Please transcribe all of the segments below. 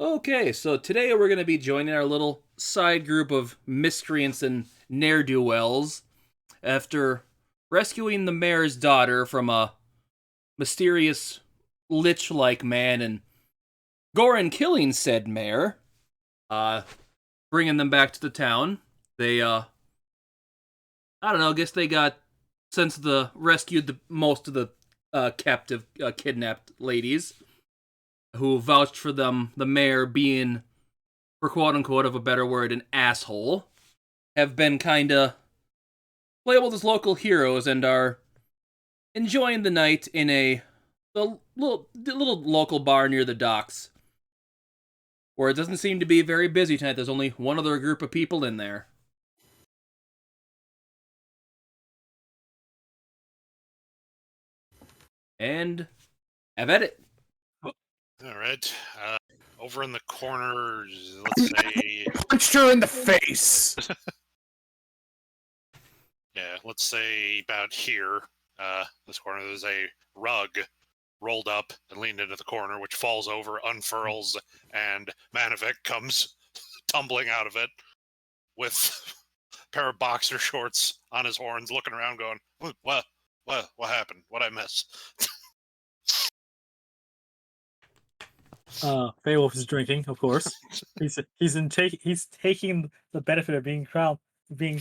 Okay, so today we're going to be joining our little side group of miscreants and ne'er-do-wells after rescuing the mayor's daughter from a mysterious lich-like man and gore and killing said mayor, uh, bringing them back to the town. They, I don't know, I guess they got, since the rescued most of the captive, kidnapped ladies who vouched for them, the mayor being, for quote unquote of a better word, an asshole, have been kinda labeled as local heroes and are enjoying the night in a little local bar near the docks, where it doesn't seem to be very busy tonight. There's only one other group of people in there. And I've at it. All right. Over in the corner, let's say, Punched her in the face. yeah, let's say about here, this corner, there's a rug rolled up and leaned into the corner, which falls over, unfurls, and Manovic comes tumbling out of it with a pair of boxer shorts on his horns, looking around, going, what happened? What'd I miss? Beowulf is drinking, of course. He's taking the benefit of being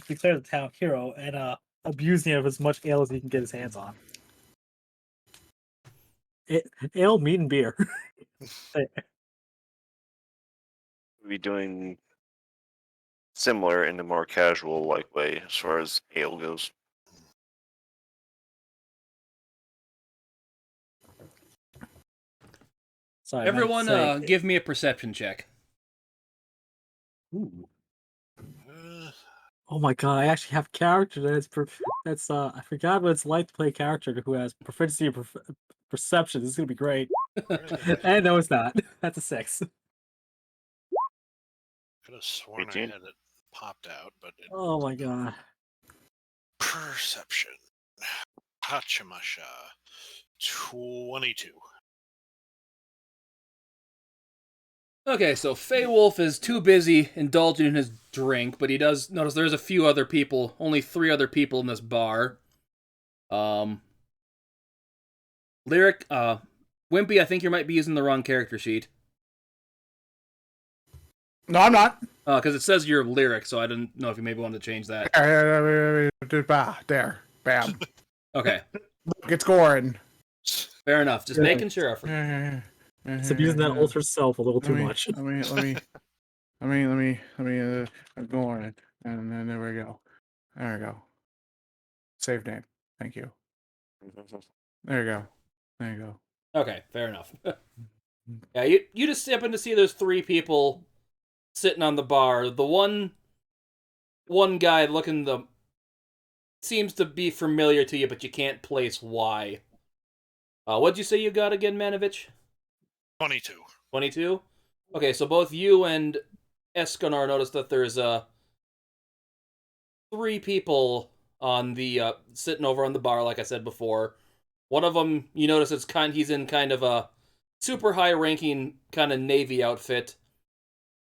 declared the town hero and abusing it of as much ale as he can get his hands on. Ale, meat, and beer. Be doing similar in a more casual like way as far as ale goes. Sorry, Everyone, give me a perception check. Ooh. Uh, Oh my god! I actually have a character that's I forgot what it's like to play a character who has proficiency in perception. This is gonna be great. And no, it's not. That's a 6. Could have sworn 18. I had it popped out, but Oh my god! perception. Hachimasha. 22. Okay, so Feywolf is too busy indulging in his drink, but he does notice there's a few other people, only 3 other people in this bar. Lyric, Wimpy, I think you might be using the wrong character sheet. No, I'm not. Because it says you're Lyric, so I didn't know if you maybe wanted to change that. There. Bam. Okay, Look, it's Gorin. fair enough. Just Yeah. making sure. So using that ultra self a little too much. Let me, Gorin. And then there we go. There we go. Save name. Thank you. There you go. There you go. Okay, fair enough. Yeah, you just happen to see there's 3 people sitting on the bar. The one guy looking seems to be familiar to you, but you can't place why. What'd you say you got again, Manovich? 22. 22? Okay, so both you and Escanor notice that there's 3 people on the sitting over on the bar, like I said before. One of them, you notice he's in kind of a super high-ranking kind of Navy outfit.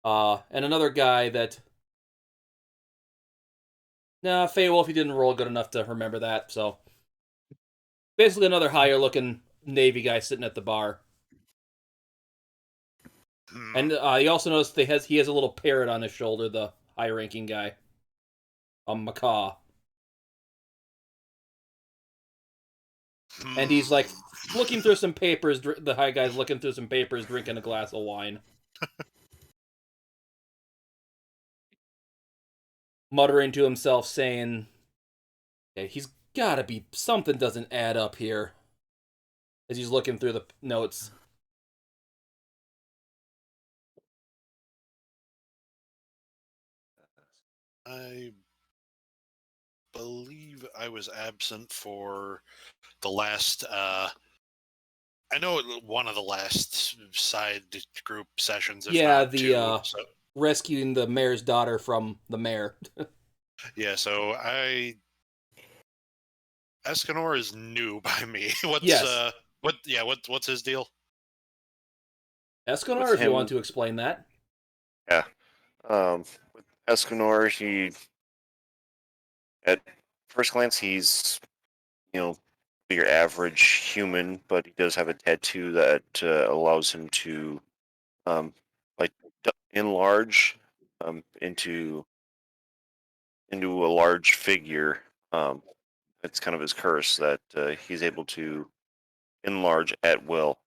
And another guy that... Nah, Feywolf, he didn't roll good enough to remember that, so... Basically another higher-looking Navy guy sitting at the bar. And you also notice he has a little parrot on his shoulder, the high-ranking guy. A macaw. And he's like looking through some papers. The high guy's looking through some papers, drinking a glass of wine. Muttering to himself, saying, "Okay, he's gotta be... something doesn't add up here." As he's looking through the notes. I believe I was absent for the last, I know one of the last side group sessions, if Yeah, not the two. So, rescuing the mayor's daughter from the mayor. yeah, so Escanor is new by me. What's Yes. what's his deal? Escanor, with if you him- want to explain that. With Escanor, he at first glance he's your average human, but he does have a tattoo that allows him to like enlarge into a large figure. It's kind of his curse that he's able to enlarge at will.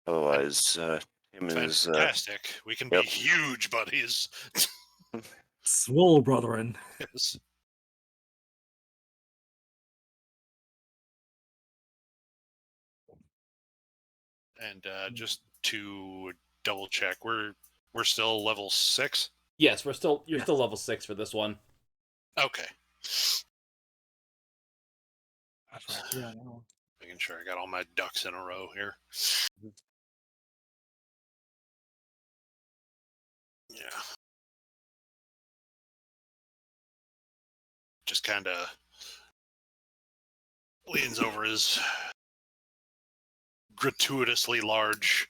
Otherwise, him is Fantastic. We can yep. be huge buddies. Swole, brethren. Yes. And just to double check, we're still level 6. Yes, you're still level 6 for this one. Okay. That's right. Yeah, I know. Making sure I got all my ducks in a row here. Yeah. Just kind of leans over his gratuitously large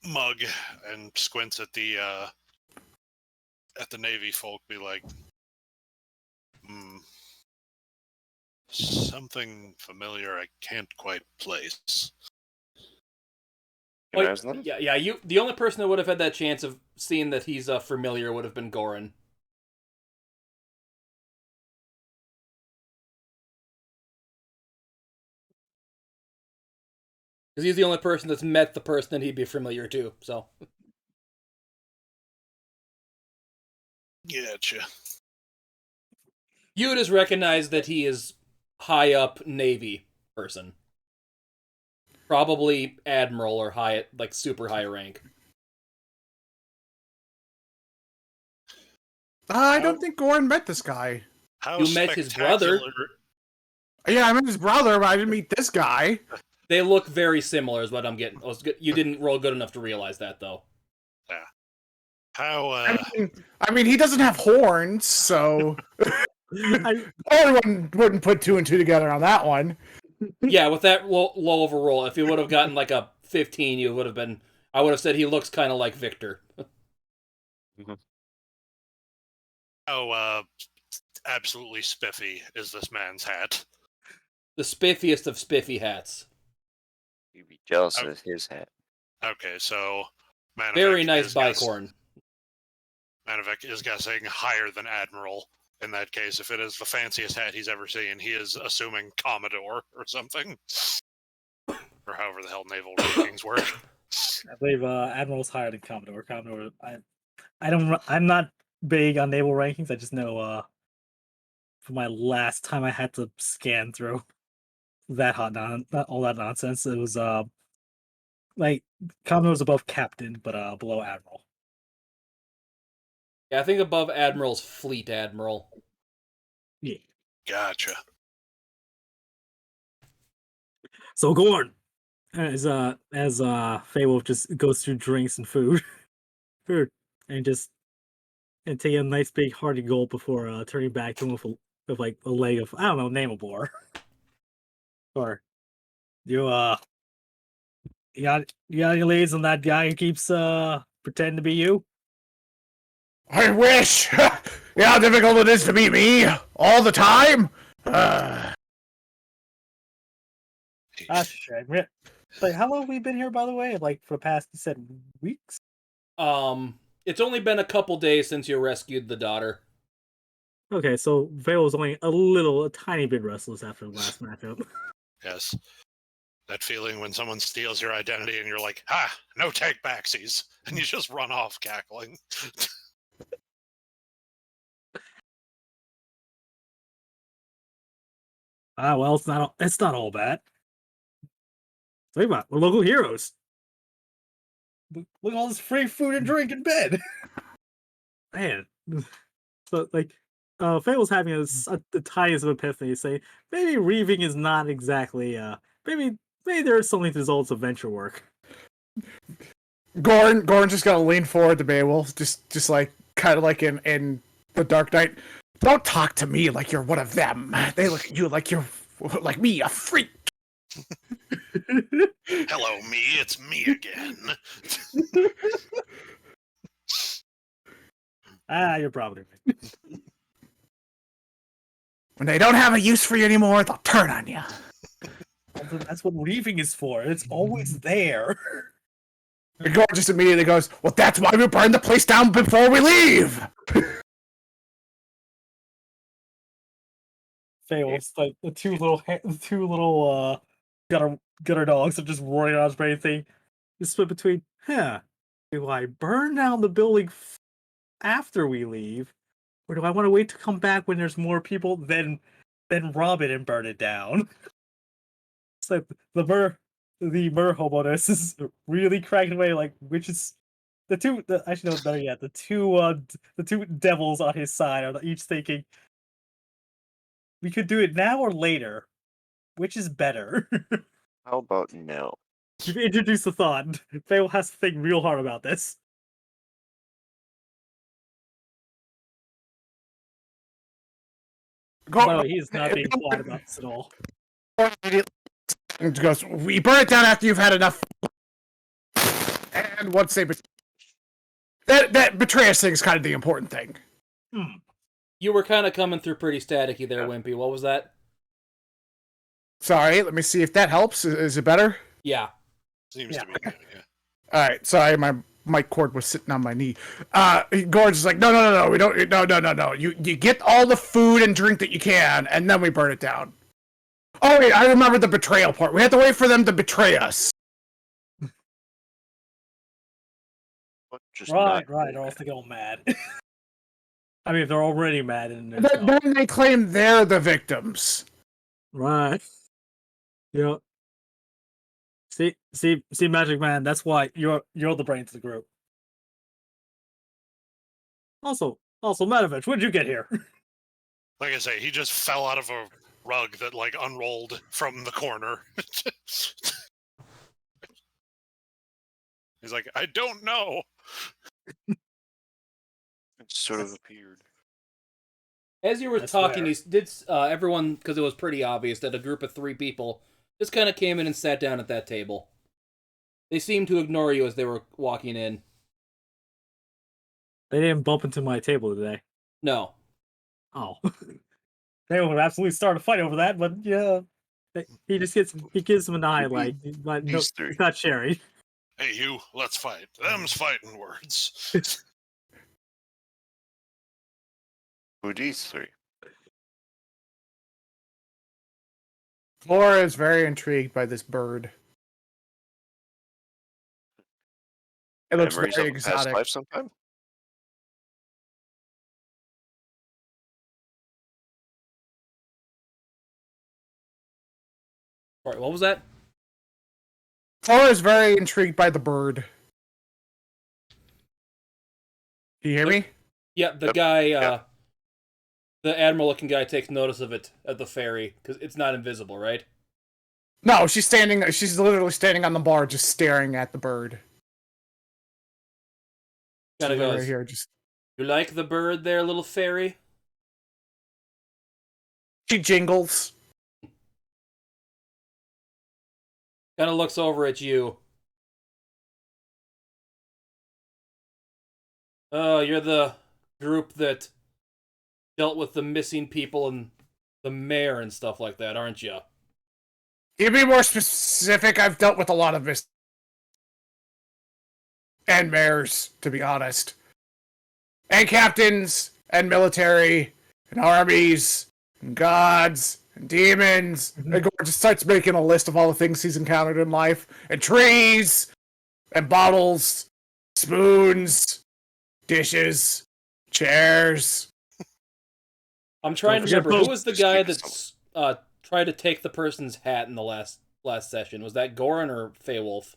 mug and squints at the Navy folk. Be like, something familiar I can't quite place. recognize them. Yeah. You, the only person that would have had that chance of seeing that he's familiar would have been Goran. Because he's the only person that's met the person that he'd be familiar to, so. Gotcha. You would just recognize that he is high up Navy person. Probably Admiral or high, like super high rank. I don't think Goran met this guy. How You met his brother. Yeah, I met his brother, but I didn't meet this guy. They look very similar, is what I'm getting. You didn't roll good enough to realize that, though. Yeah. How I mean, he doesn't have horns, so Goran wouldn't put 2 and 2 together on that one. Yeah, with that low of a roll, if he would have gotten like a 15, you would have been. I would have said he looks kind of like Victor. how absolutely spiffy is this man's hat? The spiffiest of spiffy hats. You'd be jealous of his hat. Okay, so Manovic Very nice is bicorn. Manovic is guessing higher than Admiral. In that case, if it is the fanciest hat he's ever seen, he is assuming Commodore or something. Or however the hell naval rankings work. I believe Admiral's higher than Commodore. Commodore, I'm not big on naval rankings. I just know for my last time I had to scan through that all that nonsense. It was like Commodore's above Captain, but below Admiral. Yeah, I think above Admiral's Fleet Admiral. Yeah. Gotcha. So Gorn, as Feywolf just goes through drinks and food, and take a nice big hearty gulp before turning back to him with like a leg of, I don't know, name a boar. Or you got any leads on that guy who keeps pretending to be you? I wish! You know how difficult it is to be me all the time? That's a shame. Like, how long have we been here, by the way? Like, for the past, you said, weeks? It's only been a couple days since you rescued the daughter. Okay, so Vale was only a tiny bit restless after the last matchup. Yes. That feeling when someone steals your identity and you're like, ha, no take backsies, and you just run off cackling. Well, it's not all bad. Think about it, we're local heroes. Look at all this free food and drink in bed. Man. So, like, Faye was having the tiniest of epiphany, saying maybe reaving is not exactly, maybe there's something to results of venture work. Goran just gonna lean forward to Beowulf, just like, kind of like in The Dark Knight. Don't talk to me like you're one of them. They look at you like you're, like me, a freak. Hello, me. It's me again. You're probably right. When they don't have a use for you anymore, they'll turn on you. That's what leaving is for. It's always there. And Gore just immediately goes, well, that's why we burn the place down before we leave. Fails. Like the two little gutter dogs are just roaring around for anything. You split between, do I burn down the building after we leave, or do I want to wait to come back when there's more people, then rob it and burn it down? It's like the mer homodos is really cracking away. Like, which is actually no, better yet, the two devils on his side are each thinking, we could do it now or later. Which is better? How about now? You've introduced the thought. Faye has to think real hard about this. No, he is not being quiet about this at all. And goes, we burn it down after you've had enough. And once they that betray us thing is kind of the important thing. You were kind of coming through pretty staticky there, Wimpy. What was that? Sorry, let me see if that helps. Is it better? Yeah. Seems to be. Yeah. All right, sorry, my mic cord was sitting on my knee. Gord's like, no, we don't, no. You get all the food and drink that you can, and then we burn it down. Oh wait, I remember the betrayal part. We have to wait for them to betray us. Just Right, or else they get all mad. I mean, if they're already mad, and Then they claim they're the victims. right. Yeah. See, Magic Man. That's why you're the brains of the group. Also, Matovich, when'd you get here? Like I say, he just fell out of a rug that like unrolled from the corner. He's like, I don't know. It sort of appeared. As you were That's talking, fair. you did everyone, because it was pretty obvious that a group of 3 people just kind of came in and sat down at that table. They seemed to ignore you as they were walking in. They didn't bump into my table today. No. Oh, they would absolutely start a fight over that. But yeah, he gives him an eye like, but no, These 3. he's not sharing. Hey, you, let's fight. Them's fighting words. Who these 3? Flora is very intrigued by this bird. It looks Memories very of a past exotic. life sometime? Sorry, what was that? Flora is very intrigued by the bird. Can you hear me? Yeah, the Yep. guy, the admiral-looking guy takes notice of it at the ferry, because it's not invisible, right? No, she's literally standing on the bar just staring at the bird. Kind of goes, right here, just you like the bird there, little fairy? she jingles. Kind of looks over at you. Oh, you're the group that dealt with the missing people and the mayor and stuff like that, aren't you? To be more specific, I've dealt with a lot of this. And mayors, to be honest. And captains, and military, and armies, and gods, and demons. And Gore just starts making a list of all the things he's encountered in life. And trees, and bottles, spoons, dishes, chairs. I'm trying to forget remember, who Pope. was the Just guy keep it that tried to take the person's hat in the last session? Was that Goran or Feywolf?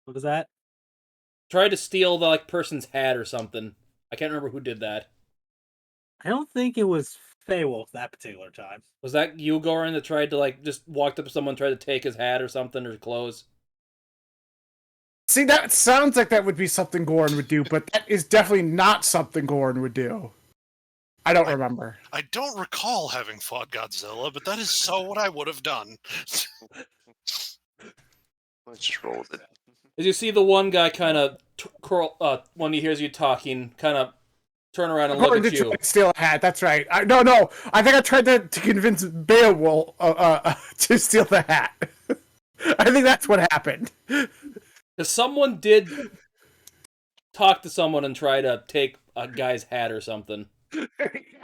What was that? Tried to steal the person's hat or something. I can't remember who did that. I don't think it was Feywolf that particular time. Was that you, Goran, that tried to just walked up to someone, tried to take his hat or something, or clothes? See, that sounds like that would be something Goran would do, but that is definitely not something Goran would do. I don't remember. I don't recall having fought Godzilla, but that is so what I would have done. Let's just roll with it. As you see the one guy kind of, when he hears you talking, kind of turn around and look According at to you. try to steal a hat. That's right. No. I think I tried to convince Beowulf to steal the hat. I think that's what happened. Because someone did talk to someone and try to take a guy's hat or something.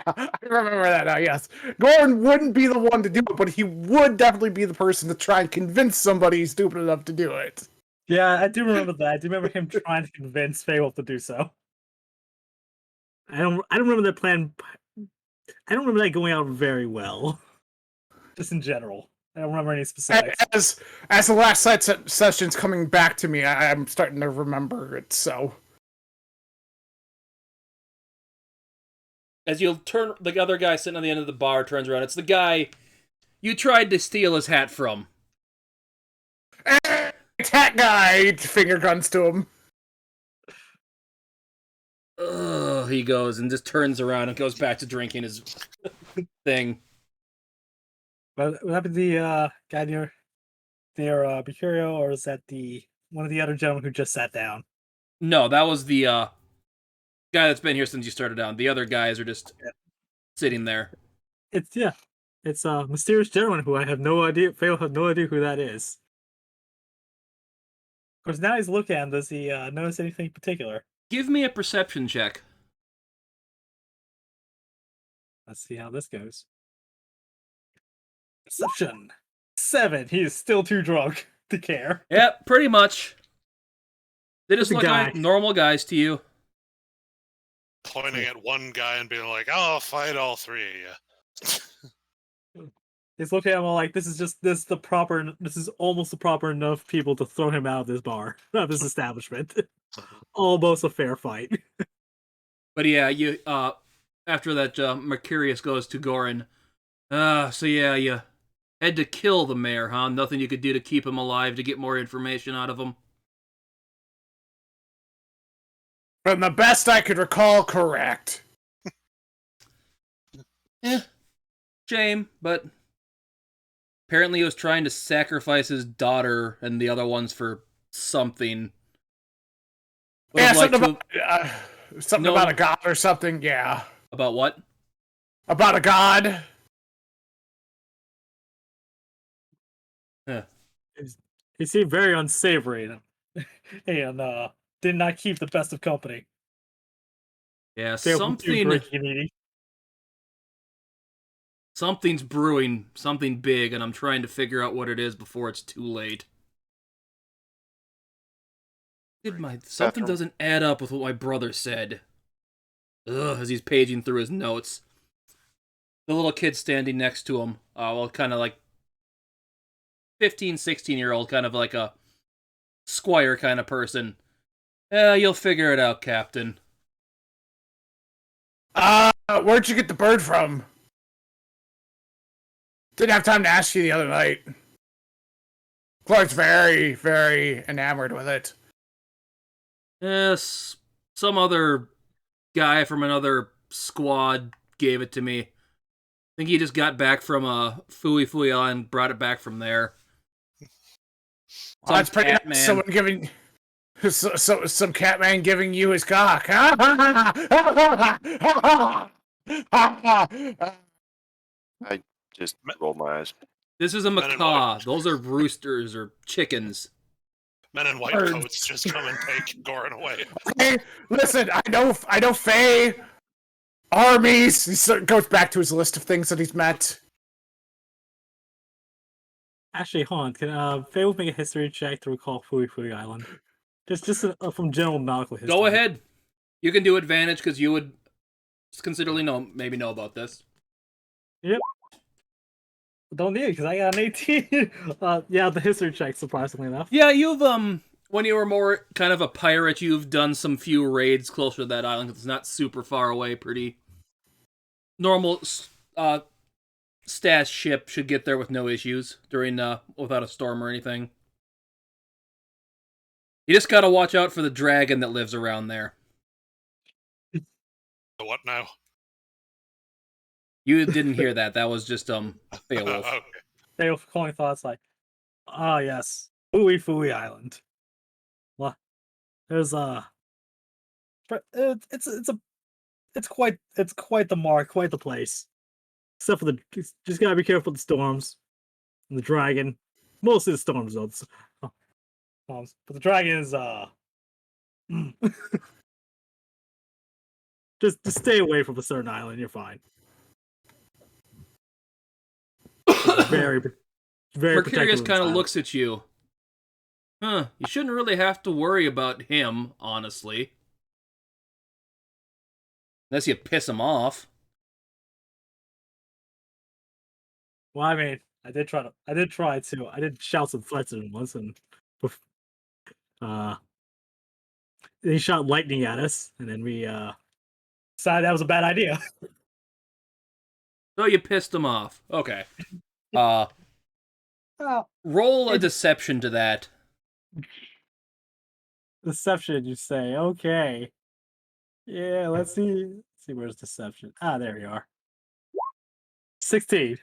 I remember that now, yes. Goran wouldn't be the one to do it, but he would definitely be the person to try and convince somebody stupid enough to do it. Yeah, I do remember that. I do remember him trying to convince Beowulf to do so. I don't remember that plan. I don't remember that going out very well. Just in general. I don't remember any specifics. As the last session's coming back to me, I'm starting to remember it, so. As you turn, the other guy sitting on the end of the bar turns around. It's the guy you tried to steal his hat from. It's hat guy! Finger guns to him. Ugh, he goes and just turns around and goes back to drinking his thing. But what happened to the guy near Mercurio, or is that the one of the other gentlemen who just sat down? No, that was the guy that's been here since you started down. The other guys are just sitting there. It's a mysterious gentleman who I have no idea. Fail have no idea who that is. Of course, now he's looking at him. Does he notice anything particular? Give me a perception check. Let's see how this goes. Perception 7. He is still too drunk to care. Yep, pretty much. They just It's a look guy. like normal guys to you. Pointing at one guy and being like, "I'll fight all three of you." He's looking at him all like, this is almost the proper enough people to throw him out of this bar, out of this establishment. Almost a fair fight. But yeah, you after that, Mercurius goes to Goran. So yeah, you had to kill the mayor, huh? Nothing you could do to keep him alive to get more information out of him. From the best I could recall, correct. Yeah, shame, but apparently he was trying to sacrifice his daughter and the other ones for something. Would Yeah, have liked something to- about No. about a god or something. Yeah, About what? about a god. Yeah. He seemed very unsavory and did not keep the best of company. Yeah, They were too something. drinking and eating. Something's brewing, something big, and I'm trying to figure out what it is before it's too late. Something doesn't add up with what my brother said. Ugh, as he's paging through his notes. The little kid standing next to him, kind of like 15, 16-year-old, kind of like a squire kind of person. You'll figure it out, Captain. Where'd you get the bird from? Didn't have time to ask you the other night. Clark's very, very enamored with it. Yes, some other guy from another squad gave it to me. I think he just got back from Fui Fui Island, brought it back from there. Oh, that's pretty cat nice. man. Someone giving... some cat man giving you his cock. I just rolled my eyes. This is a Men in macaw. white. Those are roosters or chickens. Men in white Birds. coats just come and take Goran away. Hey, listen, I know Faye, armies. He goes back to his list of things that he's met. Actually, hold on. Can Faye will make a history check to recall Fui Fui Island? Just from general nautical history. Go ahead. You can do advantage because you would considerably maybe know about this. Don't need it because I got an 18. Yeah, the history check, surprisingly enough. Yeah, you've when you were more kind of a pirate, you've done some few raids closer to that island. It's not super far away. Pretty normal. Stash ship should get there with no issues during without a storm or anything. You just gotta watch out for the dragon that lives around there. So what now? You didn't hear that. That was just Beowulf. Okay. Beowulf calling thoughts like, ah yes, Fooey Fooey Island. Well, there's it's quite the mark, quite the place. Except for just gotta be careful with the storms and the dragon. Mostly the storms though. But the dragon is just stay away from a certain island. You're fine. It's very Mercurius protective. kind of looks at you. Huh, you shouldn't really have to worry about him, honestly. Unless you piss him off. Well, I mean, I did try to. I did shout some threats at him once, and uh, he shot lightning at us, and then we decided that was a bad idea. So you pissed him off. Okay. Oh, Roll a deception to that. deception, you say? Okay. Yeah, let's see. Where's deception? Ah, there we are. 16.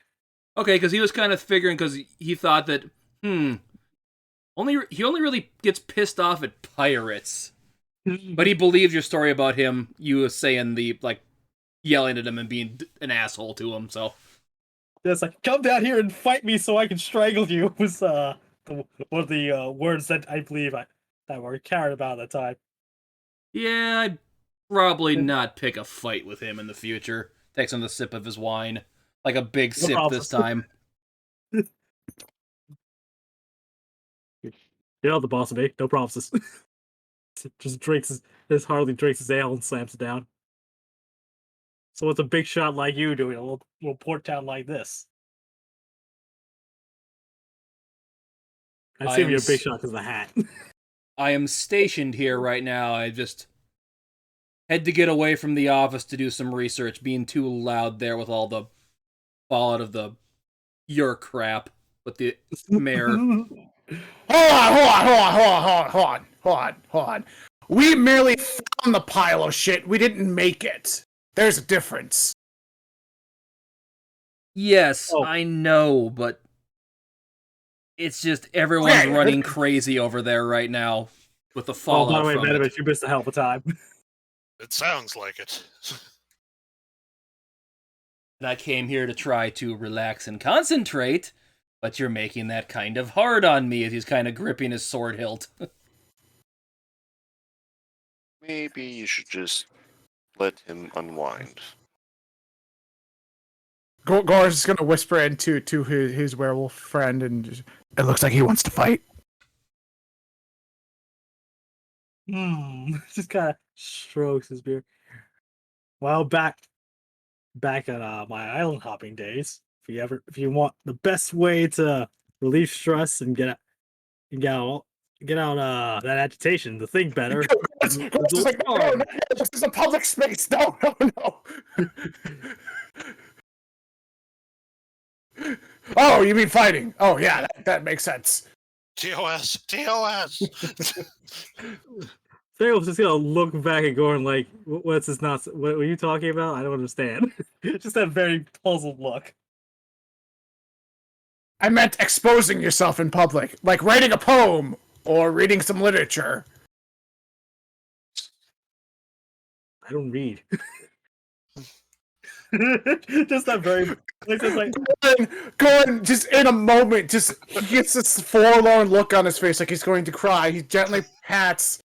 Okay, because he was kind of figuring, because he thought that, he only really gets pissed off at pirates. But he believes your story about him, you saying yelling at him and being an asshole to him, so. It's like, come down here and fight me so I can strangle you, was one of the words that I believe that were carried about at the time. Yeah, I'd probably not pick a fight with him in the future. Takes him the sip of his wine. Like a big No sip problem. this time. You know the boss of me, no promises. Just hardly drinks his ale and slams it down. So what's a big shot like you doing a little port town like this? I I assume am you're a big shot because of the hat. I am stationed here right now. I just had to get away from the office to do some research, being too loud there with all the fallout of your crap with the mayor. Hold on. We merely found the pile of shit. We didn't make it. There's a difference. Yes, Oh. I know, but it's just everyone's Okay. running crazy over there right now with the Oh, fallout by the way, from it. Venomous, you missed a hell of a time. It sounds like it. And I came here to try to relax and concentrate, but you're making that kind of hard on me as he's kind of gripping his sword hilt. Maybe you should just let him unwind. Gore's just gonna whisper into his werewolf friend, and it looks like he wants to fight. Just kind of strokes his beard. Well, back at my island hopping days, if you want the best way to relieve stress and get out that agitation to think better. Gore's just like, no, this is a public space. No. Oh, you mean fighting? Oh, yeah, that makes sense. TOS. Farrell's just gonna look back at Goran like, what's this nonsense? What are you talking about? I don't understand. Just that very puzzled look. I meant exposing yourself in public, like writing a poem or reading some literature. I don't read. Just that very. It's just like, Gordon, just in a moment, he gets this forlorn look on his face, like he's going to cry. He gently pats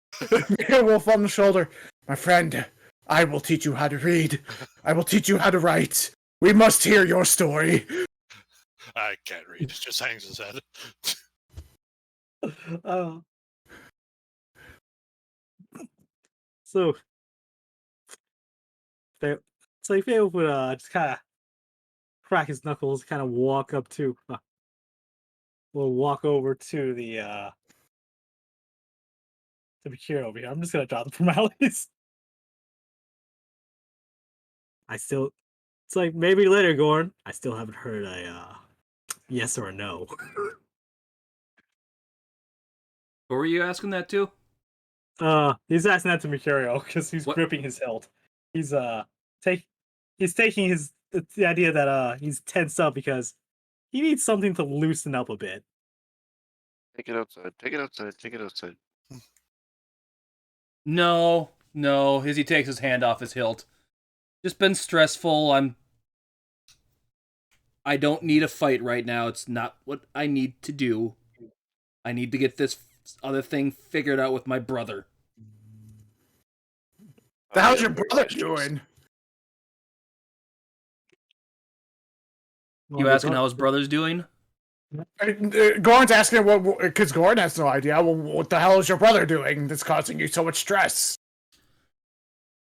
Wolf on the shoulder. My friend, I will teach you how to read. I will teach you how to write. We must hear your story. I can't read. It just hangs his head. So Phil would just kind of crack his knuckles, kind of walk up to. We'll walk over to the Bakir over here. I'm just gonna drop the formalities. It's like maybe later, Gorn. I still haven't heard a yes or a no. What were you asking that to? He's asking that to Mercurio because he's What? gripping his hilt. He's taking his it's the idea that he's tensed up because he needs something to loosen up a bit. Take it outside. Take it outside. Take it outside. No, as he takes his hand off his hilt. Just been stressful. I don't need a fight right now. It's not what I need to do. I need to get this other thing figured out with my brother. How's your brother doing? You asking how his brother's doing? Goran's asking what, because Goran has no idea. Well, what the hell is your brother doing that's causing you so much stress?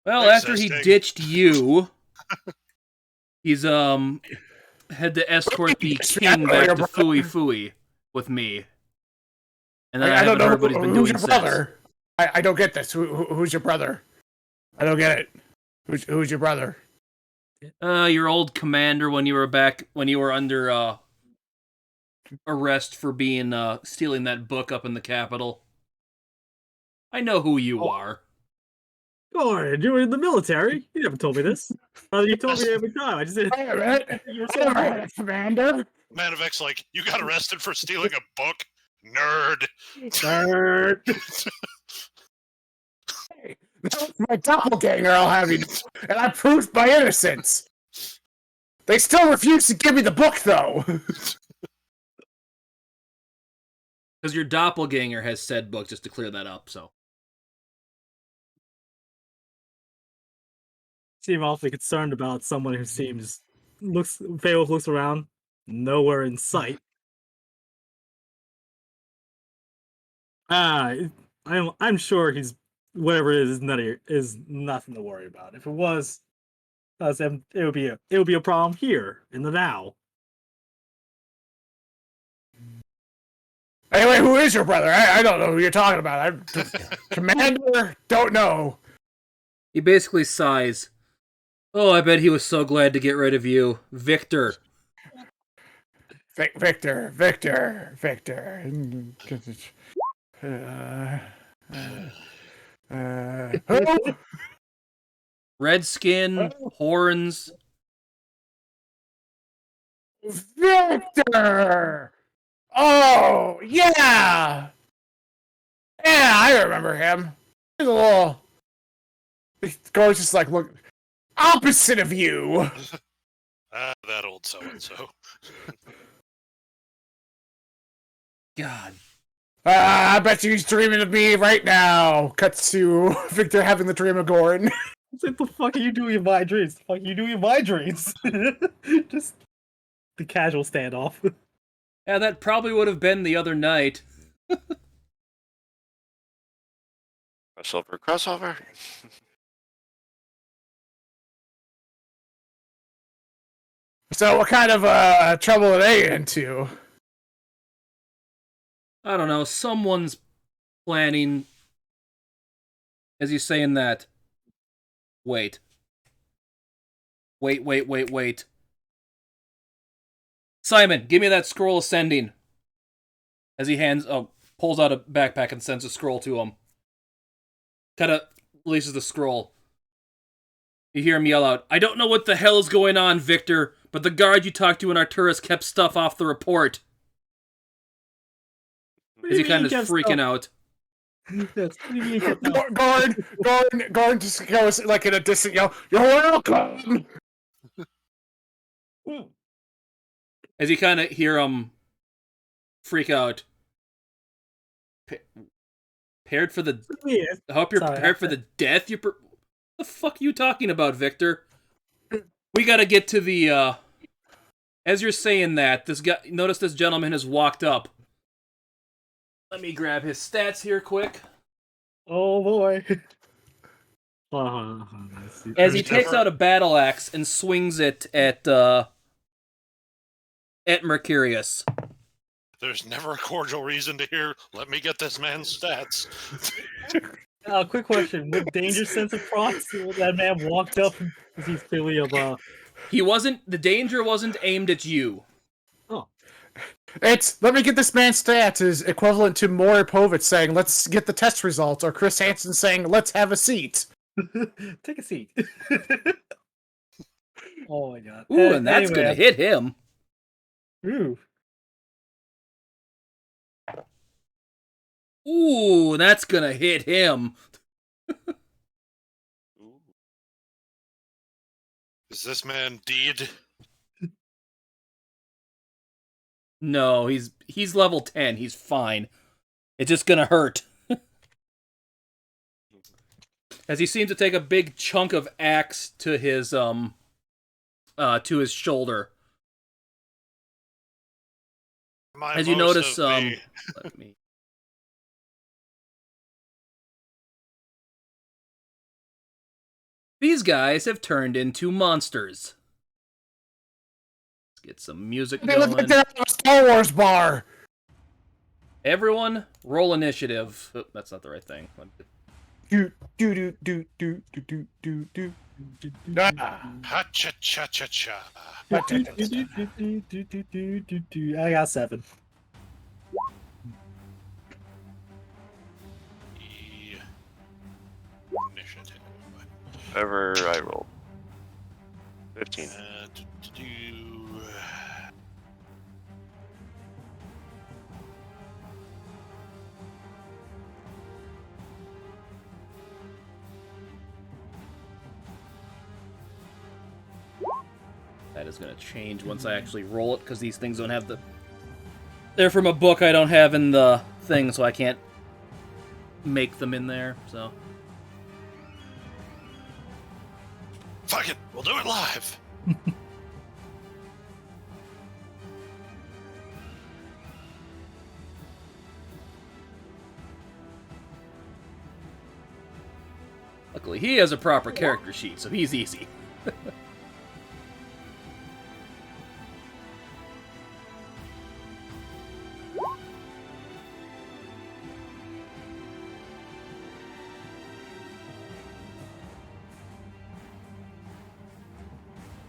Well, after he ditched you, he's had to escort the king back to Fui Fui with me. And then I don't haven't know heard what he's been who's doing your brother. I don't get this. Who's your brother? I don't get it. Who's your brother? Your old commander when you were under arrest for being stealing that book up in the Capitol. I know who you are. Goran, you were in the military. You never told me this. You told me every time. I just didn't. Wait a minute. You were I never had a commander. Manavic's like, you got arrested for stealing a book? Nerd. Hey, that was my doppelganger, I'll have you know, and I proved my innocence. They still refuse to give me the book, though. Because your doppelganger has said book, just to clear that up, so. Seem awfully concerned about someone who Beowulf looks around, nowhere in sight. I'm sure he's whatever it is nothing to worry about. If it was, it would be a problem here in the now. Anyway, who is your brother? I don't know who you're talking about. Commander, don't know. He basically sighs. Oh, I bet he was so glad to get rid of you. Victor. Victor. Who? Red skin, horns. Victor! Oh, yeah! Yeah, I remember him. He's a little... Goes just like, look... Opposite of you! That old so-and-so. God. I bet you he's dreaming of me right now. Cut to Victor having the dream of Goran. It's like, the fuck are you doing in my dreams? The fuck are you doing in my dreams? Just the casual standoff. Yeah, that probably would have been the other night. Crossover. So what kind of trouble are they into? I don't know, someone's planning... As you saying that... Wait. Simon, give me that scroll ascending. As he pulls out a backpack and sends a scroll to him. Kinda releases the scroll. You hear him yell out, I don't know what the hell is going on, Victor, but the guard you talked to in Arcturus kept stuff off the report. As he kind of freaking out. Gordon just goes like in a distant yell, "You're welcome!" As you kind of hear him freak out. Prepared for the... I hope you're prepared for the death. What the fuck are you talking about, Victor? We gotta get to the, As you're saying that, notice this gentleman has walked up. Let me grab his stats here quick. Oh boy. As he takes out a battle axe and swings it at Mercurius. There's never a cordial reason to hear, let me get this man's stats. Quick question. What danger sense across that man walked up? Because he's clearly The danger wasn't aimed at you. Oh. It's, let me get this man's stats is equivalent to Maury Povich saying, let's get the test results, or Chris Hansen saying, let's have a seat. Take a seat. Oh my god. Ooh, and that's Anyway, gonna hit him. Ooh. Ooh, that's gonna hit him. Ooh. Is this man dead? No, he's level 10. He's fine. It's just gonna hurt. As he seems to take a big chunk of axe to his shoulder. My As you most notice, of the- let me. These guys have turned into monsters. Let's get some music They look like going. they're at a Star Wars bar. Everyone, roll initiative. Oh, that's not the right thing. Do do do do do do do do do. Ha cha cha cha cha. I got 7. Initiative. Whatever I roll. 15. That is going to change once I actually roll it, because these things don't have the... They're from a book I don't have in the thing, so I can't make them in there, so... Fuck it, we'll do it live. Luckily, he has a proper character sheet, so he's easy.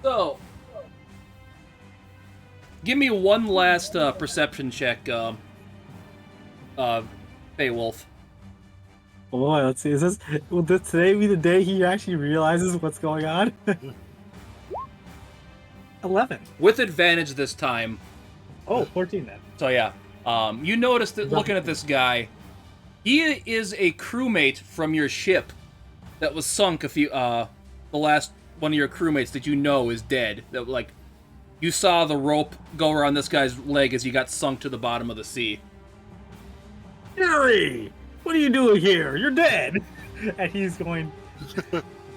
So, give me one last perception check, Beowulf. Oh boy, let's see. Will today be the day he actually realizes what's going on? 11. With advantage this time. Oh, 14 then. So yeah, you notice that looking at this guy, he is a crewmate from your ship that was sunk a few, the last one of your crewmates that you know is dead. That, like, you saw the rope go around this guy's leg as he got sunk to the bottom of the sea. Harry! What are you doing here? You're dead! And he's going...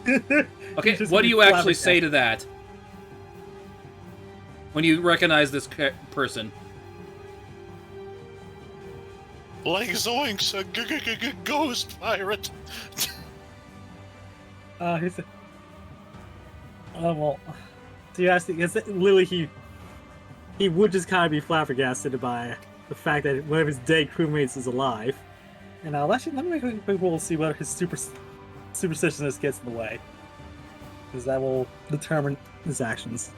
Okay, He's just what do you actually flabbergasted. say to that? When you recognize this person? Like zoinks, a ghost pirate. He said... well... So you asked, literally he would just kind of be flabbergasted by the fact that one of his dead crewmates is alive. And let me make a quick roll to see whether his superstitiousness gets in the way. Because that will determine his actions.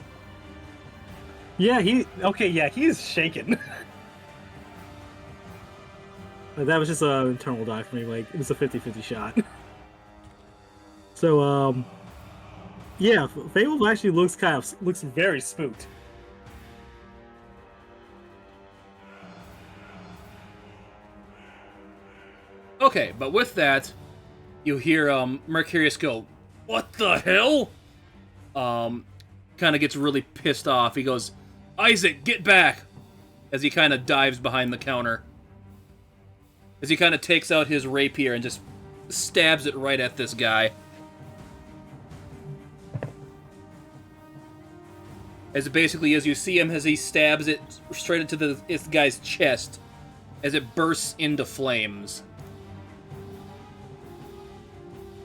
Yeah, he is shaken. But that was just an internal die for me, like, it was a 50-50 shot. So, yeah, Fable actually looks very spooked. Okay, but with that, you hear Mercurius go, "What the hell?" Kind of gets really pissed off. He goes, "Isaac, get back!" As he kind of dives behind the counter. As he kind of takes out his rapier and just stabs it right at this guy. As you see him as he stabs it straight into this guy's chest, as it bursts into flames.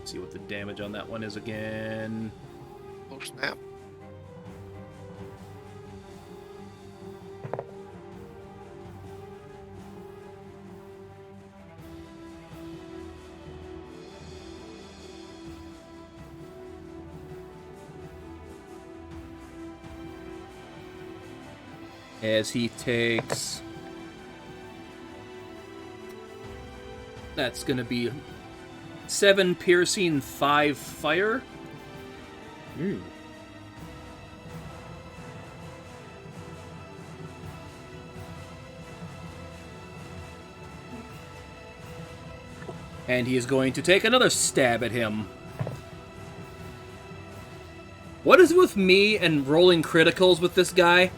See what the damage on that one is again. Oh, snap. As he takes... That's gonna be 7 piercing, 5 fire. Ooh. And he is going to take another stab at him. What is with me and rolling criticals with this guy?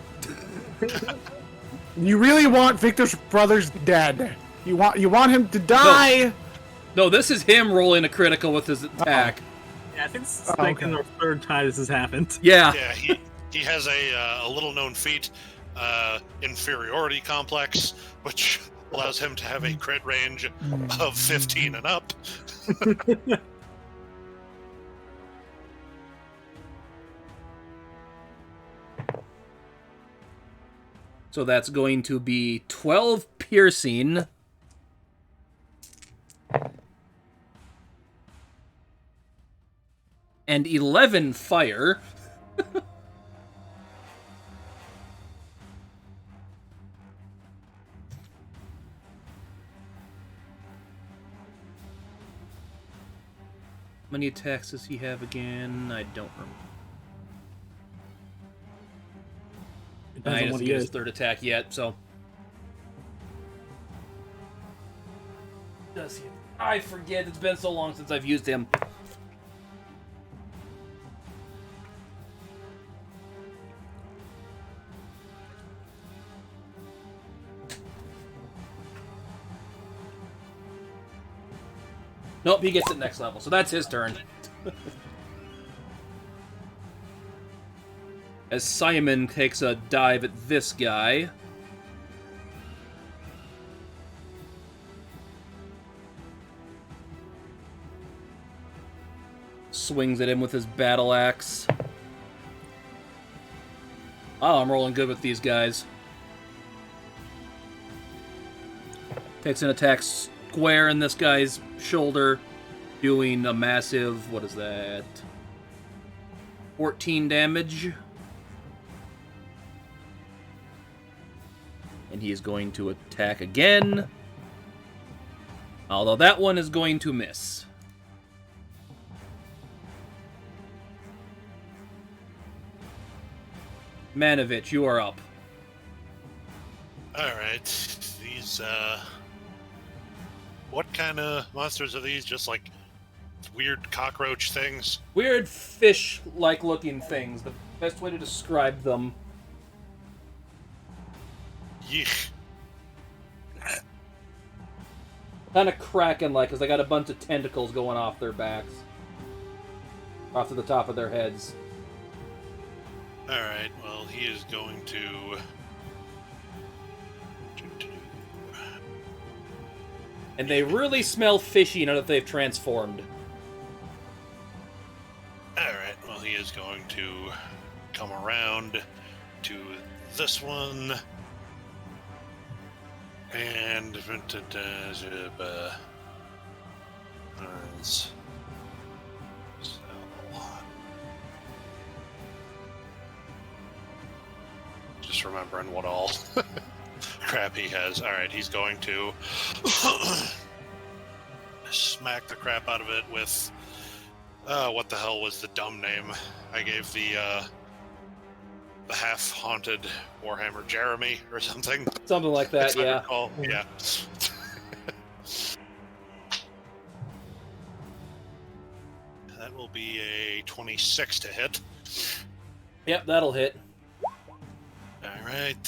You really want Victor's brothers dead. You want him to die. No, this is him rolling a critical with his attack. Yeah, I think it's like the third time this has happened. Yeah. Yeah, he has a little-known feat, inferiority complex, which allows him to have a crit range of 15 and up. So that's going to be 12 piercing. And 11 fire. How many attacks does he have again? I don't remember. He doesn't get his third attack yet, so. Does he? I forget. It's been so long since I've used him. Nope, he gets it next level, so that's his turn. As Simon takes a dive at this guy. Swings at him with his battle axe. Oh, I'm rolling good with these guys. Takes an attack square in this guy's shoulder, doing a massive, what is that? 14 damage. And he is going to attack again. Although that one is going to miss. Manovich, you are up. Alright, these, what kind of monsters are these? Just like weird cockroach things? Weird fish-like looking things. The best way to describe them. Yeesh. Kind of kraken-like, because they got a bunch of tentacles going off their backs. Off to the top of their heads. Alright, well, he is going to... And they really smell fishy now that they've transformed. Alright, well, he is going to come around to this one. And... just remembering what all crap he has. Alright, he's going to smack the crap out of it with what the hell was the dumb name I gave the half-haunted Warhammer, Jeremy or something? Something like that, yeah. Yeah. That will be a 26 to hit. Yep, that'll hit. Alright.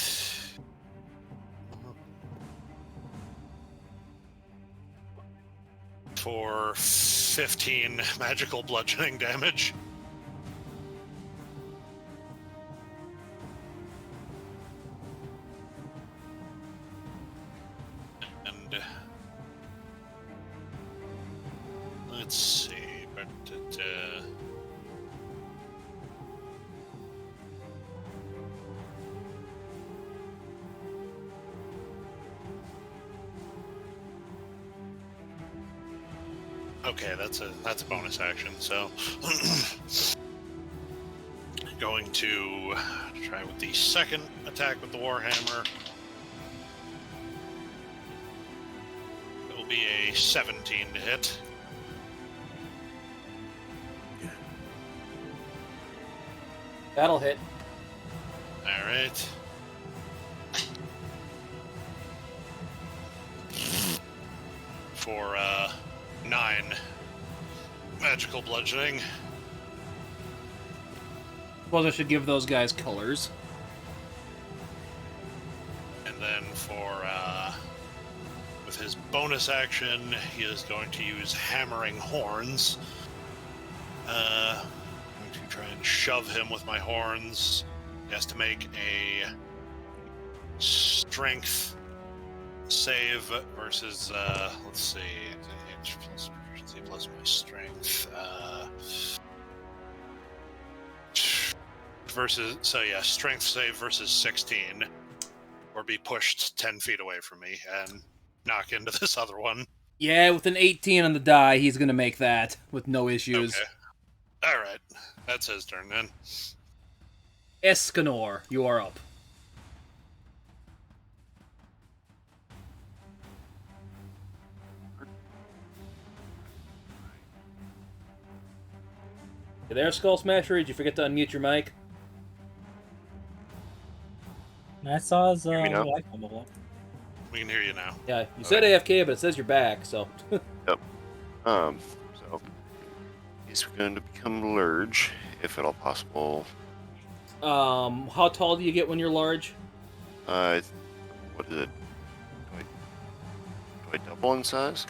For 15 magical bludgeoning damage. And let's see. Okay, that's a bonus action. So going to try with the second attack with the Warhammer. It will be a 17 to hit. That'll hit. All right. For bludgeoning. Suppose I should give those guys colors. And then with his bonus action, he is going to use Hammering Horns. I'm going to try and shove him with my horns. He has to make a strength save versus, let's see, edge plus proficiency plus my strength. Strength save versus 16, or be pushed 10 feet away from me and knock into this other one. Yeah, with an 18 on the die, he's gonna make that with no issues. Okay. Alright. That's his turn then. Escanor, you are up. You there, Skull Smasher? Did you forget to unmute your mic? I saw his me now? light come up. We can hear you now. Yeah, you said AFK, but it says you're back, so... So he's going to become large, if at all possible. How tall do you get when you're large? What is it? Do I double in size?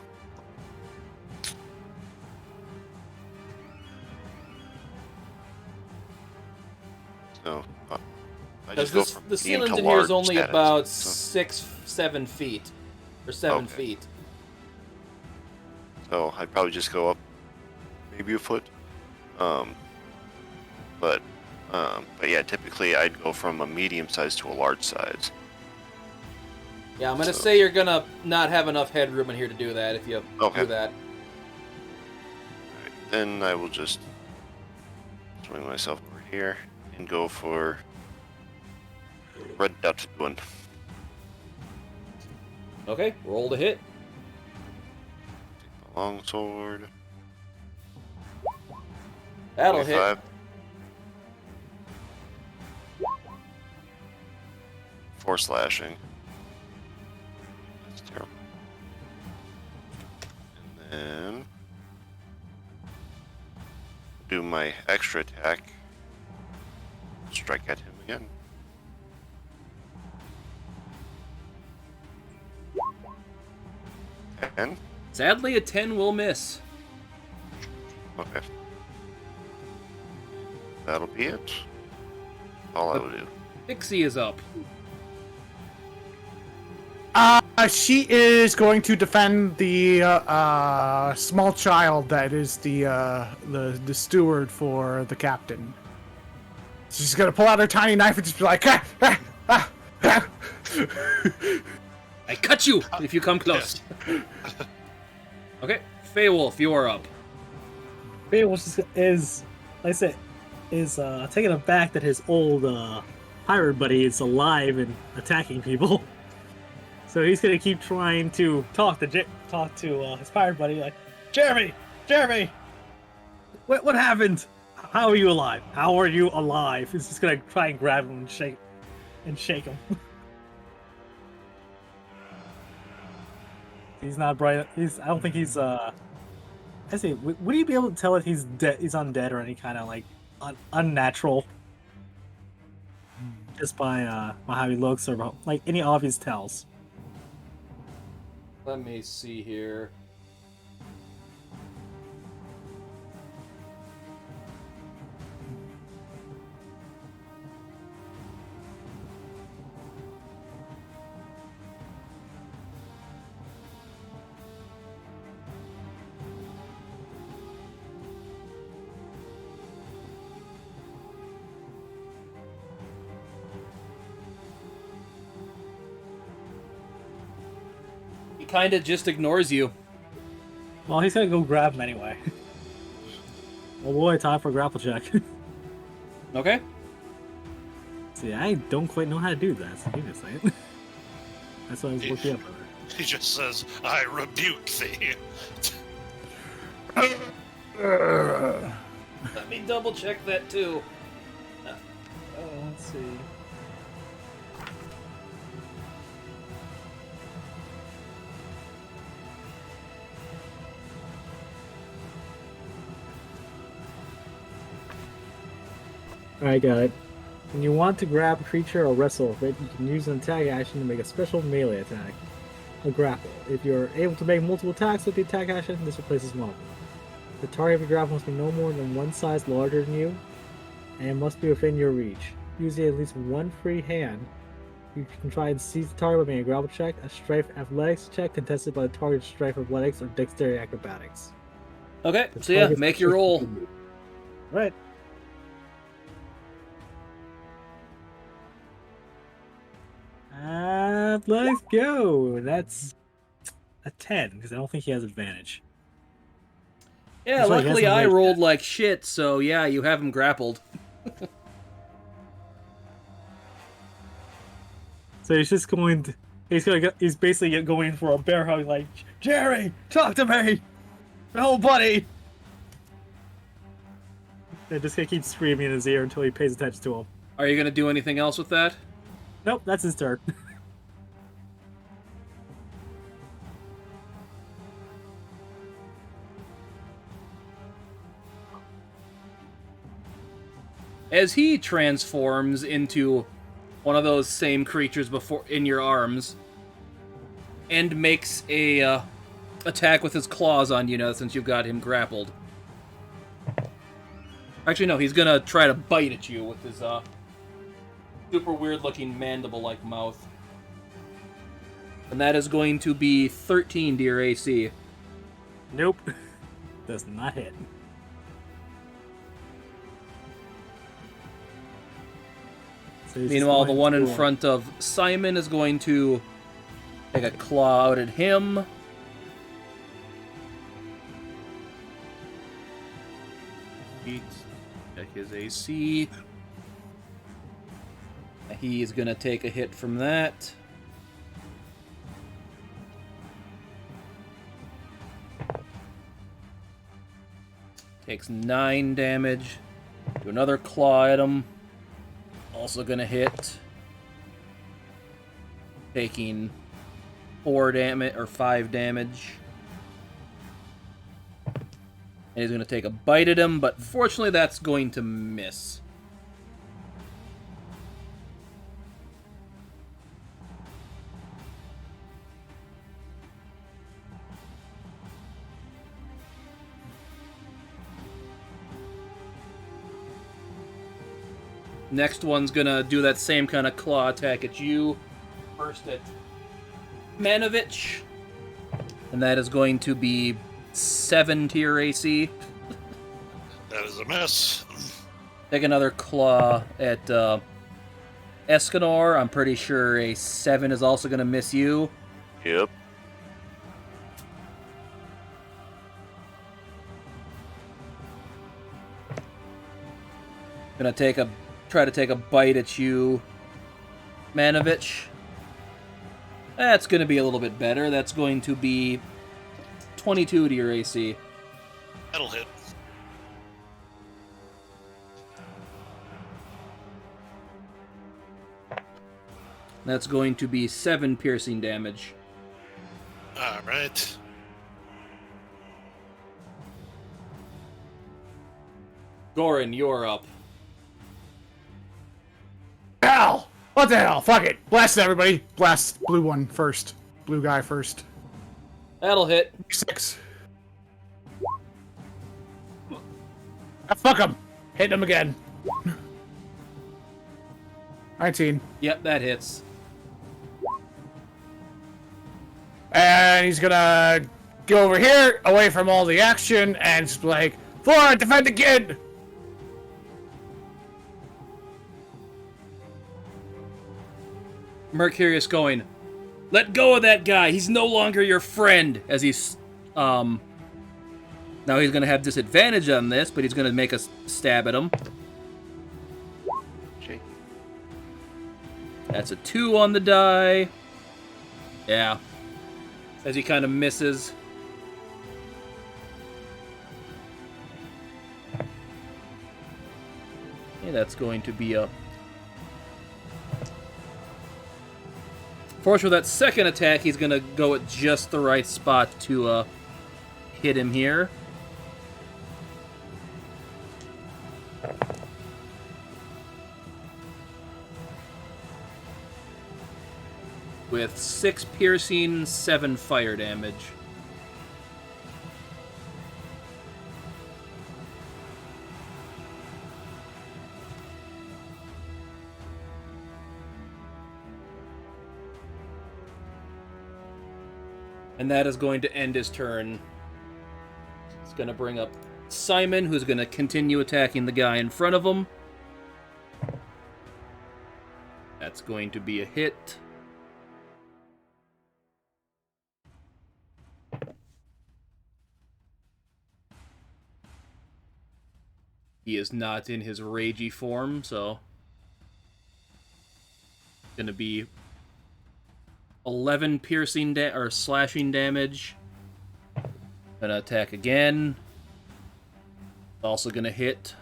So I Because just go from the medium ceilings to in here is large only status, about so- 7 feet. Or 7 Okay. feet. So I'd probably just go up maybe a foot. But yeah, typically I'd go from a medium size to a large size. Yeah, I'm gonna So- say you're gonna not have enough headroom in here to do that if you Okay. do that. Alright, then I will just swing myself over here and go for red dot one. Okay, roll to hit. Take my long sword. That'll hit. 25. 4 slashing. That's terrible. And then do my extra attack. Strike at him again. And Sadly, a 10 will miss. okay. That'll be it. All I will do. Pixie is up. She is going to defend the small child that is the steward for the captain. She's gonna pull out her tiny knife and just be like, ah. I cut you if you come close. Okay, Feywolf, you are up. Beowulf is, like I said, is taken aback that his old pirate buddy is alive and attacking people. So he's gonna keep trying to talk to his pirate buddy, like, Jeremy, what happened? How are you alive? How are you alive? He's just gonna try and grab him and shake him. He's not bright. I don't think he's I say, would you be able to tell if he's dead? He's undead or any kind of like unnatural, just by how he looks or like any obvious tells. Let me see here. He kind of just ignores you. Well, he's gonna go grab him anyway. Oh boy, time for a grapple check. Okay. See, I don't quite know how to do that. So give me a second. That's why I was looking up. He just says, I rebuke thee. Let me double check that too. Oh, let's see. Alright, got it. When you want to grab a creature or wrestle with it, you can use an attack action to make a special melee attack. A grapple. If you're able to make multiple attacks with the attack action, this replaces one of them. The target of your grapple must be no more than one size larger than you, and it must be within your reach. Using at least one free hand, you can try and seize the target by making a grapple check, a strife athletics check contested by the target's strife athletics or dexterity acrobatics. Okay, The so yeah, target's make your roll. Right. Let's go. That's a 10, because I don't think he has advantage. Yeah, That's right, he luckily hasn't I raged rolled yet. like shit, so yeah, you have him grappled. So he's just going to... He's basically going for a bear hug, like, Jerry, talk to me! Oh, buddy! And just gonna keep screaming in his ear until he pays attention to him. Are you gonna do anything else with that? Nope, that's his turn. As he transforms into one of those same creatures before in your arms, and makes a attack with his claws on you now since you've got him grappled. Actually, no, he's gonna try to bite at you with his super weird-looking mandible-like mouth. And that is going to be 13 to your AC. Nope. Does not hit. So he's just Meanwhile, the going one in to, front of Simon is going to take a claw out at him. Check his AC. He is going to take a hit from that. Takes 9 damage. Do another claw at him. Also going to hit. Taking 4 damage or 5 damage. And he's going to take a bite at him, but fortunately that's going to miss. Next one's going to do that same kind of claw attack at you. First at Manovich. And that is going to be 7 to your AC. That is a miss. Take another claw at Escanor. I'm pretty sure a 7 is also going to miss you. Yep. Gonna try to take a bite at you, Manovich. That's gonna be a little bit better. That's going to be 22 to your AC. That'll hit. That's going to be 7 piercing damage. Alright. Goran, you're up. Hell! What the hell? Fuck it. Blast it, everybody. Blast blue one first. Blue guy first. That'll hit. 6. Ah, fuck him. Hit him again. 19. Yep, that hits. And he's gonna go over here, away from all the action, and just be like, Flora, defend the kid! Mercurius going, let go of that guy. He's no longer your friend. As he's, now he's gonna have disadvantage on this, but he's gonna make a stab at him. Jake. That's a 2 on the die. Yeah. As he kind of misses. Yeah, that's going to be a... Fortunately, with that second attack, he's going to go at just the right spot to hit him here. with 6 piercing, 7 fire damage. And that is going to end his turn. It's going to bring up Simon, who's going to continue attacking the guy in front of him. That's going to be a hit. He is not in his ragey form, so going to be 11 piercing or slashing damage. Gonna attack again. Also gonna hit.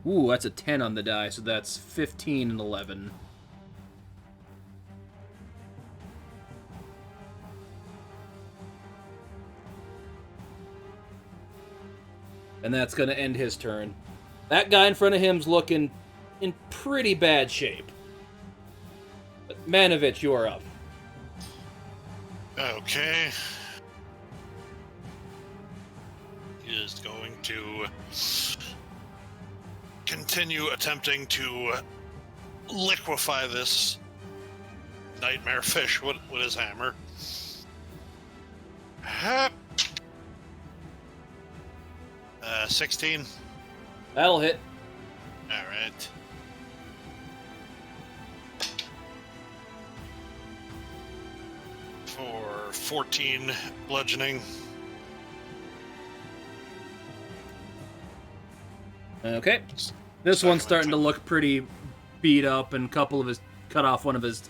Ooh, that's a 10 on the die, so that's 15 and 11. And that's gonna end his turn. That guy in front of him's looking in pretty bad shape. But Manovich, you are up. Okay. He is going to continue attempting to liquefy this nightmare fish with his hammer. 16. That'll hit. All right. For 14 bludgeoning. Okay. This one's starting to look pretty beat up, and cut off one of his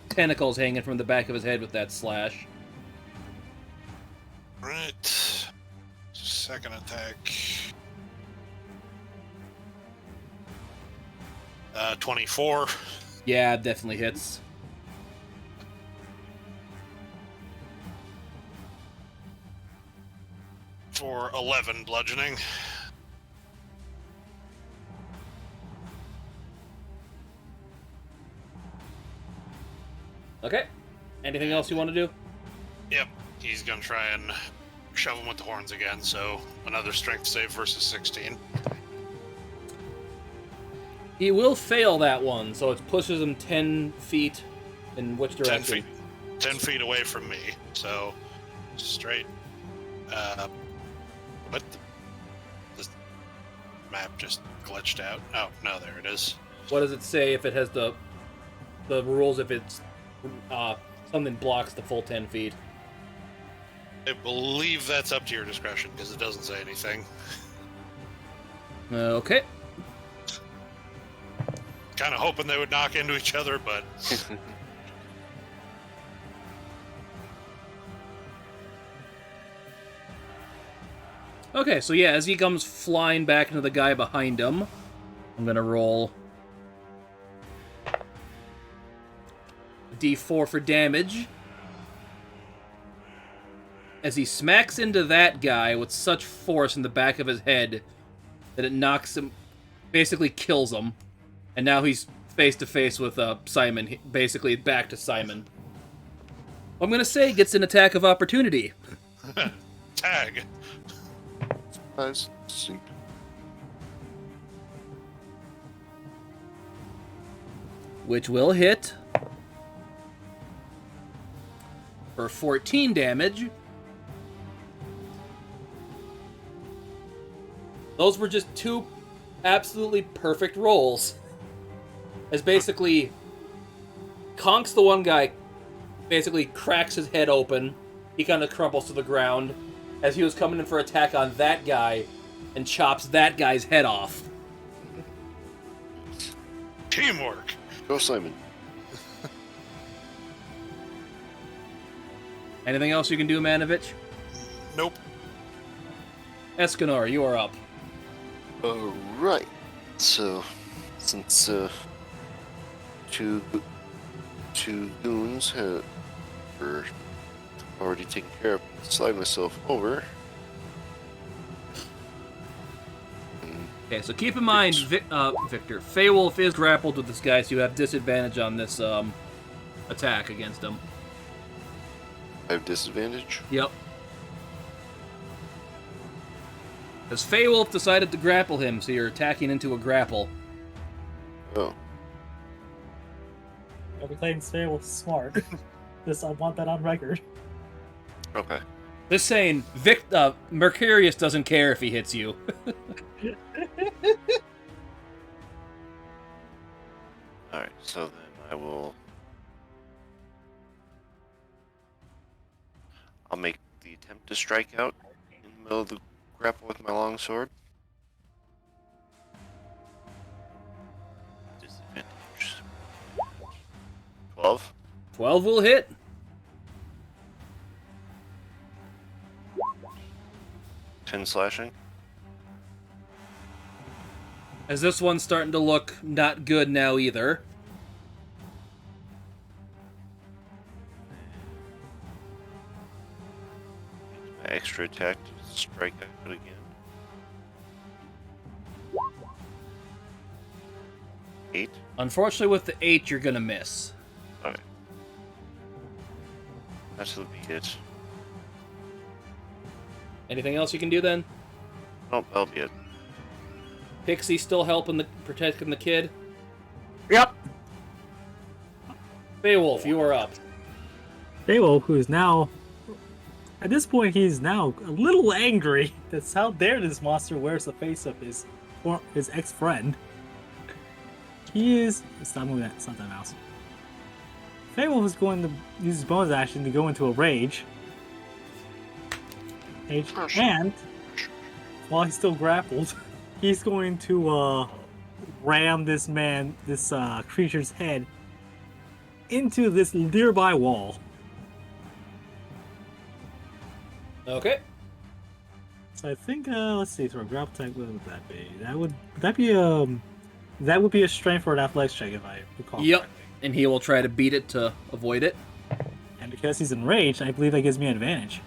tentacles hanging from the back of his head with that slash. Right. Second attack. 24. Yeah, it definitely hits. For 11 bludgeoning. Okay. Anything else you want to do? Yep. He's gonna try and shove him with the horns again, so another strength save versus 16. He will fail that one, so it pushes him 10 feet in which direction? 10 feet away from me, so straight. What? This map just glitched out. Oh, no, there it is. What does it say if it has the rules if it's something blocks the full 10 feet? I believe that's up to your discretion, because it doesn't say anything. Okay. Kind of hoping they would knock into each other, but... Okay, so yeah, as he comes flying back into the guy behind him, I'm gonna roll a D4 for damage. As he smacks into that guy with such force in the back of his head that it knocks him, basically kills him. And now he's face to face with Simon, basically back to Simon. I'm gonna say gets an attack of opportunity. Tag. Nice. See. Which will hit for 14 damage. Those were just two absolutely perfect rolls. As basically conks the one guy, basically cracks his head open. He kind of crumples to the ground as he was coming in for attack on that guy and chops that guy's head off. Teamwork. Go, Simon. Anything else you can do, Manovich? Nope. Escanor, you are up. Alright. So, since two goons were already taken care of, slide myself over. Okay, so keep in mind, Victor, Feywolf is grappled with this guy, so you have disadvantage on this attack against him. I have disadvantage. Yep. Because Feywolf decided to grapple him, so you're attacking into a grapple. Oh. Everything Faye was smart. I want that on record. Okay. Just saying, Mercurius doesn't care if he hits you. Alright, so then I'll make the attempt to strike out in the middle of the grapple with my longsword. Disadvantage. 12. 12 will hit. Ten slashing. As this one's starting to look not good now either. My extra attack to strike out again. 8. Unfortunately, with the 8, you're gonna miss. Okay. That'll be it. Anything else you can do then? Oh, that'll be it. Pixie still helping protecting the kid. Yep. Beowulf, you are up. Beowulf, who is now, at this point, he's now a little angry. That's how dare this monster wears the face of his ex-friend. He is. Stop moving that. It's not that mouse. Beowulf is going to use his bonus action to go into a rage. And while he's still grappled, he's going to ram this creature's head into this nearby wall. Okay. So I think let's see, for a grapple attack, what would that be? That would be a strength or an athletics check if I recall. Yep. Correctly. And he will try to beat it to avoid it. And because he's enraged, I believe that gives me an advantage.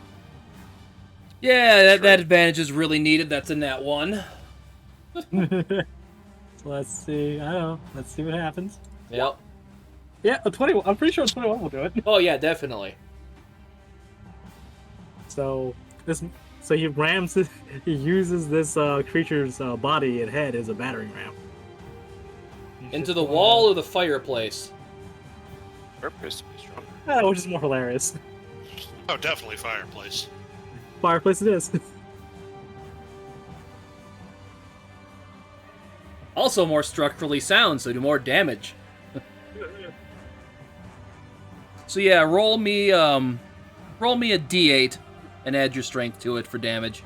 Yeah, that advantage is really needed. That's a nat 1. So let's see. I don't know. Let's see what happens. Yep. Yeah, a 21. I'm pretty sure a 21 will do it. Oh yeah, definitely. So he rams it. He uses this creature's body and head as a battering ram. Into the wall or the fireplace? Purpose to be stronger. Which is more hilarious. Oh, definitely fireplace. Fireplace it is. Also more structurally sound, so do more damage. So yeah, roll me a d8 and add your strength to it for damage.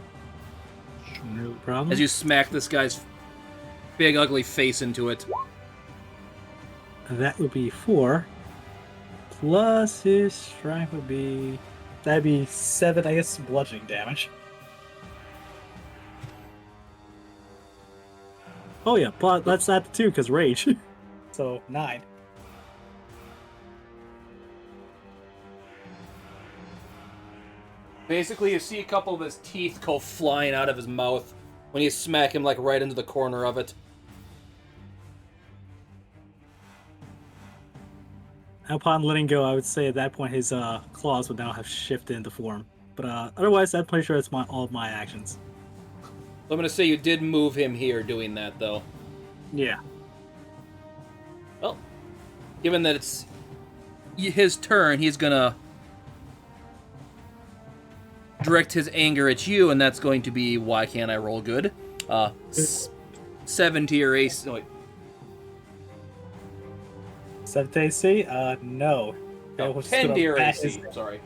No problem. As you smack this guy's big ugly face into it. That would be 4. Plus his strength would be... That'd be 7, I guess, bludgeoning damage. Oh yeah, but let's add the 2, because rage. So, 9. Basically, you see a couple of his teeth go flying out of his mouth when you smack him like right into the corner of it. Upon letting go, I would say at that point his claws would now have shifted into form. But otherwise, I'm pretty sure it's all of my actions. So I'm gonna say you did move him here doing that, though. Yeah. Well, given that it's his turn, he's gonna direct his anger at you, and that's going to be why can't I roll good? 7 to your AC. Oh, wait. 7 to AC? No. No, 10 to your AC. Sorry.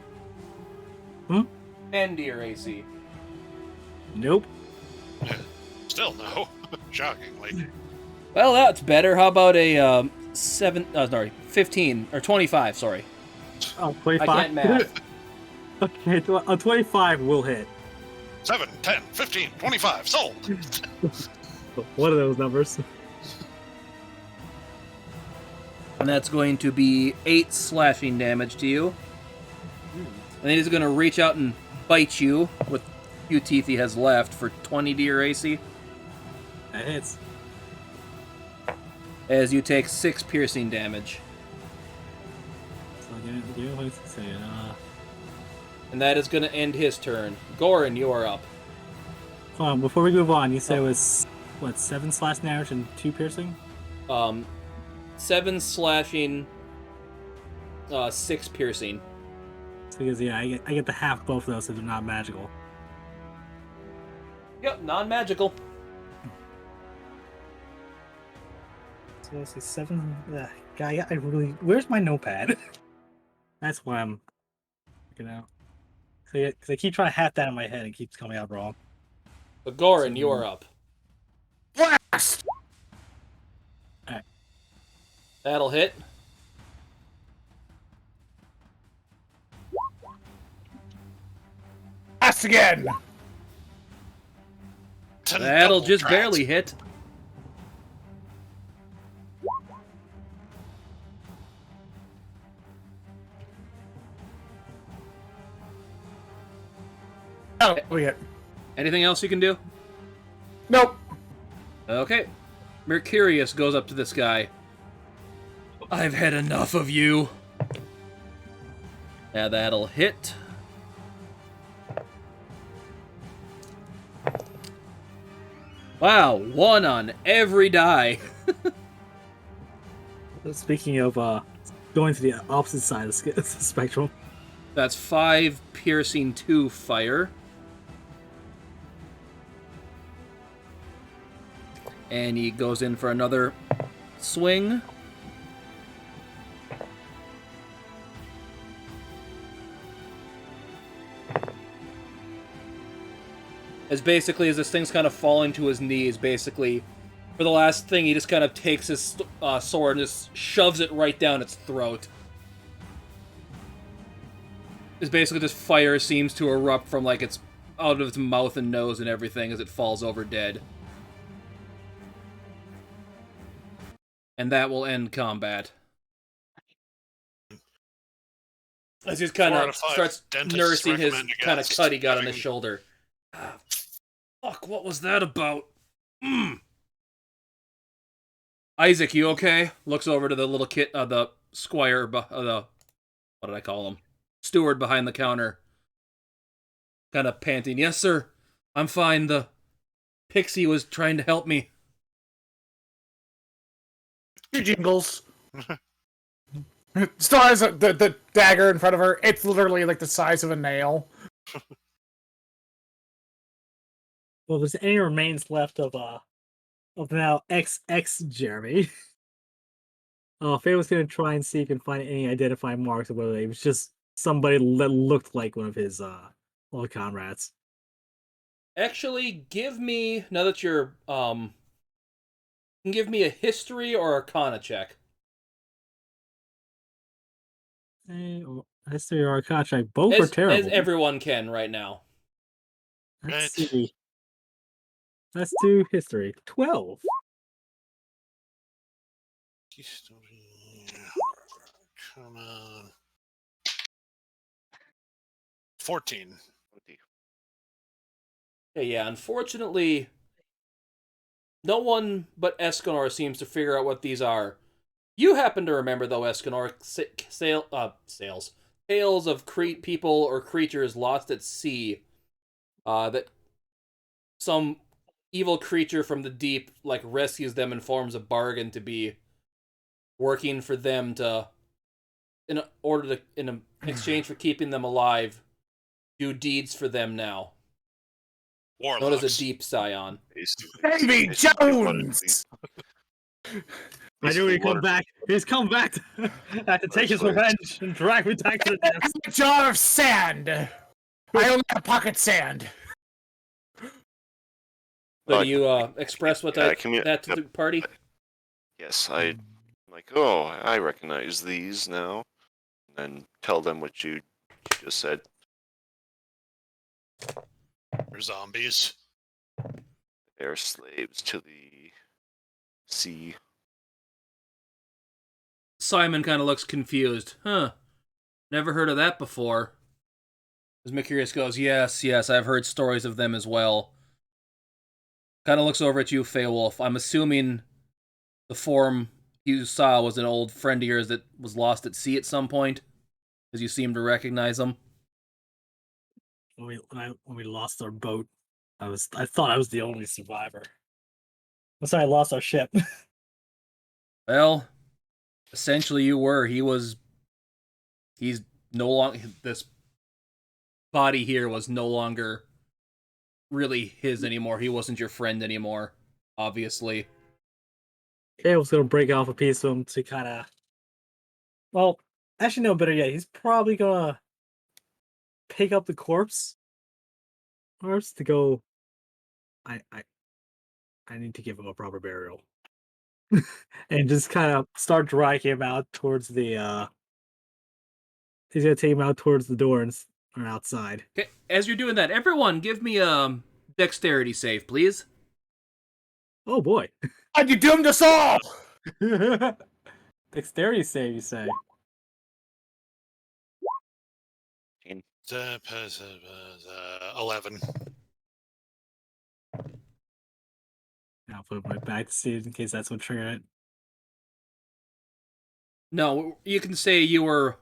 10 to your AC. Nope. Still no. Shockingly. Well, that's better. How about a 15 or 25? Sorry. Oh, 25. I can't math. Okay, a 25 will hit. 7, 10, 15, 25. Sold. What are those numbers? And that's going to be 8 slashing damage to you. And then he's going to reach out and bite you with the few teeth he has left for 20 to your AC. That hits. As you take 6 piercing damage. give me a second. And that is going to end his turn. Goran, you are up. Hold on, before we move on, you said it was, what, 7 slash damage and 2 piercing? 7 slashing, 6 piercing. Because, yeah, I get the half both of those if they're not magical. Yep, non-magical. So let's see, 7. Guy, I really. Where's my notepad? That's why I'm. Out. Because I keep trying to hat that in my head and it keeps coming out wrong. But Goran, you are up. Blast! Alright. That'll hit. Blast again! That'll Double just drat. barely hit. Oh, we hit. Anything else you can do? Nope. Okay. Mercurius goes up to this guy. I've had enough of you. Yeah, that'll hit. Wow, 1 on every die. Speaking of going to the opposite side of the spectrum. That's 5 piercing, 2 fire. And he goes in for another swing. As this thing's kind of falling to his knees, basically, for the last thing, he just kind of takes his sword and just shoves it right down its throat. It's basically just fire seems to erupt from, like, its out of its mouth and nose and everything as it falls over dead. And that will end combat. As he just kind 4 out of of 5 starts dentists nursing his recommend kind of against cut he got on his having- shoulder. Ah, fuck, what was that about? Isaac, you okay? Looks over to the little kid, the squire, what did I call him? Steward behind the counter. Kind of panting. Yes, sir. I'm fine. The pixie was trying to help me. Two jingles. Still has the dagger in front of her. It's literally like the size of a nail. Well, if there's any remains left of now XX Jeremy. Faye was gonna try and see if he can find any identifying marks of whether it was just somebody that looked like one of his old comrades. Actually, give me, now that you're, you can give me a history or arcana check. History or Arcana check, both are As terrible. everyone can right now. Let's Right. see. Let's do history. 12. Come on. 14. Yeah, unfortunately, no one but Escanor seems to figure out what these are. You happen to remember, though, Escanor, tales of people or creatures lost at sea, that some evil creature from the deep, like, rescues them and forms a bargain to be working for them to, in exchange for keeping them alive, do deeds for them now. Known as Warlocks. a deep scion. Davy Jones! I knew he'd come back. He's come back to, to take his revenge and drag me back to the I depths. have a jar of sand. I only have pocket sand. So do you express what that to the party? Yes, I'm like, oh, I recognize these now. And then tell them what you just said. They're zombies. They're slaves to the sea. Simon kind of looks confused. Huh. Never heard of that before. As Mercurius goes, yes, I've heard stories of them as well. Kind of looks over at you, Feywolf. I'm assuming the form you saw was an old friend of yours that was lost at sea at some point? as you seem to recognize him. When we lost our boat, I thought I was the only survivor. I'm sorry, I lost our ship. Well, essentially you were. He's no longer, this body here was no longer really his anymore. He wasn't your friend anymore, obviously. Okay, I was gonna break off a piece of him to kind of. Well, actually, no, better yet, he's probably gonna pick up the corpse to go. I I I need to give him a proper burial, and just kind of start dragging him out towards the. He's gonna take him out towards the door or outside. Okay, as you're doing that, everyone give me a dexterity save, please. Oh boy, And you doomed us all! dexterity save, you say? 11. I'll put my back to see it in case that's what triggered it. No, you can say you were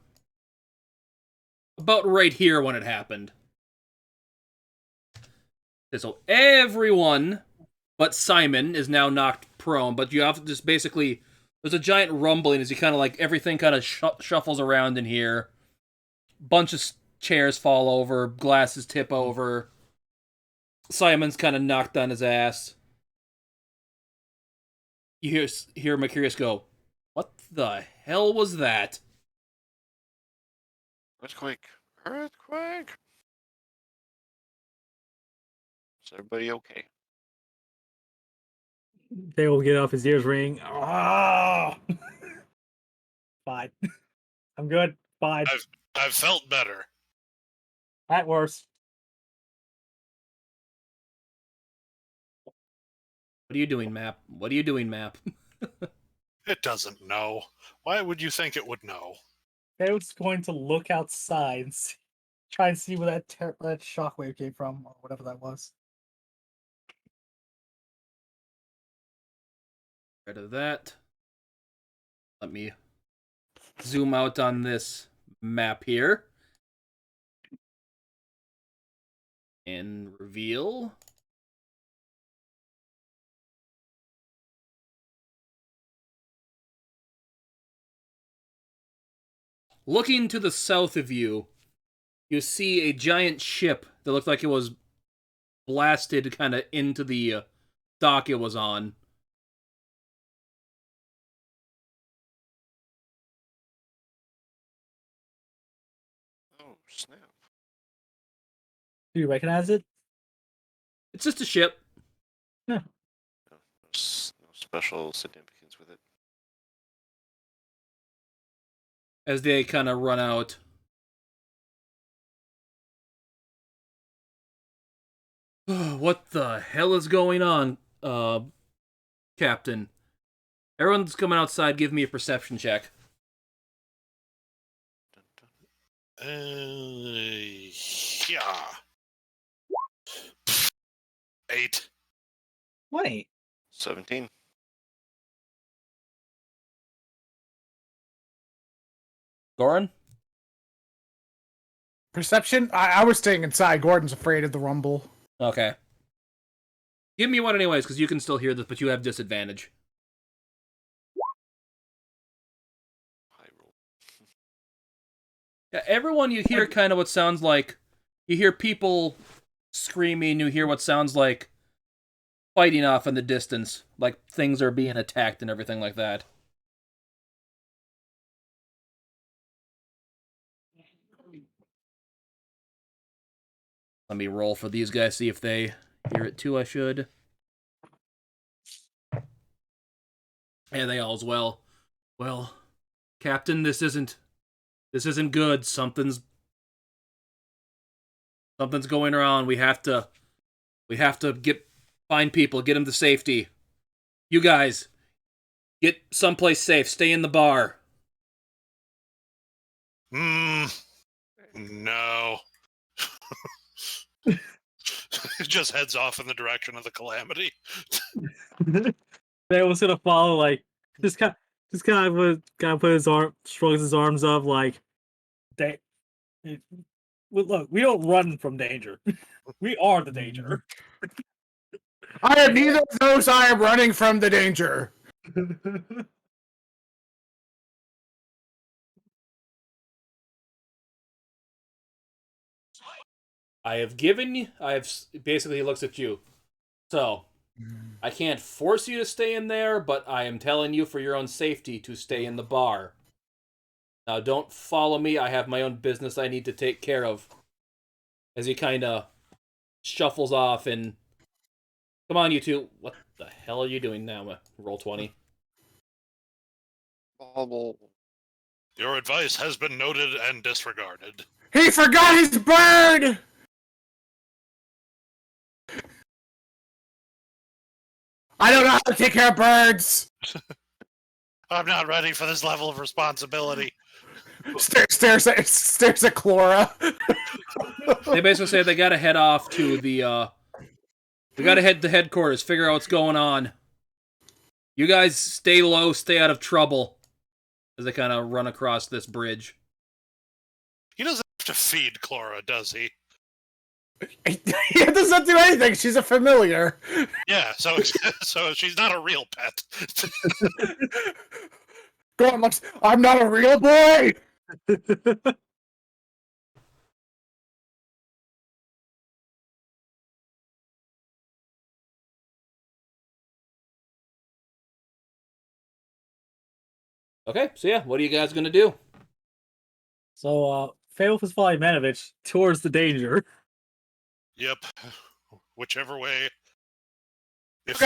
about right here when it happened. So everyone but Simon is now knocked prone, but you have to just basically, there's a giant rumbling as you kind of like, everything kind of shuffles around in here. Bunch of chairs fall over, glasses tip over. Simon's kind of knocked on his ass. You hear Mercurius go, "What the hell was that?" Earthquake. Earthquake. Is everybody okay? They will get off his ears ring. Ah! Fine. I'm good. Fine. I've felt better. At worst. What are you doing, Map? What are you doing, Map? It doesn't know. Why would you think it would know? Theo's going to look outside and try and see where that shockwave came from, or whatever that was. Rid of that. Let me zoom out on this map here. And reveal. Looking to the south of you, you see a giant ship that looked like it was blasted kind of into the dock it was on. Oh, snap. Do you recognize it? It's just a ship. No special significance with it. As they kind of run out. What the hell is going on, Captain? Everyone's coming outside. Give me a perception check. Yeah. 8. 20. 17. Goran? Perception? I was staying inside. Gordon's afraid of the rumble. Okay. Give me one anyways, because you can still hear this, but you have disadvantage. High roll. Yeah, everyone you hear kind of what sounds like... You hear people screaming, you hear what sounds like fighting off in the distance. Like things are being attacked and everything like that. Let me roll for these guys, see if they hear it too, I should. And they all as well. Well, Captain, this isn't good. Something's going around. We have to find people, get them to safety. You guys, get someplace safe. Stay in the bar. No. It just heads off in the direction of the calamity. Theo was gonna follow, like, just kind of put his arm, shrugs his arms up, like, Look, we don't run from danger. We are the danger. I am neither of those. I am running from the danger. I have given you. Basically, he looks at you. So, I can't force you to stay in there, but I am telling you for your own safety to stay in the bar. Now, don't follow me. I have my own business I need to take care of. As he kind of shuffles off and... Come on, you two. What the hell are you doing now? Roll 20. Bubble. Your advice has been noted and disregarded. He forgot his bird! I don't know how to take care of birds! I'm not ready for this level of responsibility. Stares at Clora. They basically say they gotta head off to the, we gotta head to headquarters, figure out what's going on. You guys stay low, stay out of trouble. As they kind of run across this bridge. He doesn't have to feed Clara, does he? He does not do anything. She's a familiar. Yeah, so she's not a real pet. Go on, Lux. I'm not a real boy. Okay, so yeah, what are you guys gonna do? So, Fail is following Manovich towards the danger. Yep. Whichever way. If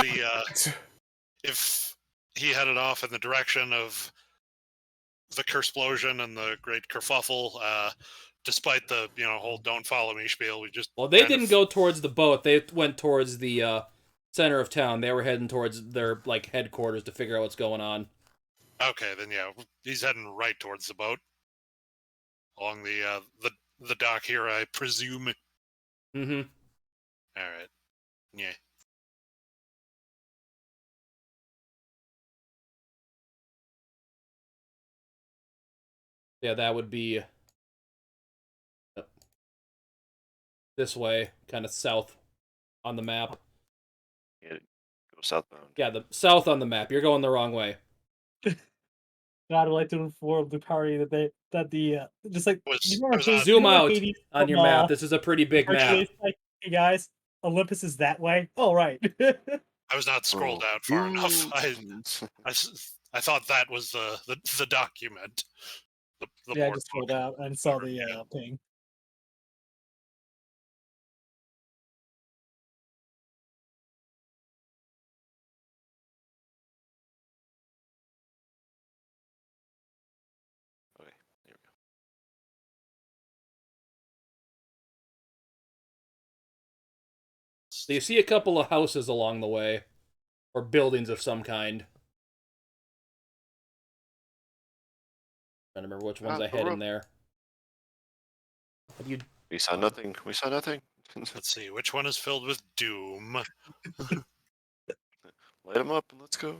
he headed off in the direction of the Kersplosion and the Great Kerfuffle, despite the whole "don't follow me" spiel, we just They didn't go towards the boat. They went towards the center of town. They were heading towards their headquarters to figure out what's going on. Okay, then yeah, he's heading right towards the boat along the dock here, I presume. Mm-hmm. All right. Yeah. Yeah, that would be this way, kind of south on the map. Yeah, go southbound. Yeah, the south on the map. You're going the wrong way. God, I'd like to inform the party just like Zoom out on your map. This is a pretty big map. Like, hey guys, Olympus is that way. Oh right. I was not scrolled out far enough. I thought that was the document. The yeah, I board just scrolled book. out and saw the ping. Okay, there we go. So you see a couple of houses along the way, or buildings of some kind. Trying to remember which ones I had in there. We saw nothing. We saw nothing. Let's see, which one is filled with doom? Light them up and let's go.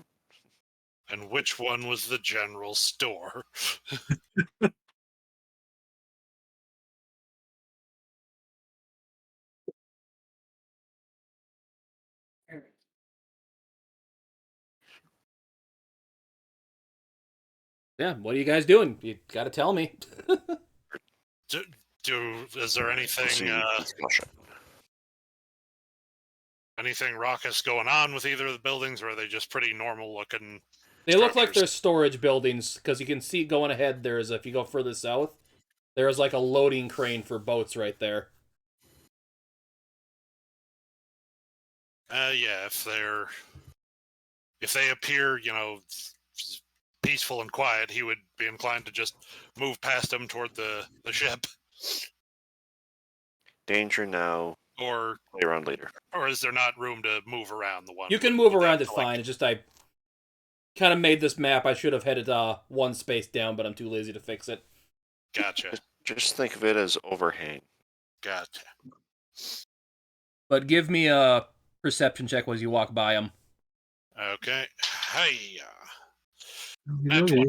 And which one was the general store? Yeah, what are you guys doing? You gotta tell me. Is there anything raucous going on with either of the buildings, or are they just pretty normal looking? They look like they're storage buildings, because you can see going ahead there's, if you go further south, there's like a loading crane for boats right there. Yeah, if they appear, peaceful and quiet, he would be inclined to just move past them toward the ship. Danger now. Or play around later. Or is there not room to move around the one? You can move around it fine. It's just I kind of made this map. I should have headed one space down, but I'm too lazy to fix it. Gotcha. Just think of it as overhang. Gotcha. But give me a perception check as you walk by them. Okay. Hey. Nat 20.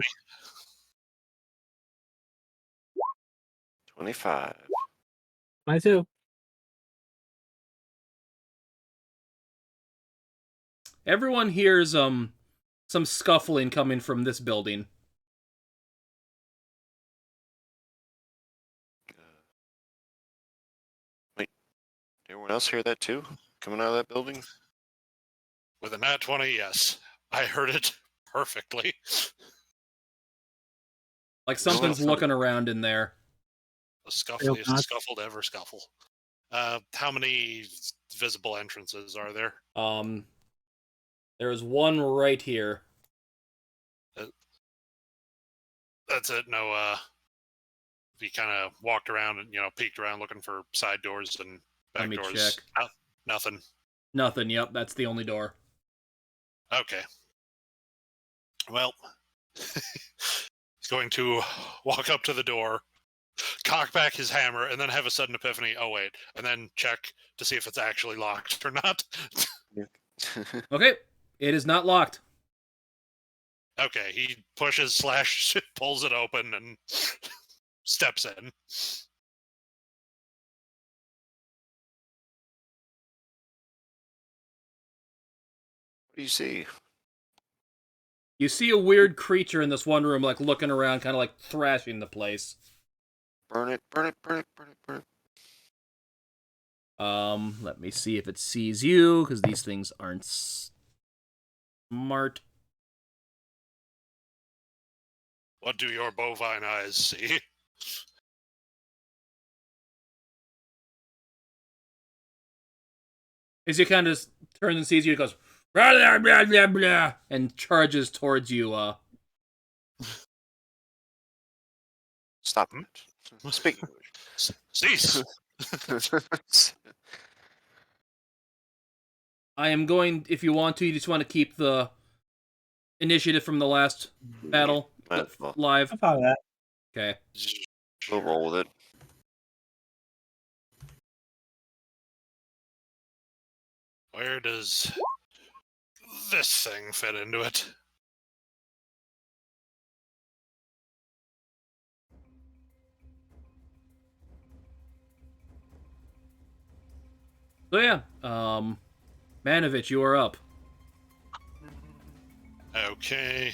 25. Mine too. Everyone hears some scuffling coming from this building. Wait, did everyone else hear that too? Coming out of that building? With a nat 20, yes. I heard it perfectly. Like something's Well, looking around in there. The scuffliest not. scuffle to ever scuffle. How many visible entrances are there? There's one right here. That's it. No, he kind of walked around and, peeked around looking for side doors and Let back me doors. check. Nothing. Nothing. Yep, that's the only door. Okay. Well, he's going to walk up to the door, cock back his hammer, and then have a sudden epiphany. Oh, wait. And then check to see if it's actually locked or not. Okay, it is not locked. Okay, he pushes slash pulls it open and steps in. What do you see? You see a weird creature in this one room, like looking around, kind of like thrashing the place. Burn it, burn it, burn it, burn it, burn it. Let me see if it sees you, because these things aren't smart. What do your bovine eyes see? As he kind of turns and sees you, he goes, blah, blah, blah, blah, blah, and charges towards you. Stop it. Speak Cease! English. I am going, if you want to, you just want to keep the initiative from the last battle Might as well. live. I found that. Okay. We'll roll with it. Where does this thing fit into it? So yeah, Manovich, you are up. Okay.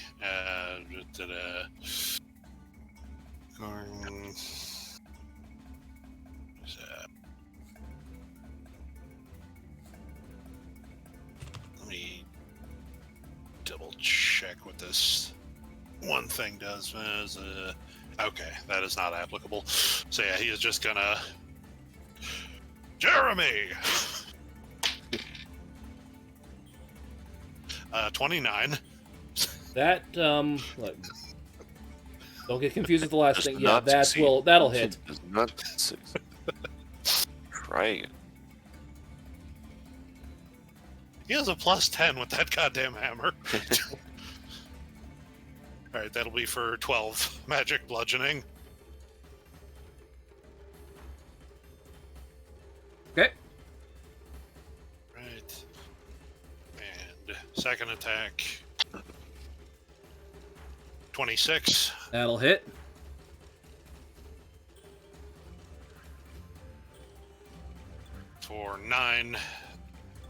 Let me double check what this one thing does. Okay, that is not applicable. So yeah, he is just gonna... Jeremy! 29. That, look, don't get confused with the last Does thing. Yeah, not succeed. that'll hit. Does not succeed. Try it. He has a plus 10 with that goddamn hammer. Alright, that'll be for 12 magic bludgeoning. Okay. Right. And second attack. 26. That'll hit. For 9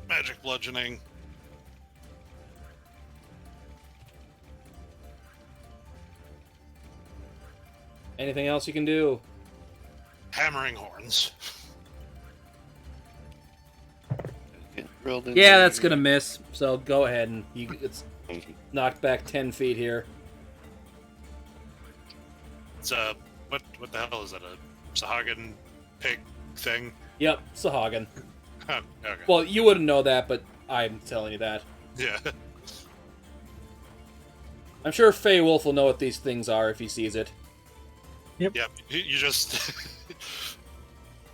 magic bludgeoning. Anything else you can do? Hammering horns. Get drilled in Yeah, there. that's gonna miss. So go ahead and it's knocked back 10 feet here. It's what the hell is that? A Sahagin pig thing? Yep, Sahagin. Huh, okay. Well, you wouldn't know that, but I'm telling you that. Yeah. I'm sure Fey Wolf will know what these things are if he sees it. Yep. You just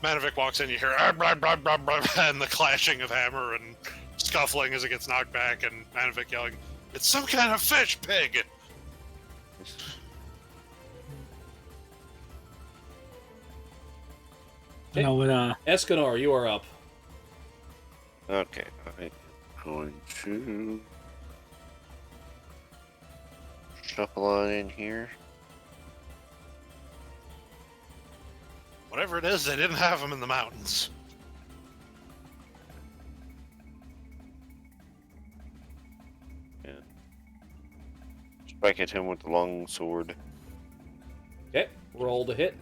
Manovic walks in, you hear "Ah, blah, blah, blah, blah," and the clashing of hammer and scuffling as it gets knocked back, and Manovic yelling, "It's some kind of fish, pig!" You know, with Escanor, you are up. Okay, I'm going to shuffle on in here. Whatever it is, they didn't have them in the mountains. Strike at him with the long sword. Okay, roll to hit.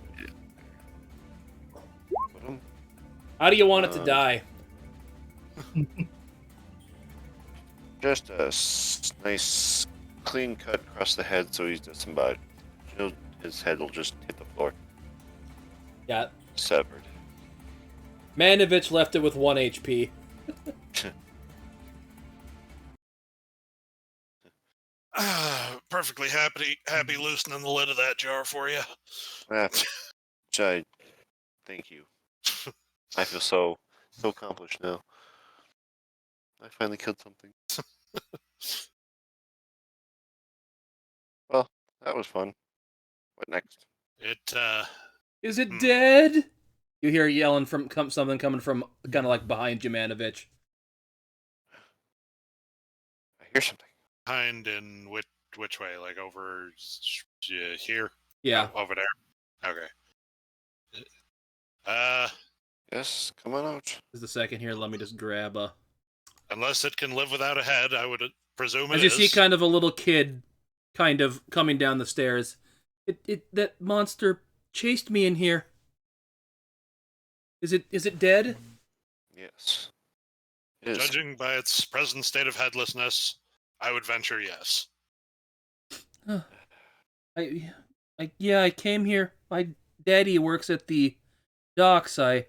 Put him. How do you want it to die? Just a nice clean cut across the head, so he's disembodied. His head will just hit the floor. Yeah. Severed. Manovich left it with 1 HP. Perfectly happy loosening the lid of that jar for you. Thank you. I feel so accomplished now. I finally killed something. Well, that was fun. What next? Is it dead? You hear yelling from something coming from kind of like behind Jemanovich. I hear something. Behind in which way? Like over here? Yeah. Oh, over there. Okay. Yes, come on out. Just a second here. Let me just grab a. Unless it can live without a head, I would presume it As you is. see, kind of a little kid, kind of coming down the stairs. That monster chased me in here. Is it dead? Yes. It is. Judging by its present state of headlessness, I would venture yes. I came here. My daddy works at the docks. I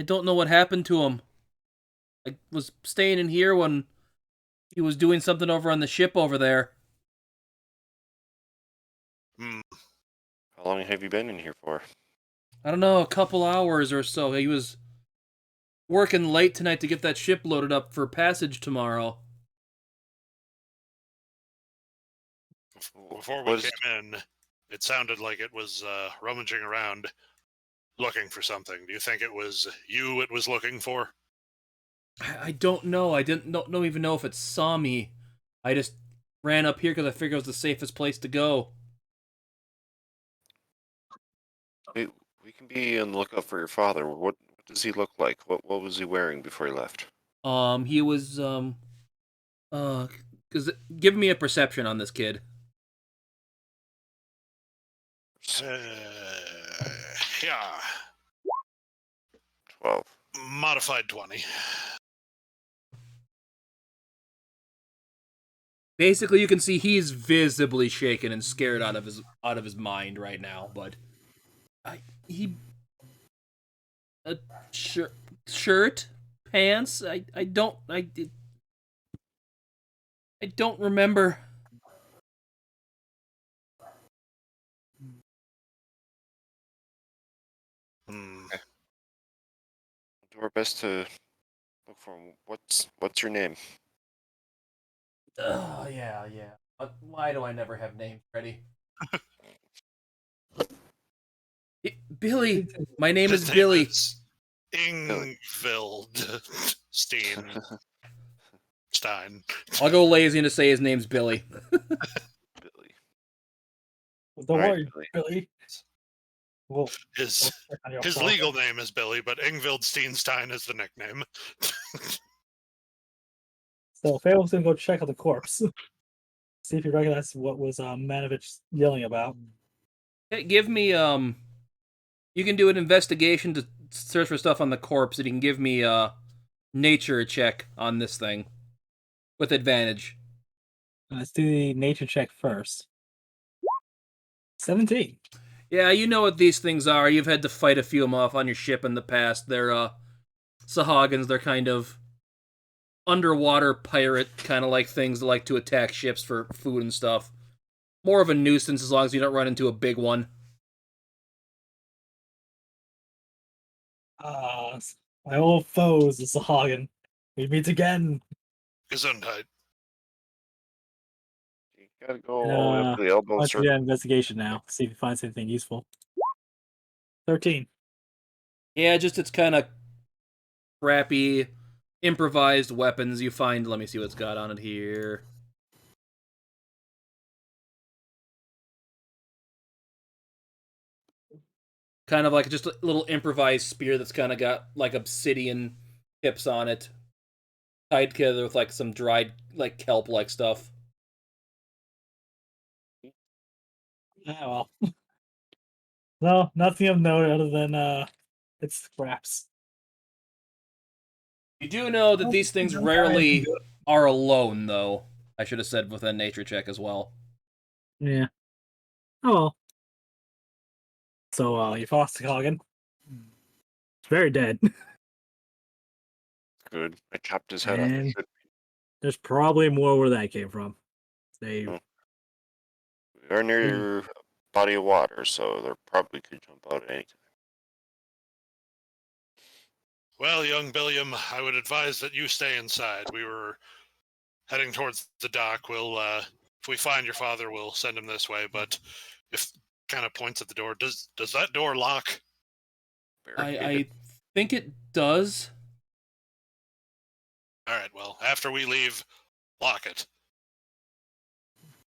don't know what happened to him. I was staying in here when he was doing something over on the ship over there. How long have you been in here for? I don't know, a couple hours or so. He was working late tonight to get that ship loaded up for passage tomorrow. Before we came in, it sounded like it was rummaging around looking for something. Do you think it was you it was looking for? I don't know. I don't even know if it saw me. I just ran up here because I figured it was the safest place to go. We can be on the lookout for your father. What does he look like? What was he wearing before he left? He was, cause give me a perception on this kid. Yeah. 12. Modified 20. Basically, you can see he's visibly shaken and scared out of his mind right now. But shirt, pants. I don't remember. We'll do our best to look for him. What's your name? Oh, yeah. Why do I never have names ready? Billy. My name is Billy. Ingvild Stein. I'll go lazy and just say his name's Billy. Billy. Don't All worry, right, Billy. Well, His legal name is Billy, but Ingvild Steenstein is the nickname. So Fable's gonna go check out the corpse. See if he recognizes what was Manovich yelling about. Hey, give me you can do an investigation to search for stuff on the corpse, and you can give me a nature check on this thing with advantage. Let's do the nature check first. 17. Yeah, you know what these things are. You've had to fight a few of them off on your ship in the past. They're Sahagins. They're kind of underwater pirate kind of like things that like to attack ships for food and stuff. More of a nuisance as long as you don't run into a big one. My old foes, the Sahagin. We meet again. Gesundheit. You gotta go all the way up to the elbow. Let's do that investigation now. See if he finds anything useful. 13. Yeah, just it's kind of crappy, improvised weapons you find. Let me see what's got on it here. kind of like just a little improvised spear that's kind of got like obsidian tips on it, tied together with like some dried like kelp like stuff. Oh well. No, nothing of note other than it's scraps. You do know that Oh, these things no, anything rarely are alone, though. I should have said with a nature check as well. Yeah. Oh well. So you lost the Coggin. It's very dead. Good. I chopped his head off. And there's probably more where that came from. They We are near a body of water, so they probably could jump out at any time. Well, young Billiam, I would advise that you stay inside. We were heading towards the dock. We'll, if we find your father, we'll send him this way. But if kind of points at the door, does that door lock? I think it does. All right. Well, after we leave, lock it.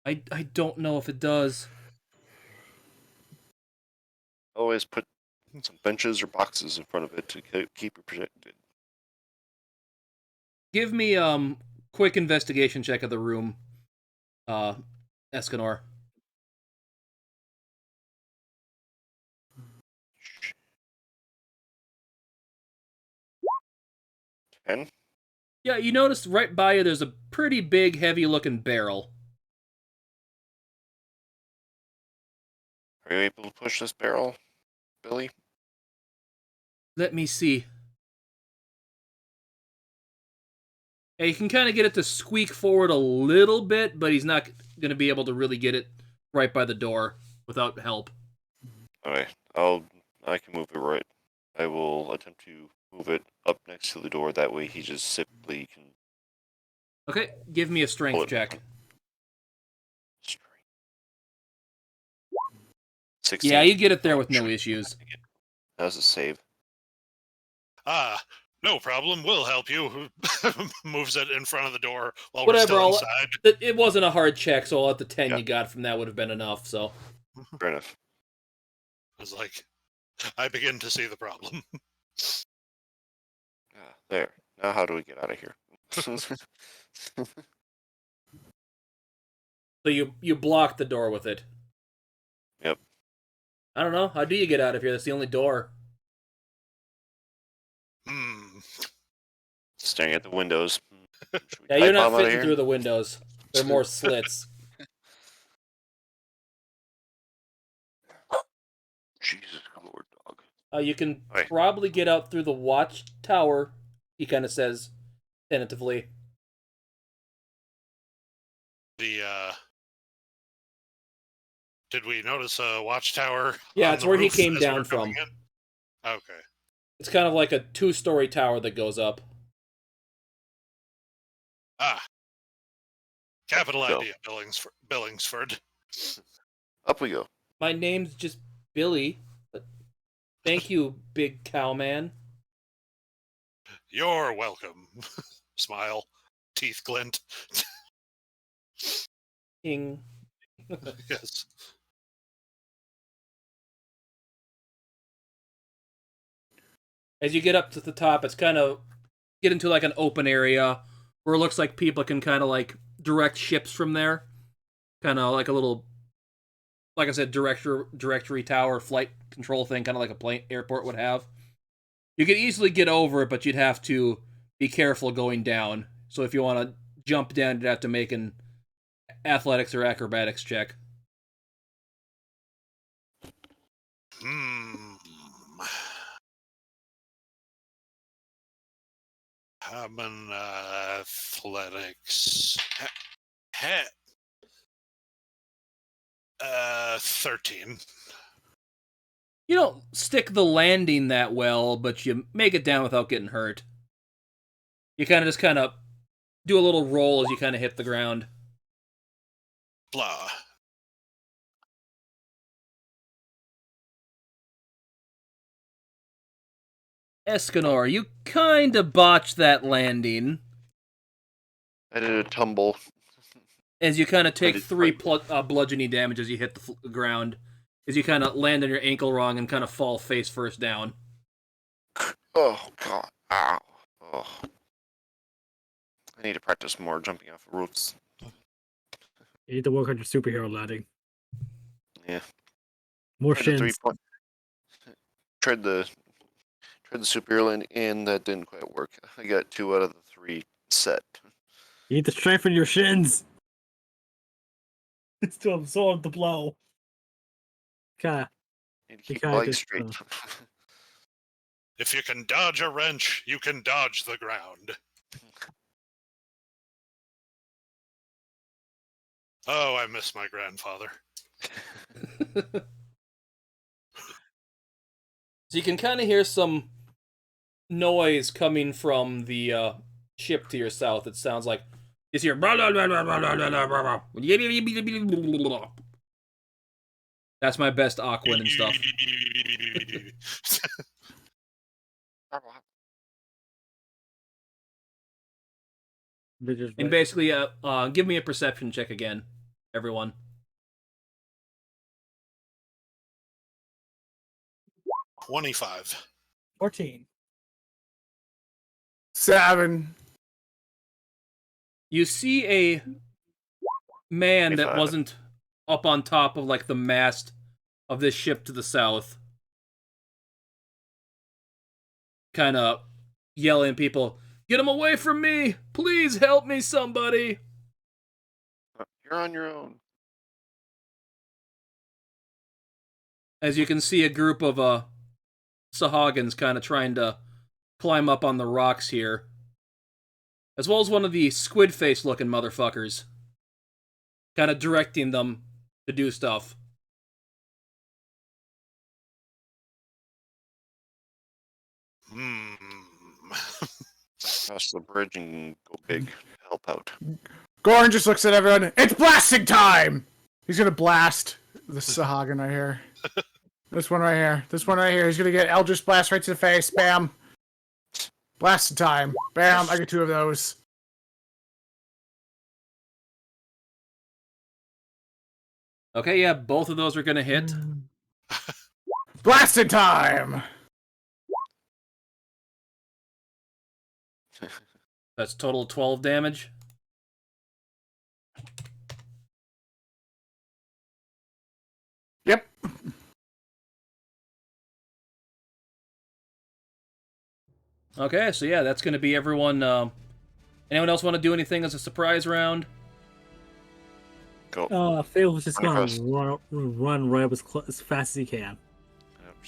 I don't know if it does. Always put some benches or boxes in front of it to keep it protected. Give me quick investigation check of the room, Escanor. And Yeah, you noticed right by you there's a pretty big, heavy-looking barrel. are you able to push this barrel, Billy? Let me see. Yeah, you can kind of get it to squeak forward a little bit, but he's not going to be able to really get it right by the door without help. Okay, I can move it right. I will attempt to move it up next to the door. That way, he just simply can. Okay, give me a strength check. 16. Yeah, you get it there with no issues. That was a save. Ah, no problem. We'll help you. Moves it in front of the door while Whatever, we're still inside. it wasn't a hard check, so all at the 10 you got from that would have been enough, so. Fair enough. I was like, I begin to see the problem. There. Now, how do we get out of here? So you block the door with it. Yep. I don't know. How do you get out of here? That's the only door. Staring at the windows. Yeah, you're not fitting through the windows. There are more slits. Jesus Lord, dog. You can probably get out through the watchtower, he kind of says, tentatively. Did we notice a watchtower? Yeah, it's where he came down from. Okay. It's kind of like a 2-story tower that goes up. Ah. Capital idea, Billingsford. Up we go. My name's just Billy, but thank you, big cow man. You're welcome. Smile. Teeth glint. King. Yes. As you get up to the top, it's kind of get into like an open area where it looks like people can kind of like direct ships from there. Kind of like a little, like I said, directory tower, flight control thing, kind of like a plane airport would have. You could easily get over it, but you'd have to be careful going down. So if you want to jump down, you'd have to make an athletics or acrobatics check. I'm an athletics. 13. You don't stick the landing that well, but you make it down without getting hurt. You kind of do a little roll as you kind of hit the ground. Blah. Escanor, you kind of botched that landing. I did a tumble. As you kind of take 3 bludgeoning damage as you hit the ground. as you kind of land on your ankle wrong and kind of fall face first down. Oh god. Ow. Oh. I need to practice more jumping off of roofs. You need to work on your superhero landing. Yeah. More Tried the shins. 3 point. Tried the superhero landing, and that didn't quite work. I got 2 out of the 3 set. You need to strengthen your shins. It's to absorb the blow. Okay. Need to keep kinda my legs just, straight. If you can dodge a wrench, you can dodge the ground. Oh, I miss my grandfather. So you can kind of hear some noise coming from the ship to your south. It sounds like it's here. That's my best Aquan and stuff. And basically, give me a perception check again, everyone. 25. 14. 7. You see a man that 25. wasn't up on top of like the mast of this ship to the south, kind of yelling at people, "Get him away from me! Please help me, somebody!" You're on your own. As you can see a group of Sahagins kind of trying to climb up on the rocks here, as well as one of the squid face looking motherfuckers kind of directing them to do stuff. Cross the bridge and go big. Help out. Goran just looks at everyone. It's blasting time! He's gonna blast the Sahagin right here. This one right here. This one right here. He's gonna get Eldritch Blast right to the face. Bam. Blasting time. Bam. I get 2 of those. Okay, yeah, both of those are gonna hit. Blasting time! That's total 12 damage. Yep. Okay, so yeah, that's gonna be everyone. Anyone else want to do anything as a surprise round? Go. Fail was just Run gonna across. run right up as fast as he can.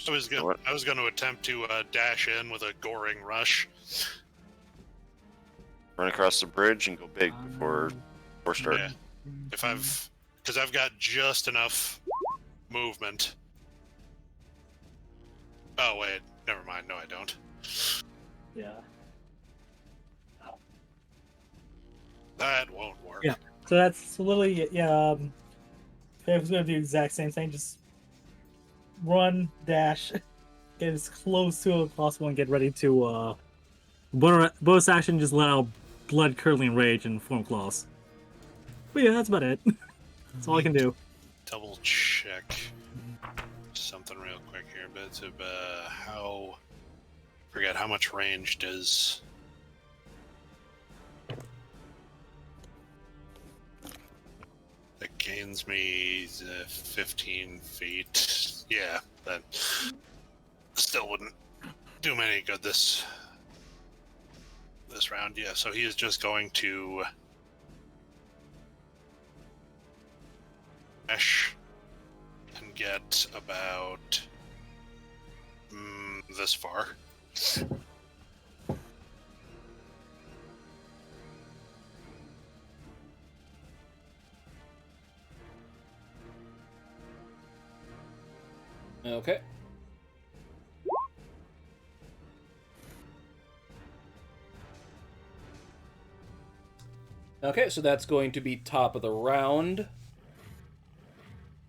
I was going to attempt to dash in with a goring rush. Run across the bridge and go big before start. Yeah. Because I've got just enough movement. Oh wait, never mind. No, I don't. Yeah. That won't work. Yeah. So that's literally Faye was gonna do the exact same thing. Just run, dash, get as close to it as possible, and get ready to bonus action. Just let out blood curdling rage and form claws. But yeah, that's about it. That's all I can do. Double check something real quick here, but it's forget how much range does. That gains me 15 feet. Yeah, that still wouldn't do me any good this round. Yeah, so he is just going to dash and get about this far. Okay. Okay, so that's going to be top of the round.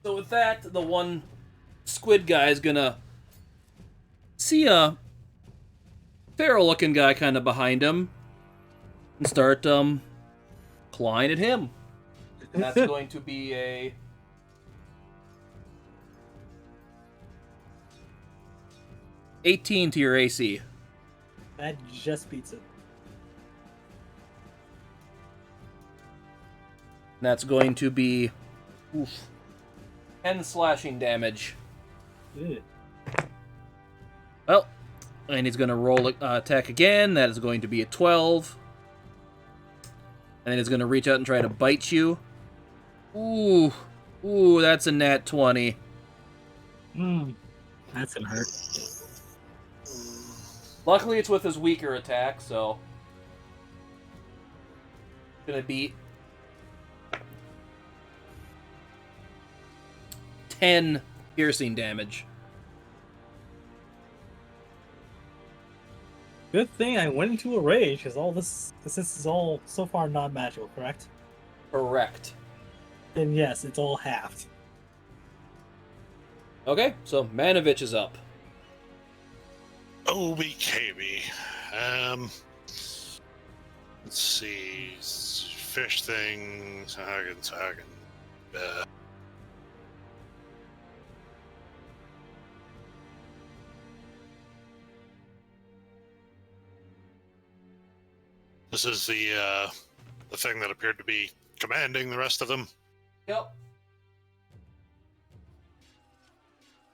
So with that, the one squid guy is gonna see a feral-looking guy kind of behind him and start clawing at him. And that's going to be a 18 to your AC. That just beats it. That's going to be 10 slashing damage. Good. Well, and he's going to roll attack again. That is going to be a 12. And then he's going to reach out and try to bite you. Ooh, that's a nat 20. That's gonna hurt. Luckily, it's with his weaker attack, so gonna be 10 piercing damage. Good thing I went into a rage, because this is all so far non-magical, correct? Correct. Then yes, it's all halved. Okay, so Manovich is up. OBKB. Let's see. Fish thing. Sahagin. This is the thing that appeared to be commanding the rest of them. Yep.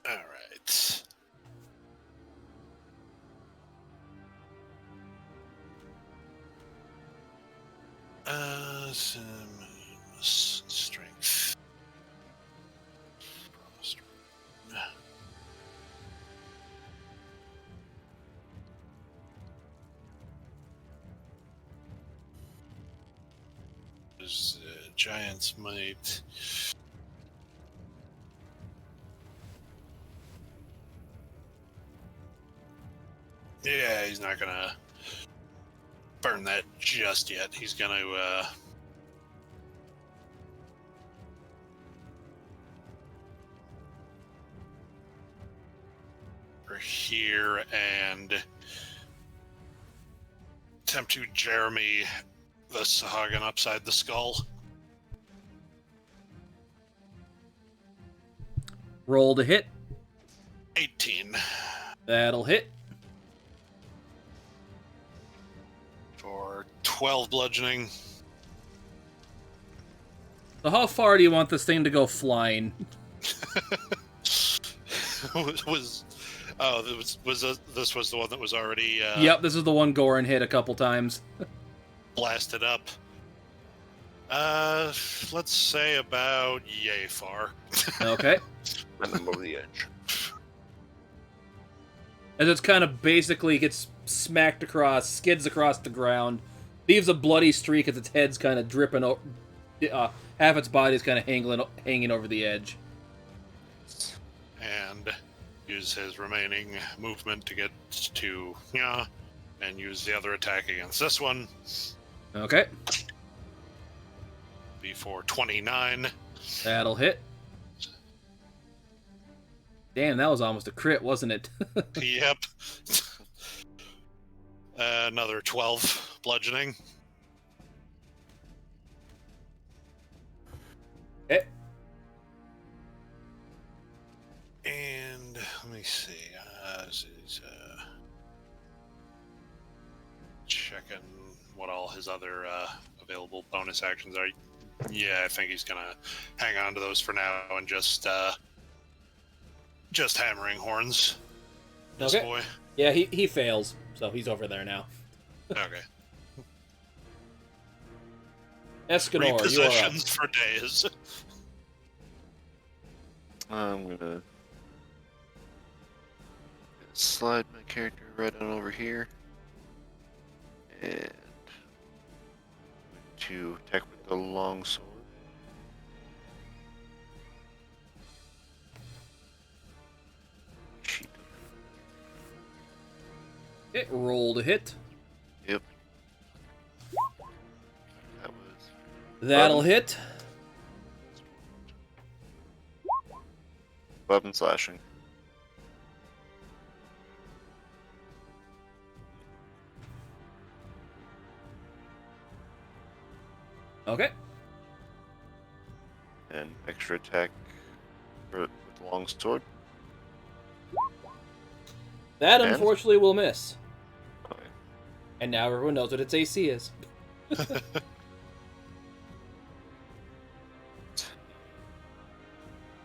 All right. Strength. There's Giant's Might. Yeah, he's not gonna burn that just yet. He's gonna over here and attempt to Jeremy the Sahagin upside the skull. Roll to hit. 18 That'll hit. for 12 bludgeoning. So how far do you want this thing to go flying? This was the one that was already Yep, this is the one Goran hit a couple times. blasted up. Let's say about yay far. Okay. And then over the edge. As it's kind of basically gets smacked across, skids across the ground, leaves a bloody streak as its head's kind of dripping. Half its body's kind of hanging over the edge. And use his remaining movement to get to and use the other attack against this one. Okay. Before 29. That'll hit. Damn, that was almost a crit, wasn't it? Yep. Another 12 bludgeoning. Okay. And let me see. Checking what all his other available bonus actions are. Yeah, I think he's gonna hang on to those for now and just hammering horns. This Okay. boy. Yeah, he fails, so he's over there now. Okay. Escanor, you are up. Repositions for days. I'm gonna slide my character right on over here. And to attack with the longsword. Sheet. It rolled a hit. Yep. That was That'll hit. 11 slashing. Okay. And extra attack with the longsword. That, And? unfortunately, will miss. Okay. And now everyone knows what its AC is.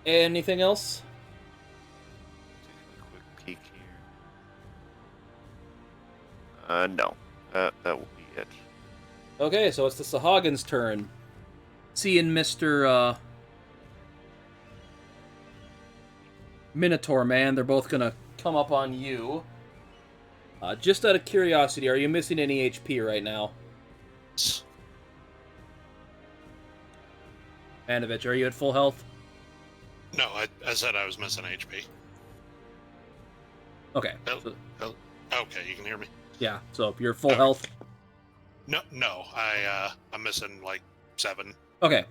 Anything else? Taking a quick peek here. No. That will be it. Okay, so it's the Sahagins' turn. Seeing Mr. Minotaur Man, they're both gonna come up on you. Just out of curiosity, are you missing any HP right now? Manovich, are you at full health? No, I said I was missing HP. Okay. Oh, So, oh, okay, you can hear me. yeah, so you're full Okay. health? No, I'm missing like 7. Okay.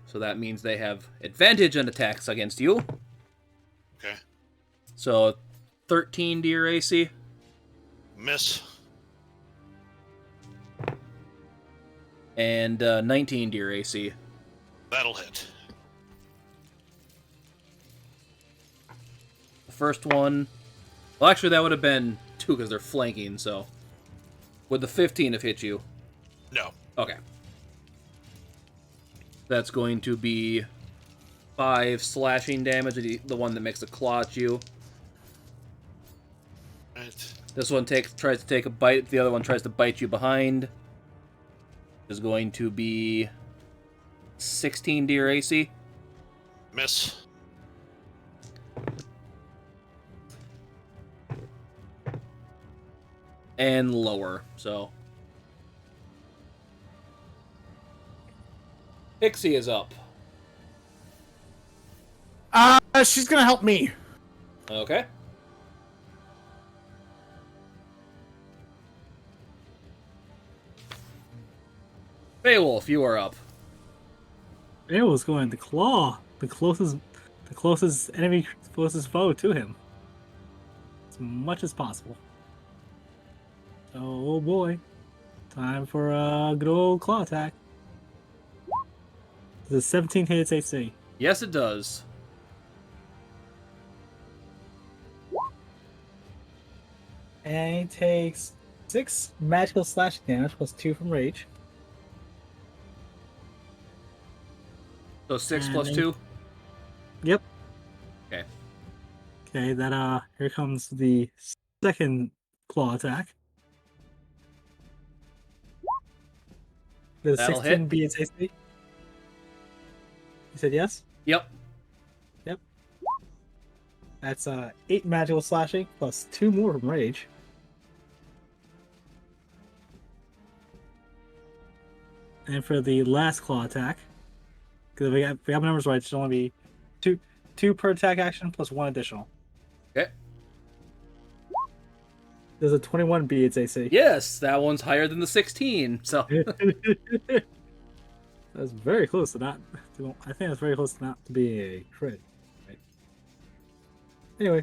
So that means they have advantage on attacks against you. Okay. So 13 to your AC. Miss. And 19 to your AC. That'll hit. The first one... Well, actually, that would have been 2 because they're flanking, so... Would the 15 have hit you? No. Okay. That's going to be 5 slashing damage, the one that makes a claw at you. Right. This one tries to take a bite, the other one tries to bite you behind. Is going to be 16 to your AC. Miss. And lower, so... Pixie is up. She's gonna help me. Okay. Beowulf, you are up. Beowulf's going to claw the closest enemy, closest foe to him, as much as possible. So, oh boy, time for a good old claw attack. The 17 hits AC. Yes, it does. And he takes 6 magical slashing damage plus 2 from rage. So 6 And plus then- 2? Yep. Okay. Okay, that here comes the second claw attack. The That'll 16 beat its AC. You said yes? Yep. That's 8 magical slashing plus 2 more from rage. And for the last claw attack, because if we have numbers right, it should only be two per attack action plus 1 additional. Okay. There's a 21 beat its AC. Yes, that one's higher than the 16, so... That's very close to not. I think that's very close to not to be a crit. Right. Anyway,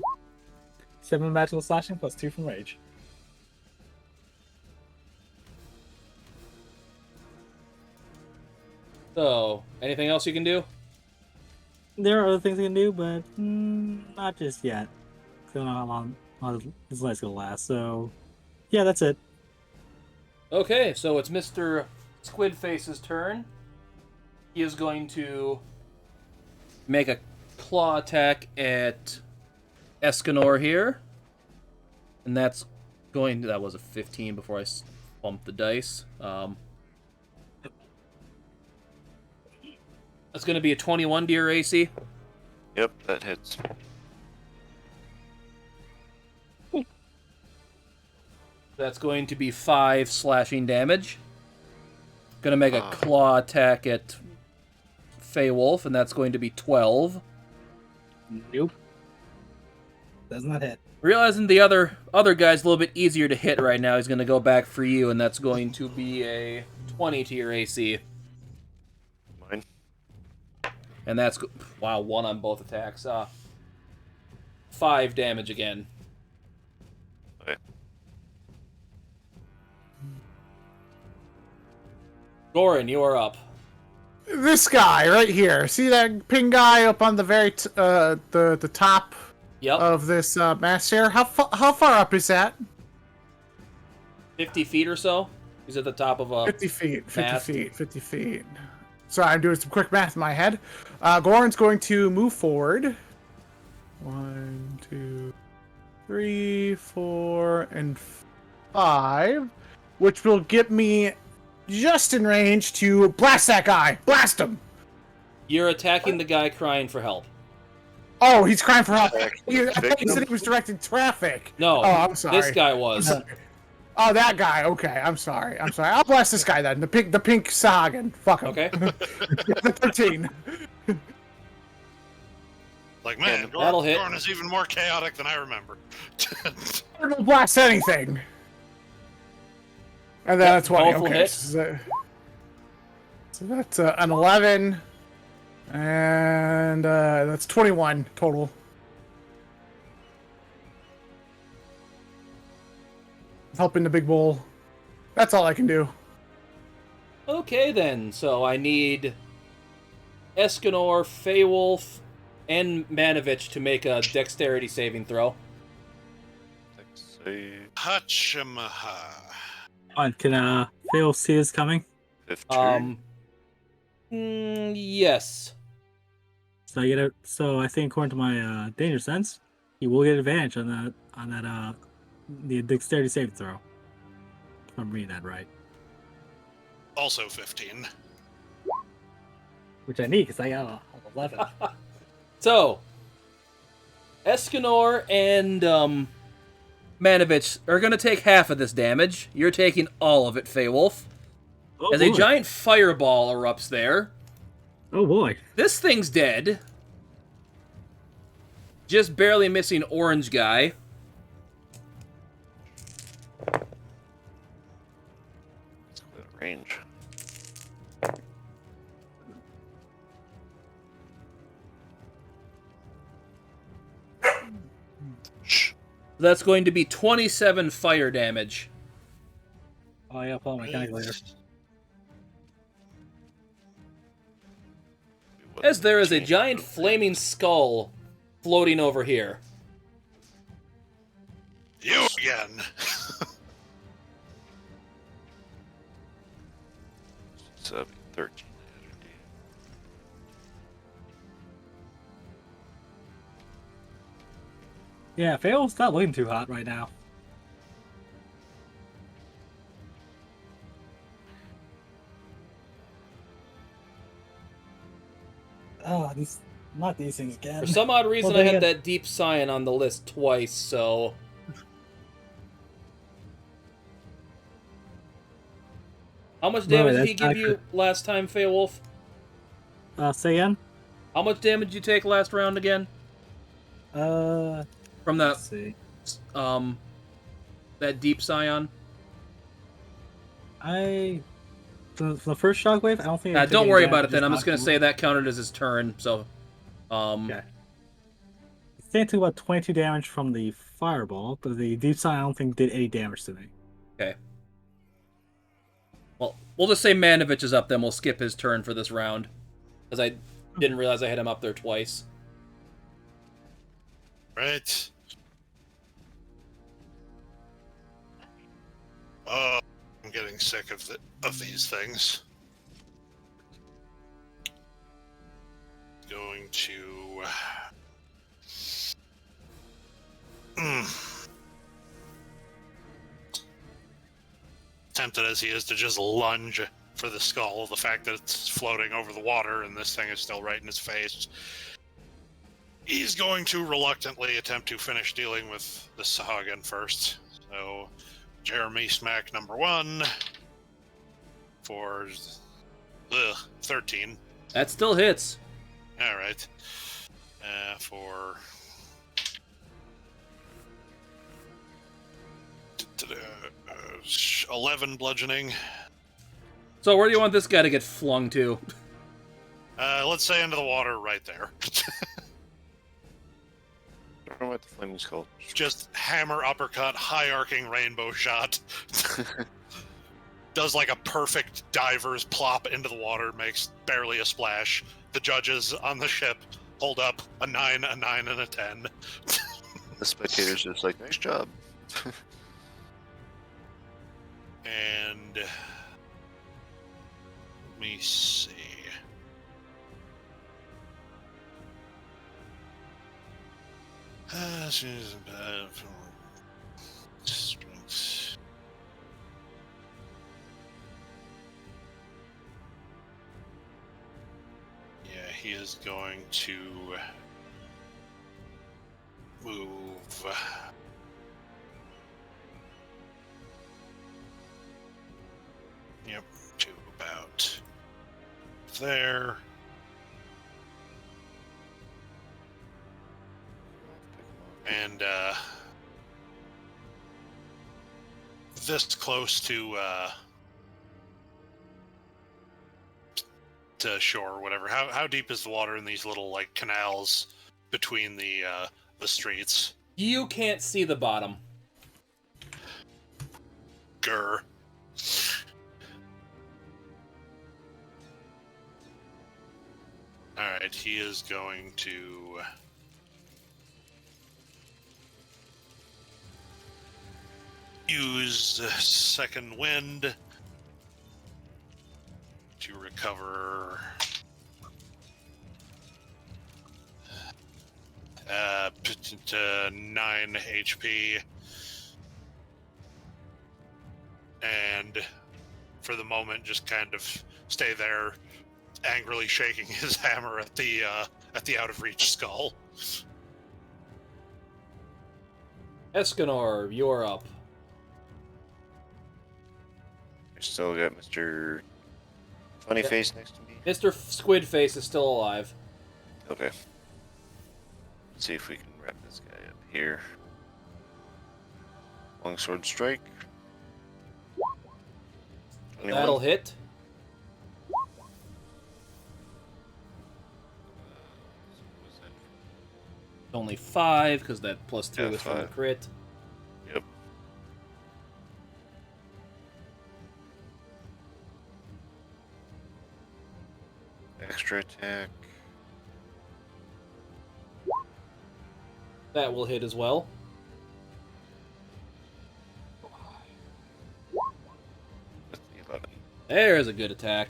7 magical slashing plus 2 from rage. So, anything else you can do? There are other things I can do, but not just yet. I don't know how long this light's gonna last. So, yeah, that's it. Okay, so it's Mr. Squidface's turn. He is going to make a claw attack at Escanor here. And that's going to... That was a 15 before I bumped the dice. That's going to be a 21 to your AC. Yep, that hits. That's going to be 5 slashing damage. Going to make a claw attack at Feywolf, and that's going to be 12. Nope. Does not hit. Realizing the other guy's a little bit easier to hit right now, he's going to go back for you, and that's going to be a 20 to your AC. Mine. And that's... Wow, 1 on both attacks. 5 damage again. Okay. Goran, you are up. This guy right here. See that ping guy up on the very the top Yep. of this mast here. How far up is that? 50 feet or so. He's at the top of a 50 feet. 50 mast. feet. 50 feet. Sorry, I'm doing some quick math in my head. Goran's going to move forward. 1, 2, 3, 4, and 5, which will get me just in range to blast that guy. Blast him. You're attacking the guy crying for help. Oh, he's crying for help. I Victim. thought he said he was directing traffic. No, Oh, I'm sorry. this guy was. Oh, that guy. Okay, I'm sorry. I'll blast this guy then. The pink Sagan. Fuck him. Okay. The 13. Like, man, That'll hit. Goran is even more chaotic than I remember. I don't blast anything. And then that's 20. both will Okay. hit. So that's an 11. And that's 21 total. Helping the big bull. That's all I can do. Okay, then. So I need Escanor, Feywolf, and Manovich to make a dexterity saving throw. Save Hachamaha. Can Phil see this coming? 15. Yes. So I get it. So I think according to my danger sense, he will get advantage on that the dexterity saving throw. If I'm reading that right. Also 15. Which I need because I got a 11. So, Escanor and Manovich are going to take half of this damage. You're taking all of it, Feywolf. Oh, As a boy. giant fireball erupts there. Oh boy. This thing's dead. Just barely missing orange guy. Let's go to range. Shh. That's going to be 27 fire damage. Oh yeah, pull out my calculator. As there is a giant flaming skull floating over here. You again. 7, 13. Yeah, Phil's not looking too hot right now. Oh, not these things again. For some odd reason, Well, I they had had- that deep cyan on the list twice, so... How much Boy, damage did he that's give you last time, Feywolf? Say again? How much damage did you take last round again? From Let's that, see. that deep cyan? For the first shockwave, I don't think. I took Don't any worry damage, about it then. I'm just going to knocked say that counted as his turn, so... Okay. I think I took about 22 damage from the fireball, but the deep side I don't think did any damage to me. Okay. Well, we'll just say Manovich is up, then we'll skip his turn for this round. Because I didn't realize I had him up there twice. Right. Oh, I'm getting sick of these things. Going to tempted as he is to just lunge for the skull, the fact that it's floating over the water and this thing is still right in his face. He's going to reluctantly attempt to finish dealing with the Sahagan first. So, Jeremy Smack number 1 for 13. That still hits. All right. For 11 bludgeoning. So where do you want this guy to get flung to? Let's say into the water right there. I don't know what the flaming skull. Just hammer uppercut, high arcing rainbow shot. Does like a perfect diver's plop into the water, makes barely a splash. The judges on the ship hold up a 9, a 9, and a 10. The spectator's just like, nice job. And let me see. Yeah, he is going to move. Yep, to about there. And this close to shore or whatever. How deep is the water in these little like canals between the streets? You can't see the bottom. Grr. Alright, he is going to use second wind to recover to 9 HP. And for the moment just kind of stay there, angrily shaking his hammer at the out of reach skull. Escanor, you're up. I still got Mr. Funny Yep. Face next to me. Mr. Squid Face is still alive. Okay. Let's see if we can wrap this guy up here. Longsword strike. 21. That'll hit. What was that? Only 5, because that plus 2 Yeah, is from the 5. crit. Yep. Extra attack. That will hit as well. With the 11. There's a good attack.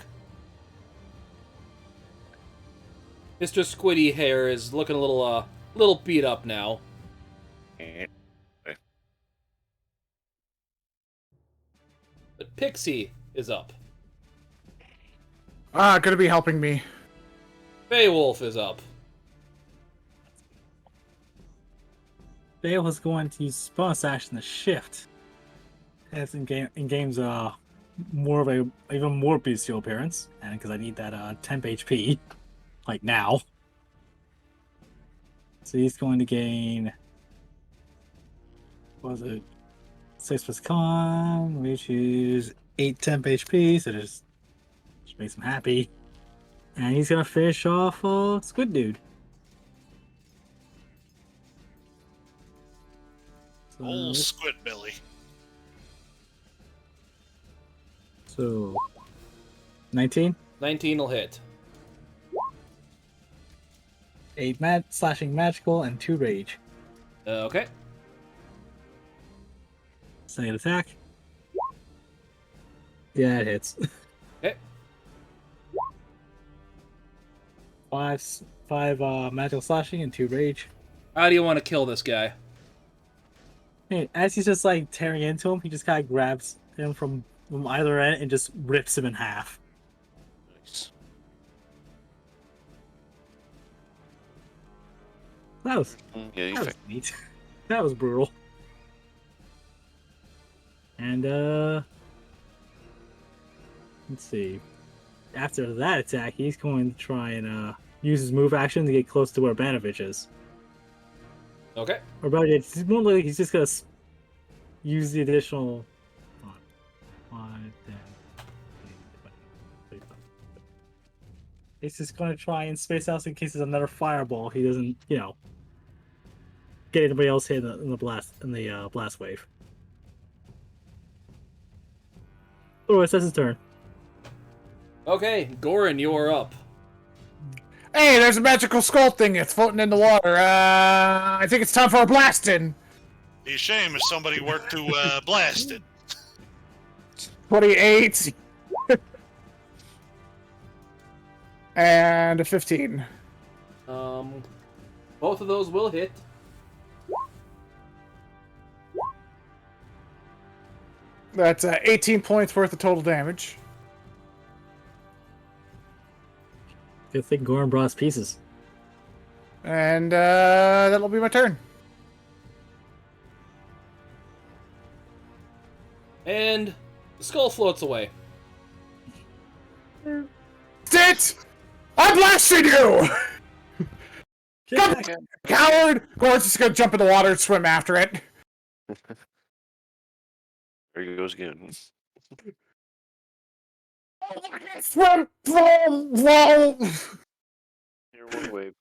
Mr. Squiddy Hair is looking a little beat up now. Okay. But Pixie is up. Gonna be helping me. Beowulf is up. Bale was going to use bonus action to shift. As in game's more of a even more bestial appearance, and because I need that temp HP, like now. So he's going to gain. What was it? 6 plus con, which is 8 temp HP. So just makes him happy, and he's gonna finish off Squid Dude. So, Old Squidbilly. so 19. 19 will hit. 8 slashing magical and 2 rage. Okay. Second attack. Yeah, it hits. Okay. 5 magical slashing and 2 rage. How do you want to kill this guy? Hey, as he's just like tearing into him, he just kind of grabs him from either end and just rips him in half. Nice. That was Yeah, you that was neat. That was brutal. And let's see. After that attack, he's going to try and use his move action to get close to where Banovich is. Okay. Or about it, more likely he's just gonna use the additional. 5, 10, 20. He's just gonna try and space out in case there's another fireball. He doesn't, get anybody else hit in the blast wave. Oh, it's his turn. Okay, Goran, you are up. Hey, there's a magical skull thing that's floating in the water. I think it's time for a blasting. Be a shame if somebody were to blast it. 28. And a 15. Both of those will hit. That's 18 points worth of total damage. Good thing Goran brought us pieces. And that'll be my turn. And the skull floats away. Sit! I blasted you! Come on, coward! Goran's just gonna jump in the water and swim after it. There he goes again. Swim! Whoa! Here, one wave.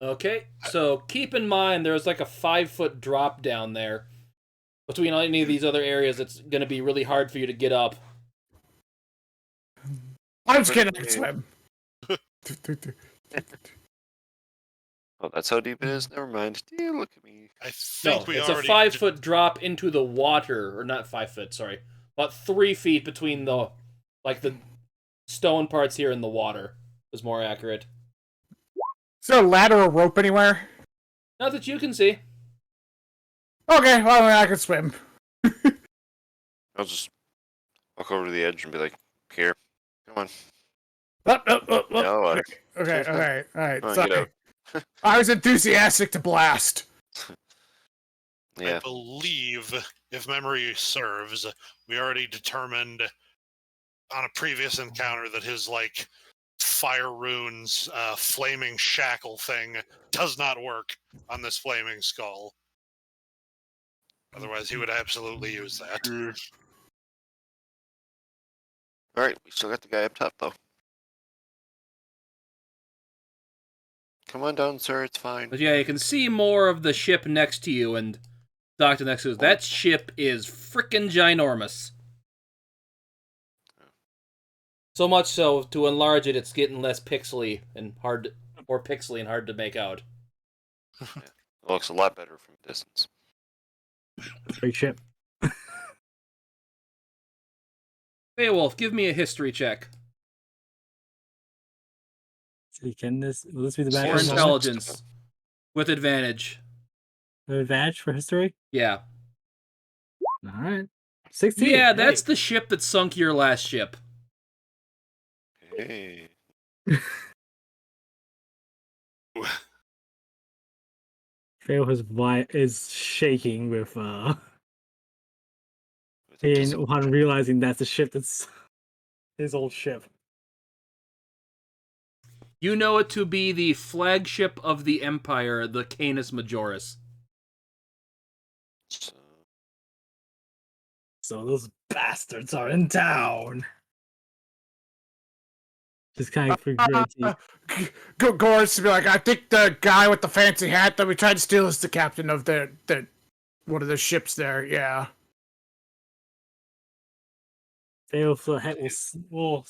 Okay, so keep in mind there's like a 5-foot drop down there. Between any of these other areas, it's going to be really hard for you to get up. I'm just kidding, I can swim. Oh, that's how deep it is? Never mind. Yeah, look at me. I think No, we it's a already 5-foot drop into the water, or not 5 foot, sorry. About 3 feet between the stone parts here and the water is more accurate. Is there a ladder or rope anywhere? Not that you can see. Okay, well, I can swim. I'll just walk over to the edge and be like, here, come on. No, Okay, alright, Come on, get sorry. out. I was enthusiastic to blast. I Yeah. believe, if memory serves, we already determined on a previous encounter that his, like, fire runes, flaming shackle thing does not work on this flaming skull. Otherwise, he would absolutely use that. Alright, we still got the guy up top, though. Come on down, sir, it's fine. But yeah, you can see more of the ship next to you, and Doctor next to us. That ship is frickin' ginormous. So much so, to enlarge it, it's getting less pixely and more pixely and hard to make out. It looks a lot better from a distance. Big ship. Beowulf, give me a history check. So will this be the Or background? intelligence. With advantage. Advantage for history? Yeah. Alright. 16. Yeah, that's the ship that sunk your last ship. Hey. Fail is shaking with upon realizing that's the ship that's his old ship. You know it to be the flagship of the Empire, the Canis Majoris. So those bastards are in town. Just kind of Goran's to be like, I think the guy with the fancy hat that we tried to steal is the captain of one of the ships there, yeah. Beowulf's head will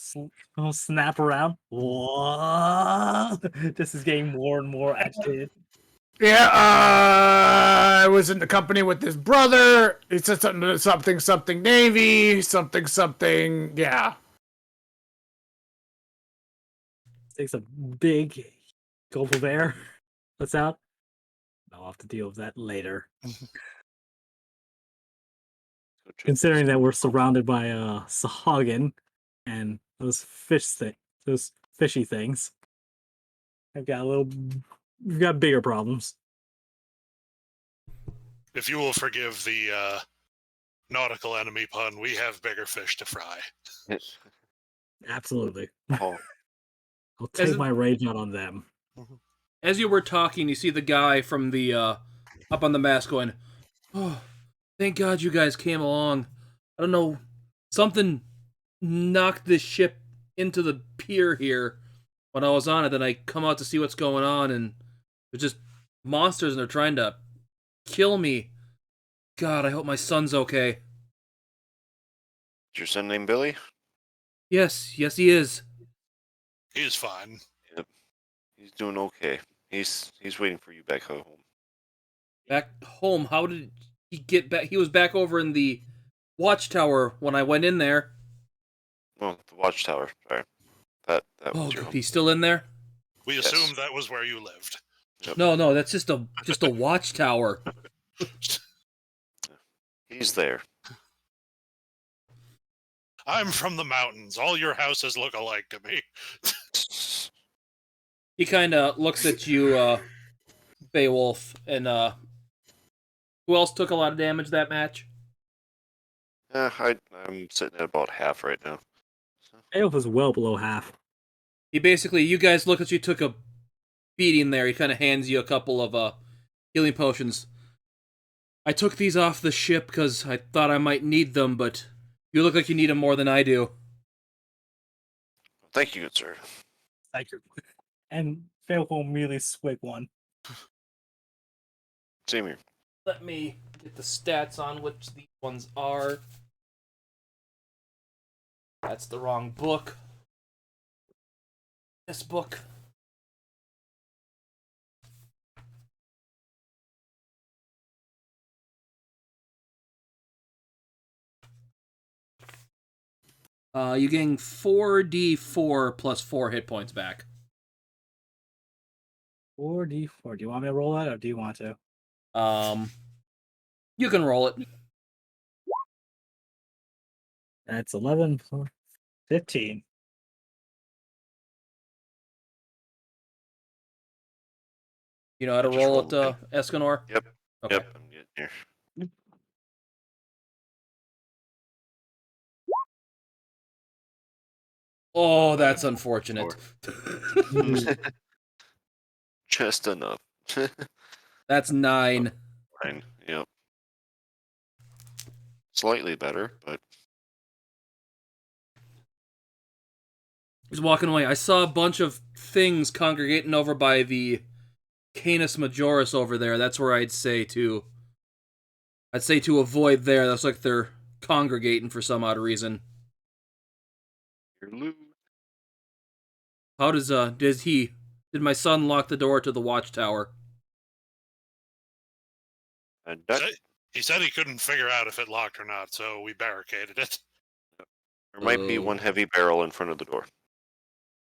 snap around. Whoa! This is getting more and more agitated. Yeah, I was in the company with his brother. He said something Navy, something, yeah. Takes a big gulp of air. Lets out. I'll have to deal with that later. Considering that we're surrounded by Sahagin and those those fishy things, we've got bigger problems. If you will forgive the nautical enemy pun, we have bigger fish to fry. Absolutely. Oh. I'll take my rage out on them. As you were talking, you see the guy from the up on the mast going, "Oh, thank God you guys came along. I don't know, something knocked this ship into the pier here when I was on it. Then I come out to see what's going on, and there's just monsters, and they're trying to kill me. God, I hope my son's okay." Is your son named Billy? Yes, he is. He is fine. He's doing okay. He's waiting for you back home. Back home, how did he get back? He was back over in the watchtower when I went in there. Oh, the watchtower. Sorry, that Oh, was your home. he's still in there? We Yes. assumed that was where you lived. Yep. No, that's just a watchtower. He's there. I'm from the mountains. All your houses look alike to me. He kind of looks at you, Beowulf, and who else took a lot of damage that match? I'm sitting at about half right now. Beowulf is well below half. He basically, you guys look at you took a beating there. He kind of hands you a couple of healing potions. I took these off the ship because I thought I might need them, but you look like you need them more than I do. Thank you, good sir. Thank you. And Beowulf will immediately swig one. Same here. Let me get the stats on which these ones are. That's the wrong book. This book. You gain 4d4 plus 4 hit points back. 4d4. Do you want me to roll that, or do you want to? You can roll it. That's 11 plus 15. You know how to Just roll roll it, Escanor? Yep. Okay. Yep. I'm getting here. Oh, that's unfortunate. Just enough. That's 9. Fine. Yep. Slightly better, but He's walking away. I saw a bunch of things congregating over by the Canis Majoris over there. That's where I'd say to avoid there. That's like they're congregating for some odd reason. you're loot. How did my son lock the door to the watchtower? And that, He said he couldn't figure out if it locked or not, so we barricaded it. there might be Oh. one heavy barrel in front of the door.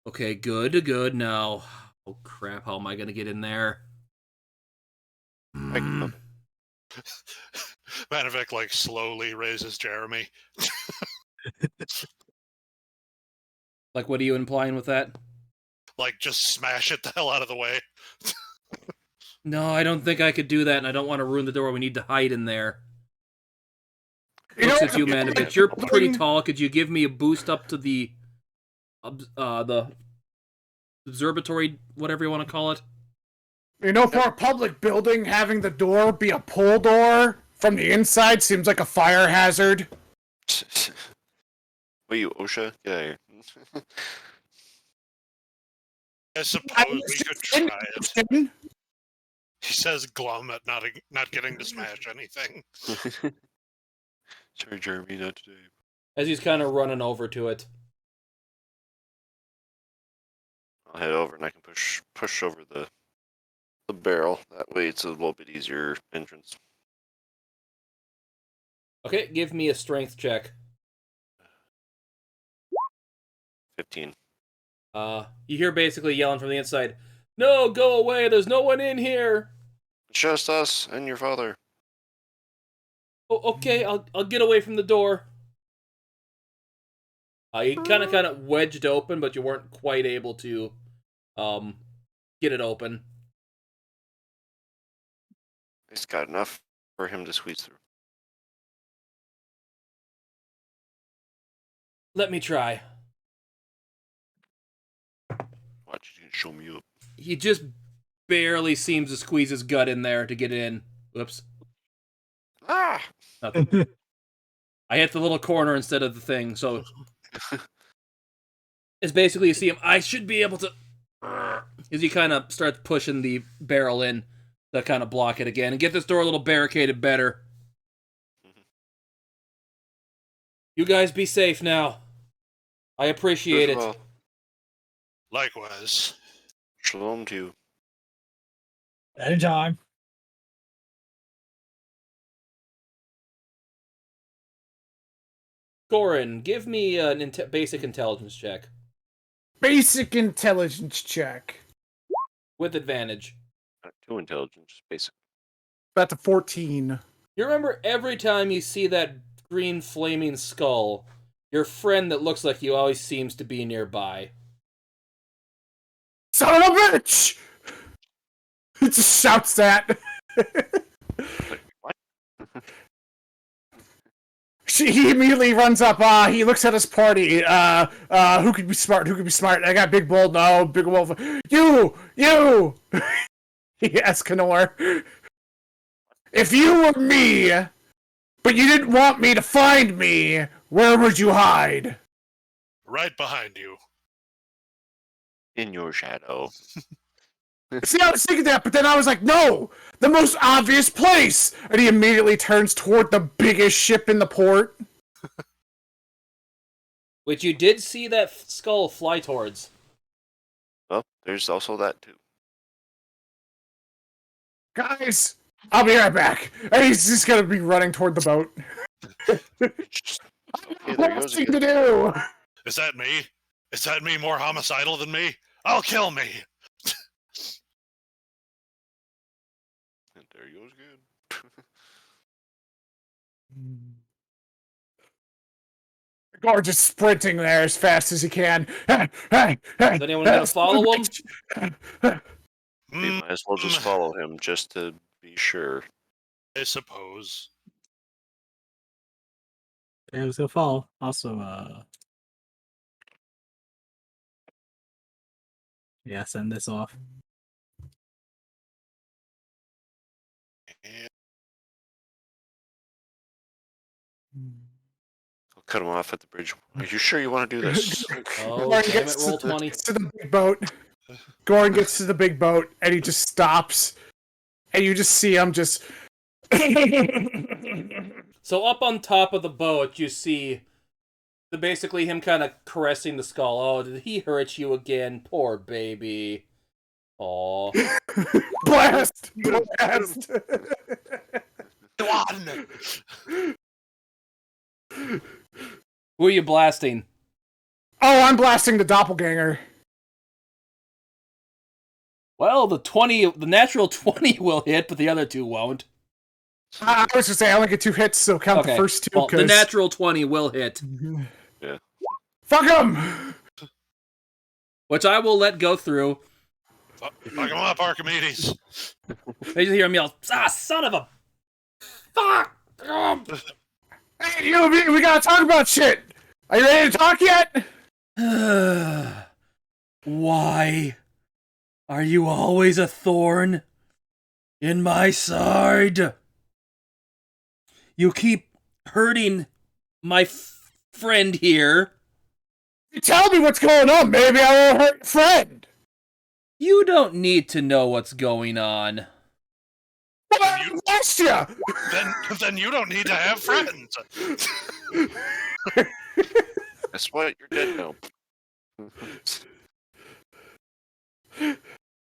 Okay, good. Now, oh crap, how am I gonna get in there? I can help. Manavik like slowly raises Jeremy. Like, what are you implying with that? Like just smash it the hell out of the way. No, I don't think I could do that, and I don't want to ruin the door. We need to hide in there. Looks at you, Manovich. You're pretty tall. Could you give me a boost up to the observatory, whatever you want to call it? You know, for a public building, having the door be a pull door from the inside seems like a fire hazard. What are you, OSHA? Yeah. I suppose we could try it. He says glum at not getting to smash anything. Sorry, Jeremy, not today. As he's kind of running over to it. I'll head over and I can push over the barrel. That way it's a little bit easier entrance. Okay, give me a strength check. 15. You hear basically yelling from the inside, "No, go away! There's no one in here!" It's just us and your father. Oh, okay, I'll get away from the door. You kind of wedged open, but you weren't quite able to get it open. It's got enough for him to squeeze through. Let me try. Watch, you can show me up. He just barely seems to squeeze his gut in there to get in. Whoops. Ah! Nothing. I hit the little corner instead of the thing, so it's basically you see him. I should be able to. As he kind of starts pushing the barrel in to kind of block it again and get this door a little barricaded better. You guys be safe now. I appreciate it. Well, Likewise. Shalom to you. Anytime. Goran, give me an basic intelligence check Basic intelligence check. with advantage. Not too intelligent, just basic. That's a 14. You remember every time you see that green flaming skull, your friend that looks like you always seems to be nearby. Son of a bitch! He just shouts that. What? He immediately runs up. He looks at his party. Who could be smart? Who could be smart? I got Big Bull. No, Big Wolf. You! He asks Kenor. If you were me, but you didn't want me to find me, where would you hide? Right behind you. In your shadow. See, I was thinking that, but then I was like, no! The most obvious place! And he immediately turns toward the biggest ship in the port. Which you did see that skull fly towards. Well, there's also that too. Guys, I'll be right back. And he's just gonna be running toward the boat. Okay, there goes Nothing again. to do! Is that me? Is that me more homicidal than me? I'll kill me. And there goes good. Guard just sprinting there as fast as he can. Is anyone gonna follow him? We might as well just follow him just to be sure. I suppose. Yeah, it was gonna fall. Also, yeah, send this off. Yeah. I'll cut him off at the bridge. Are you sure you want to do this? Oh, Goran damn it, roll 20. gets to the big boat. Goran gets to the big boat, and he just stops. And you just see him just... So up on top of the boat, you see basically him kind of caressing the skull. Oh, did he hurt you again? Poor baby. Aw. Blast! Blast! Go on! Who are you blasting? Oh, I'm blasting the doppelganger. Well, the natural 20 will hit, but the other two won't. I was just saying, I only get 2 hits, so count Okay. the first 2. Well, the natural 20 will hit, Fuck him! which I will let go through. Fuck him up, Archimedes. I just hear him yell, "Ah, son of a fuck!" Hey, you and me, we gotta talk about shit! Are you ready to talk yet? Why are you always a thorn in my side? You keep hurting my friend here. You tell me what's going on, maybe I won't hurt your friend! You don't need to know what's going on. Well, I lost ya! Then you don't need to have friends. Guess what? You're dead now.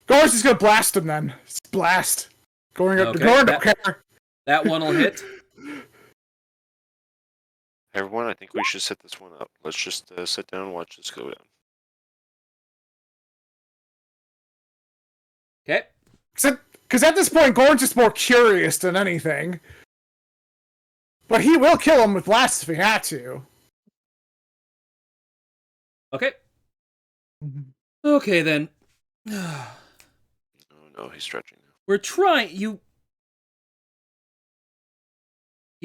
Goran's just gonna blast him then. Just blast. Goran Okay, don't care. That one will hit. Everyone, I think we should set this one up. Let's just sit down and watch this go down. Okay. Because at this point, Goran's just more curious than anything. But he will kill him with blasts if he had to. Okay. Okay then. Oh no, he's stretching now. We're trying. You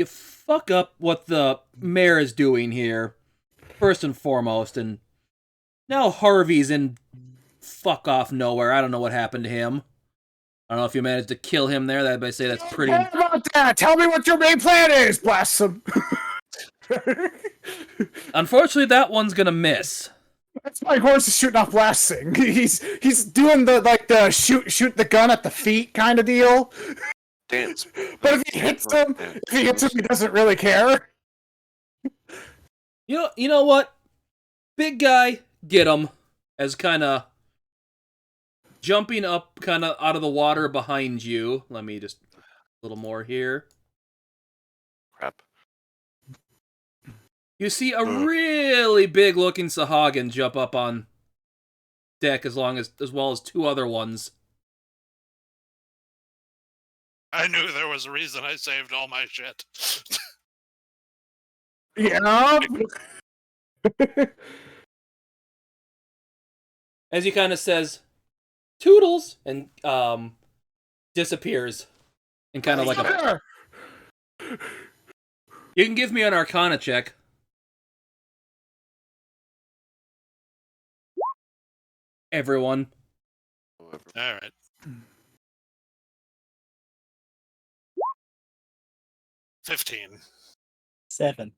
fuck up what the mayor is doing here, first and foremost, and now Harvey's in fuck off nowhere. I don't know what happened to him. I don't know if you managed to kill him there. That I say that's pretty. What about that? Tell me what your main plan is. Blast him. Unfortunately, that one's gonna miss. That's why Goran's is shooting off blasting. He's doing the shoot the gun at the feet kind of deal. Dance. But if he hits him, he doesn't really care. You know what? Big guy, get him. as kind of jumping up kind of out of the water behind you. Let me just a little more here. Crap. You see a really big looking Sahagin jump up on deck as well as two other ones. I knew there was a reason I saved all my shit. Yeah. As he kind of says, "Toodles," and disappears, and kind of like a. You can give me an Arcana check. Everyone. All right. 15. 7.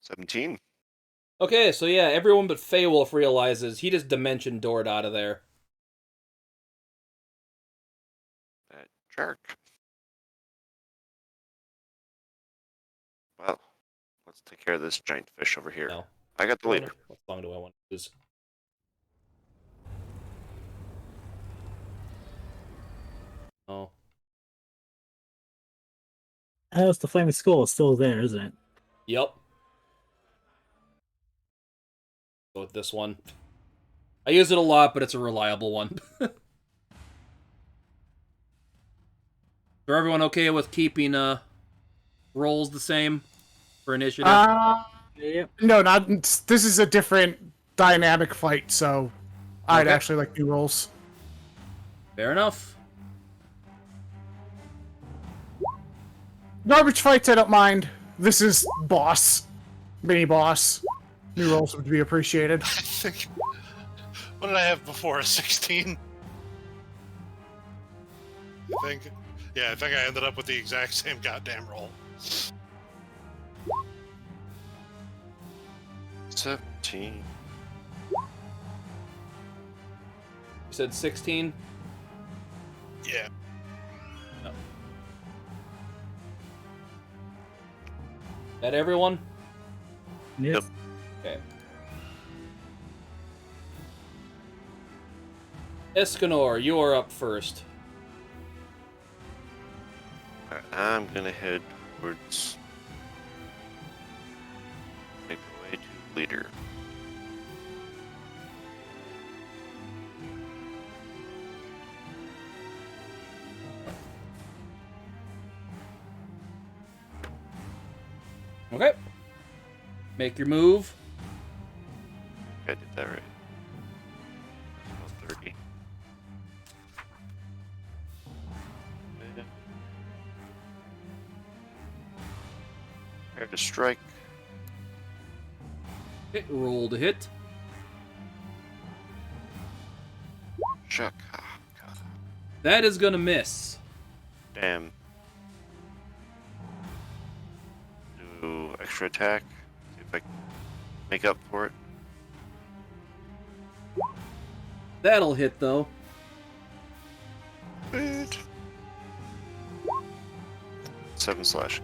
17. Okay, so yeah, everyone but Feywolf realizes he just dimension doored out of there. That jerk. Well, let's take care of this giant fish over here. No. I got the leader. What song do I want to use? Oh. Oh, it's the Flaming Skull. It's still there, isn't it? Yep. Go with this one. I use it a lot, but it's a reliable one. So everyone okay with keeping rolls the same for initiative? Yep. No, not. This is a different dynamic fight, so I'd Okay. actually like new rolls. Fair enough. Garbage fights, I don't mind. This is boss, mini boss. New rolls would be appreciated. I think. What did I have before? A 16? I think. Yeah, I think I ended up with the exact same goddamn roll. 17. You said 16? Yeah. No. That everyone? Yep. Okay. Escanor, you are up first. Alright, I'm gonna head towards. Make my way to leader. Okay. Make your move. I did that right. That's about 30. Prepare to strike. Okay, roll to hit. Shaka. That is gonna miss. Damn. Do extra attack. See if I can make up for it. That'll hit though. Good. 7 slash.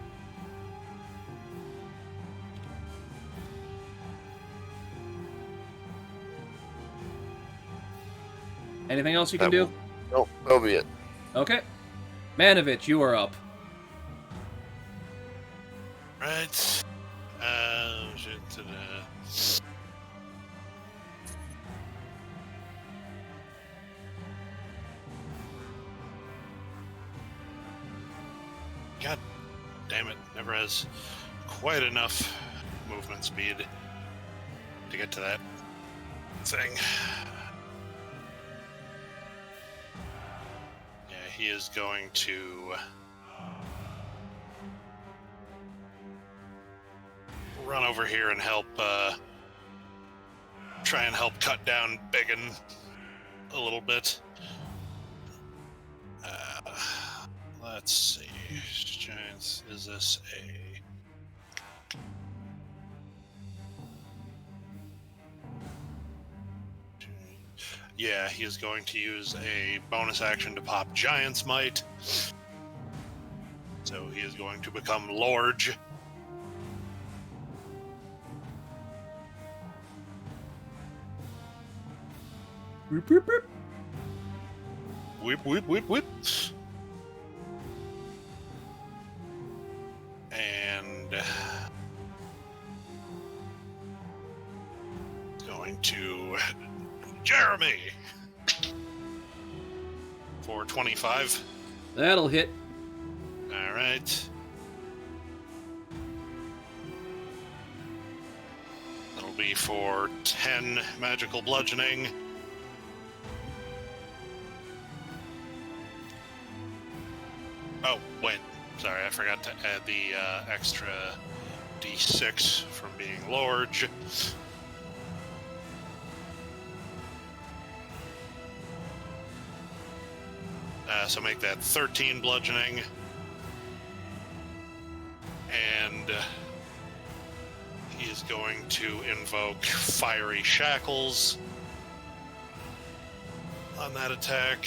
Anything else you can That do? Nope, that'll be it. Okay. Manovich, you are up. Right. Shit to the... God damn it. Never has quite enough movement speed to get to that thing. Yeah, he is going to run over here and help try and help cut down Biggin a little bit. Let's see. Giants, is this a... Yeah, he is going to use a bonus action to pop Giant's Might. So he is going to become Lorge. Whoop, whoop, whoop. Whip, whip, whip, whip. And going to Jeremy for 25. That'll hit. All right. That'll be for 10 magical bludgeoning. Oh, wait. Sorry, I forgot to add the extra d6 from being large. So make that 13 bludgeoning. And he is going to invoke Fiery Shackles on that attack.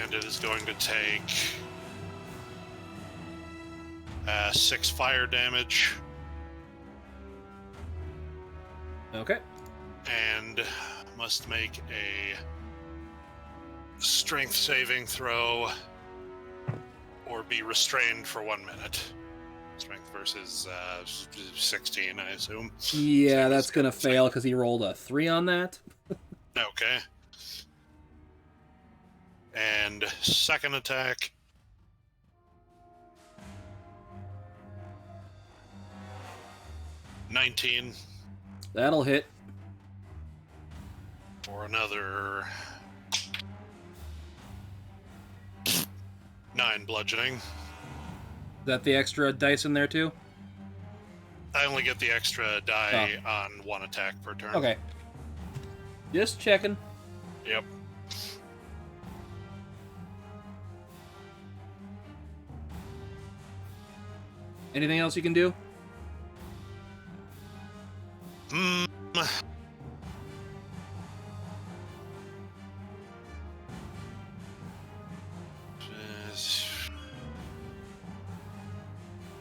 And it is going to take 6 fire damage. Okay. And must make a strength saving throw or be restrained for 1 minute. Strength versus 16, I assume. Yeah, that's gonna fail because he rolled a 3 on that. Okay. And second attack. $19 That'll hit. for another 9 bludgeoning. Is that the extra dice in there too? I only get the extra die on 1 attack per turn. Okay. Just checking. Yep. Anything else you can do? Hmm.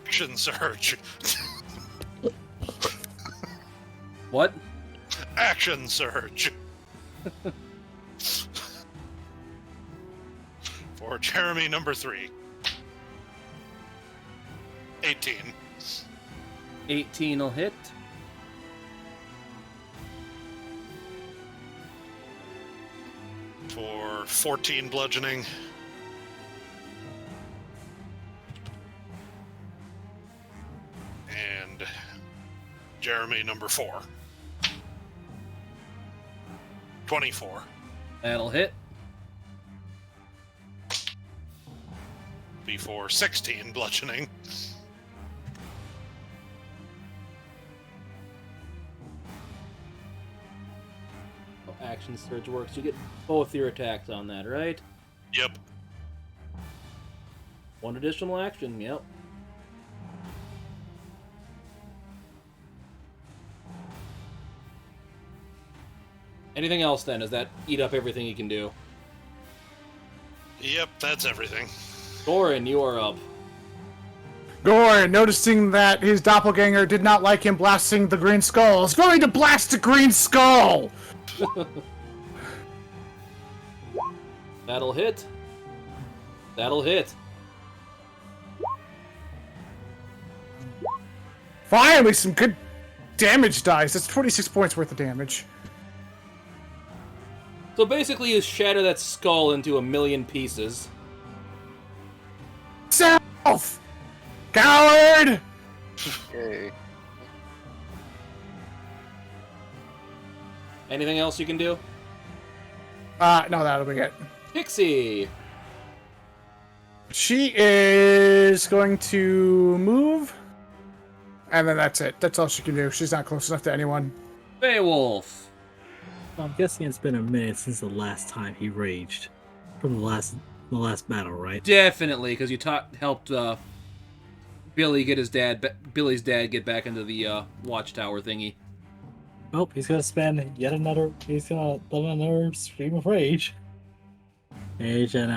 Action surge. What? Action surge. For Jeremy number 3. 18. 18 will hit. For 14 bludgeoning. And Jeremy number 4. 24. That'll hit. Before 16 bludgeoning. Action surge works. You get both your attacks on that, right? Yep. 1 additional action, yep. Anything else then? Does that eat up everything you can do? Yep, that's everything. Goran, you are up. Goran, noticing that his doppelganger did not like him blasting the green skull, is going to blast the green skull! That'll hit. That'll hit. Finally, some good damage dice. That's 26 points worth of damage. So basically you shatter that skull into a million pieces. Self! Coward! Yay. Anything else you can do? No, that'll be it. Pixie! She is going to move. And then that's it. That's all she can do. She's not close enough to anyone. Beowulf! I'm guessing it's been a minute since the last time he raged. From the last battle, right? Definitely, because you helped Billy's dad get back into the watchtower thingy. Oh, he's gonna spend yet another. He's gonna let another stream of rage. Rage and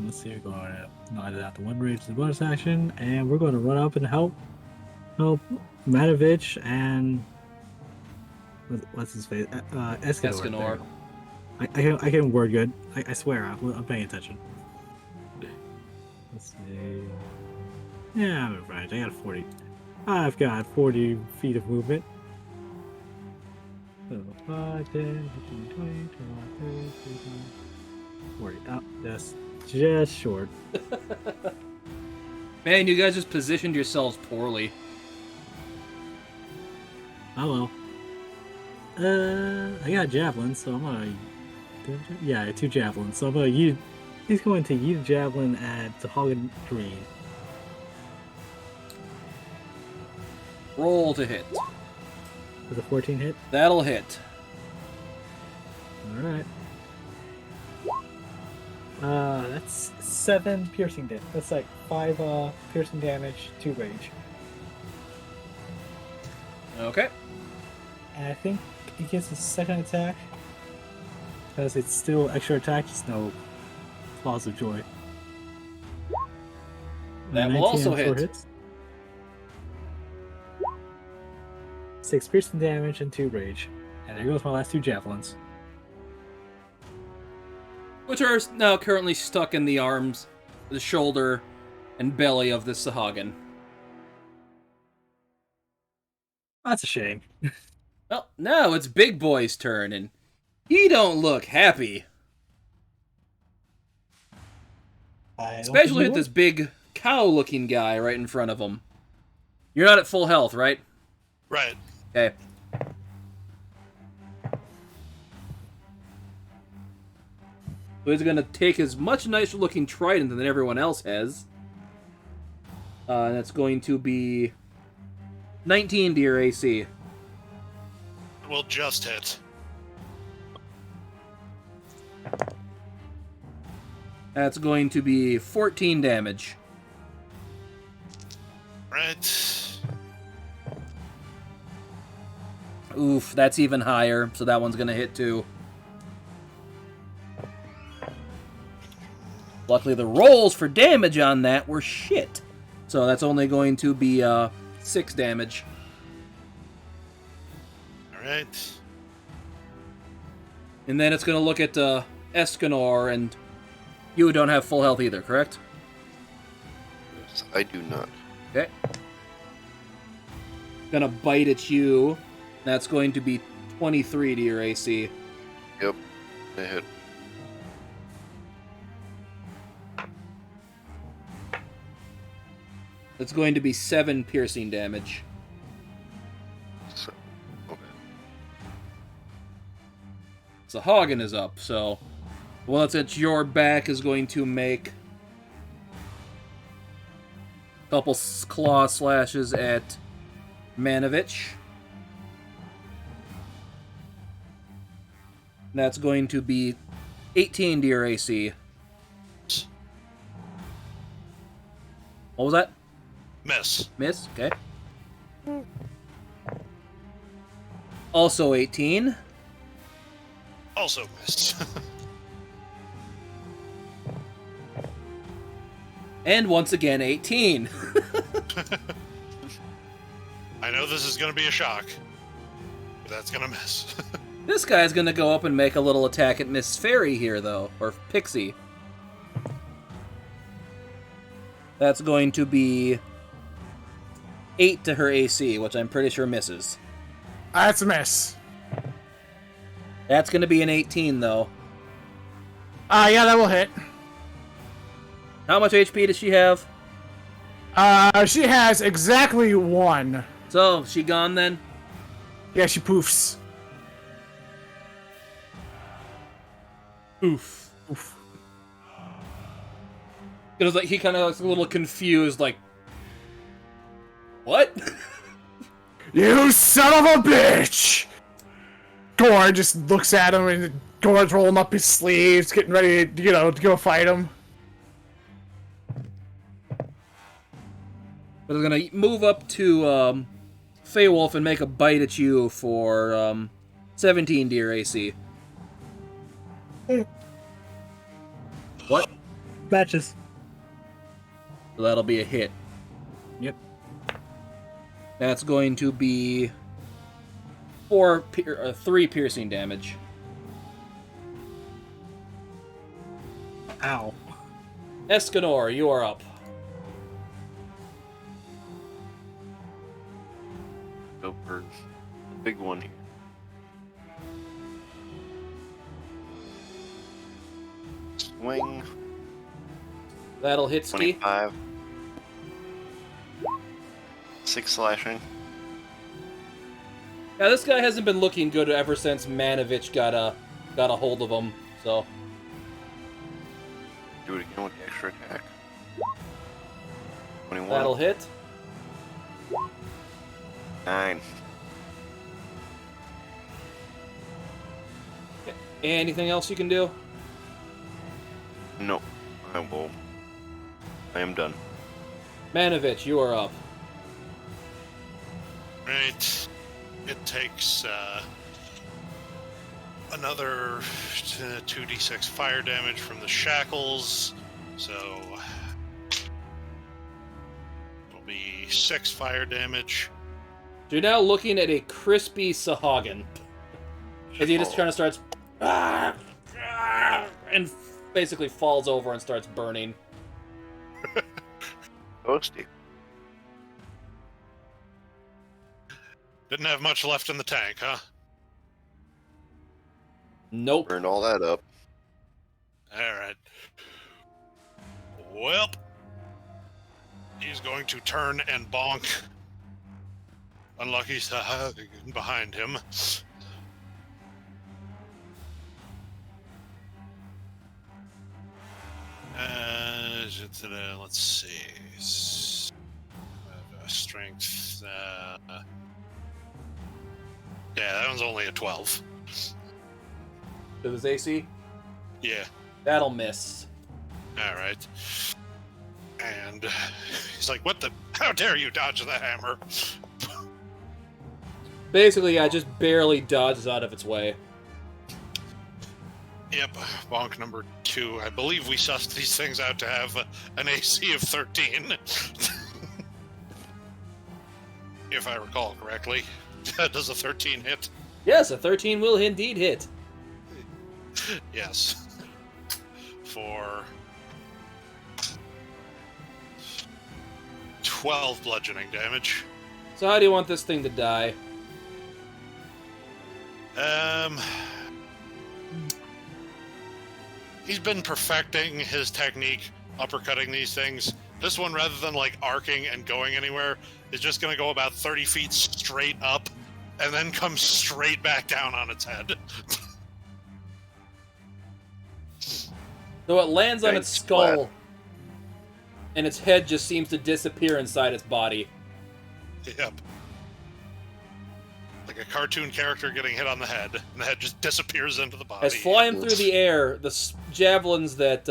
let's see, we're going to not out the one rage the bonus action, and we're going to run up and help Matovich and What's his face? Escanor. Escanor. I can word good. I swear, I'm paying attention. Let's see. Yeah, I'm right. I got 40. I've got 40 feet of movement. So 5, 10, 15, 20, 21, 30, 35, 40. Oh, that's just short. Man, you guys just positioned yourselves poorly. Oh well. I got a javelin, so I'm gonna. Yeah, I got 2 javelins, so I'm gonna use. He's going to use a javelin at the Hagen Green. Roll to hit. With a 14 hit. That'll hit. Alright. That's 7 piercing damage. That's like 5 piercing damage, 2 rage. Okay. And I think he gets a second attack. Because it's still extra attack, just no claws of joy. That will 19 also on 4 hit. hits. 6 piercing damage and 2 rage. And there goes my last 2 javelins. Which are now currently stuck in the arms, the shoulder, and belly of the Sahagin. That's a shame. Well, now it's Big Boy's turn, and he don't look happy. Especially with this big cow-looking guy right in front of him. You're not at full health, right? Right. Okay. So he's going to take his much nicer-looking trident than everyone else has. And that's going to be 19 to your AC. Will just hit. That's going to be 14 damage. Right. Oof, that's even higher, so that one's going to hit too. Luckily, the rolls for damage on that were shit. So that's only going to be 6 damage. Alright. And then it's going to look at Escanor, and you don't have full health either, correct? Yes, I do not. Okay. Gonna bite at you. That's going to be 23 to your AC. Yep, I hit. That's going to be 7 piercing damage. So, okay. So Hagen is up, so the one that's at your back is going to make a couple claw slashes at Manovich. That's going to be 18 to your AC. What was that? Miss. Miss? Okay. Also 18. Also missed. And once again, 18. I know this is going to be a shock, but that's going to miss. This guy's gonna go up and make a little attack at Miss Fairy here, though. Or Pixie. That's going to be 8 to her AC, which I'm pretty sure misses. That's a miss. That's gonna be an 18, though. Yeah, that will hit. How much HP does she have? She has exactly 1. So, she gone then? Yeah, she poofs. Oof. Oof. It was like he kind of looks a little confused, like, what? You son of a bitch! Gore just looks at him, and Gore's rolling up his sleeves, getting ready to, to go fight him. But I'm gonna move up to Feywolf and make a bite at you for 17 to your AC. What? Matches. So that'll be a hit. Yep. That's going to be 3 piercing damage. Ow. Escanor, you are up. Go for the big one here. Swing. That'll hit Ski. 25. 6 slashing. Yeah, this guy hasn't been looking good ever since Manovich got a hold of him. So Do it again with the extra attack. 21. that'll hit. 9. Anything else you can do? No. I am done. Manovich, you are up. Right. It takes another 2d6 fire damage from the shackles, so it'll be 6 fire damage. You're now looking at a crispy Sahagin. As he just kind of starts and basically falls over and starts burning. Toasty. Didn't have much left in the tank, huh? Nope. Burned all that up. Alright. Well, he's going to turn and bonk Unlucky Sahagin behind him. Let's see. Strength. Yeah, that one's only a 12. To his AC? Yeah. That'll miss. Alright. And he's like, what the? How dare you dodge the hammer? Basically, yeah, just barely dodges out of its way. Yep, bonk number 2. I believe we sussed these things out to have an AC of 13. If I recall correctly. Does a 13 hit? Yes, a 13 will indeed hit. Yes. For 12 bludgeoning damage. So how do you want this thing to die? He's been perfecting his technique, uppercutting these things. This one, rather than like arcing and going anywhere, is just going to go about 30 feet straight up and then come straight back down on its head. So it lands on its skull, and its head just seems to disappear inside its body. Yep. Like a cartoon character getting hit on the head, and the head just disappears into the body. As flying through the air, the javelins that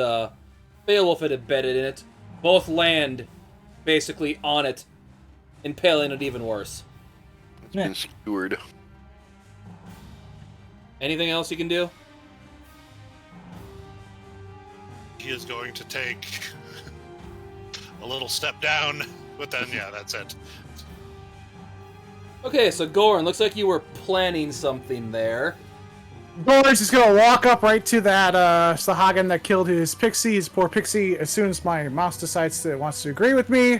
Beowulf had embedded in it both land basically on it, impaling it even worse. It's been skewered. Anything else you can do? He is going to take a little step down, but then, yeah, that's it. Okay, so Goran, looks like you were planning something there. Goran's just gonna walk up right to that Sahagin that killed his poor pixie, as soon as my mouse decides that it wants to agree with me.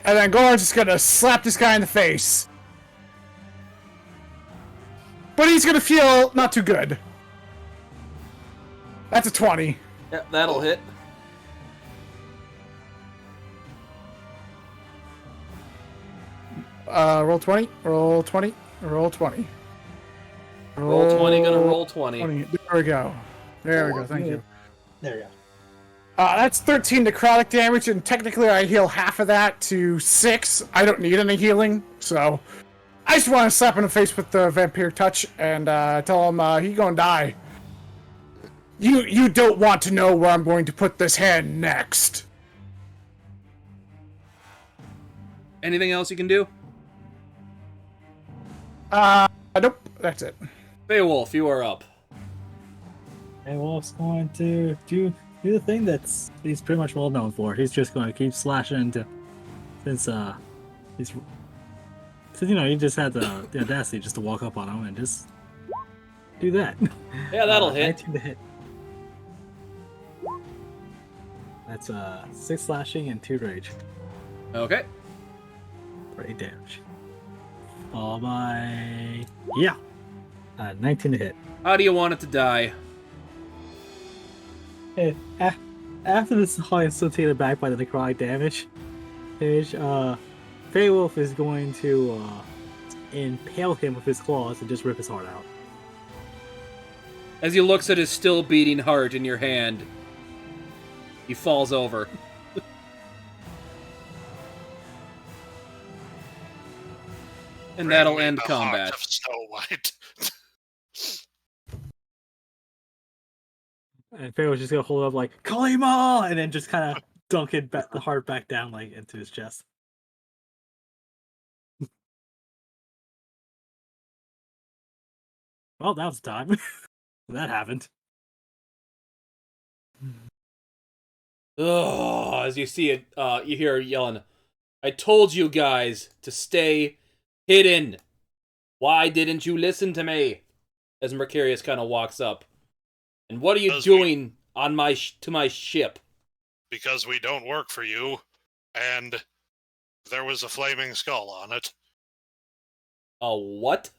And then Goran's just gonna slap this guy in the face. But he's gonna feel not too good. That's a 20. Yeah, that'll hit. Roll 20, roll 20, roll 20. Roll 20, gonna roll 20. There we go. There we go, thank you. There you go. That's 13 necrotic damage, and technically I heal half of that to 6. I don't need any healing, so I just want to slap him in the face with the vampire touch and tell him he gonna die. You don't want to know where I'm going to put this hand next. Anything else you can do? Nope, that's it. Beowulf, you are up. And Wolf's going to do the thing that's he's pretty much well known for. He's just going to keep slashing into since he's So you just had the audacity just to walk up on him and just do that. Yeah, that'll hit. 19 to hit. That's 6 slashing and 2 rage Okay. for 8 damage. Followed by 19 to hit. How do you want it to die? After this Sahag is still taken back by the necrotic damage, Feywolf is going to impale him with his claws and just rip his heart out. As he looks at his still beating heart in your hand, he falls over. And that'll Bring me end the combat. heart of Snow White. And Feywolf's just gonna hold it up like Kalima, and then just kind of dunk the heart back down like into his chest. Well, that was time. That happened. Ugh, as you see it, you hear yelling, I told you guys to stay hidden. Why didn't you listen to me? As Mercurius kind of walks up. And what are you doing on to my ship? Because we don't work for you, and there was a flaming skull on it. A what?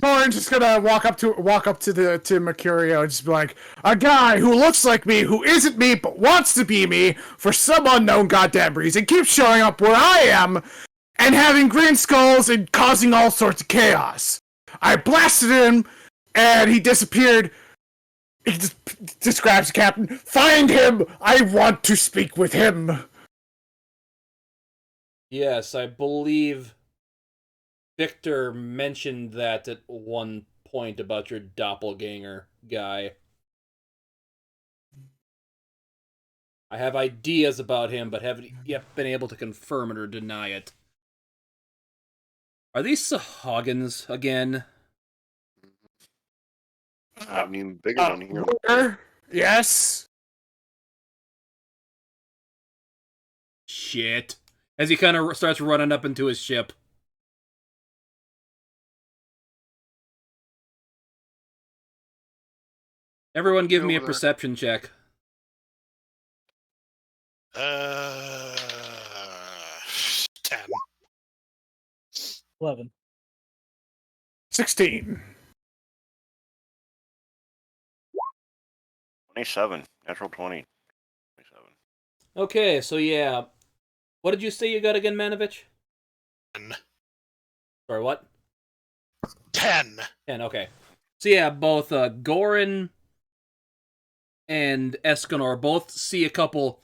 Goran's just gonna walk up to Mercurio and just be like, a guy who looks like me, who isn't me, but wants to be me for some unknown goddamn reason, keeps showing up where I am and having green skulls and causing all sorts of chaos. I blasted him and he disappeared. He just describes the captain. Find him! I want to speak with him. Yes, I believe Victor mentioned that at one point about your doppelganger guy. I have ideas about him, but haven't yet been able to confirm it or deny it. Are these Sahagins again? I mean, bigger down here. Yes. Shit. As he kind of starts running up into his ship. Everyone give me a perception check. 10. 11. 16. 27. Natural 20. 27. Okay, so yeah. What did you say you got again, Manovich? 10. Sorry, what? 10. 10, okay. So yeah, both Goran and Escanor both see a couple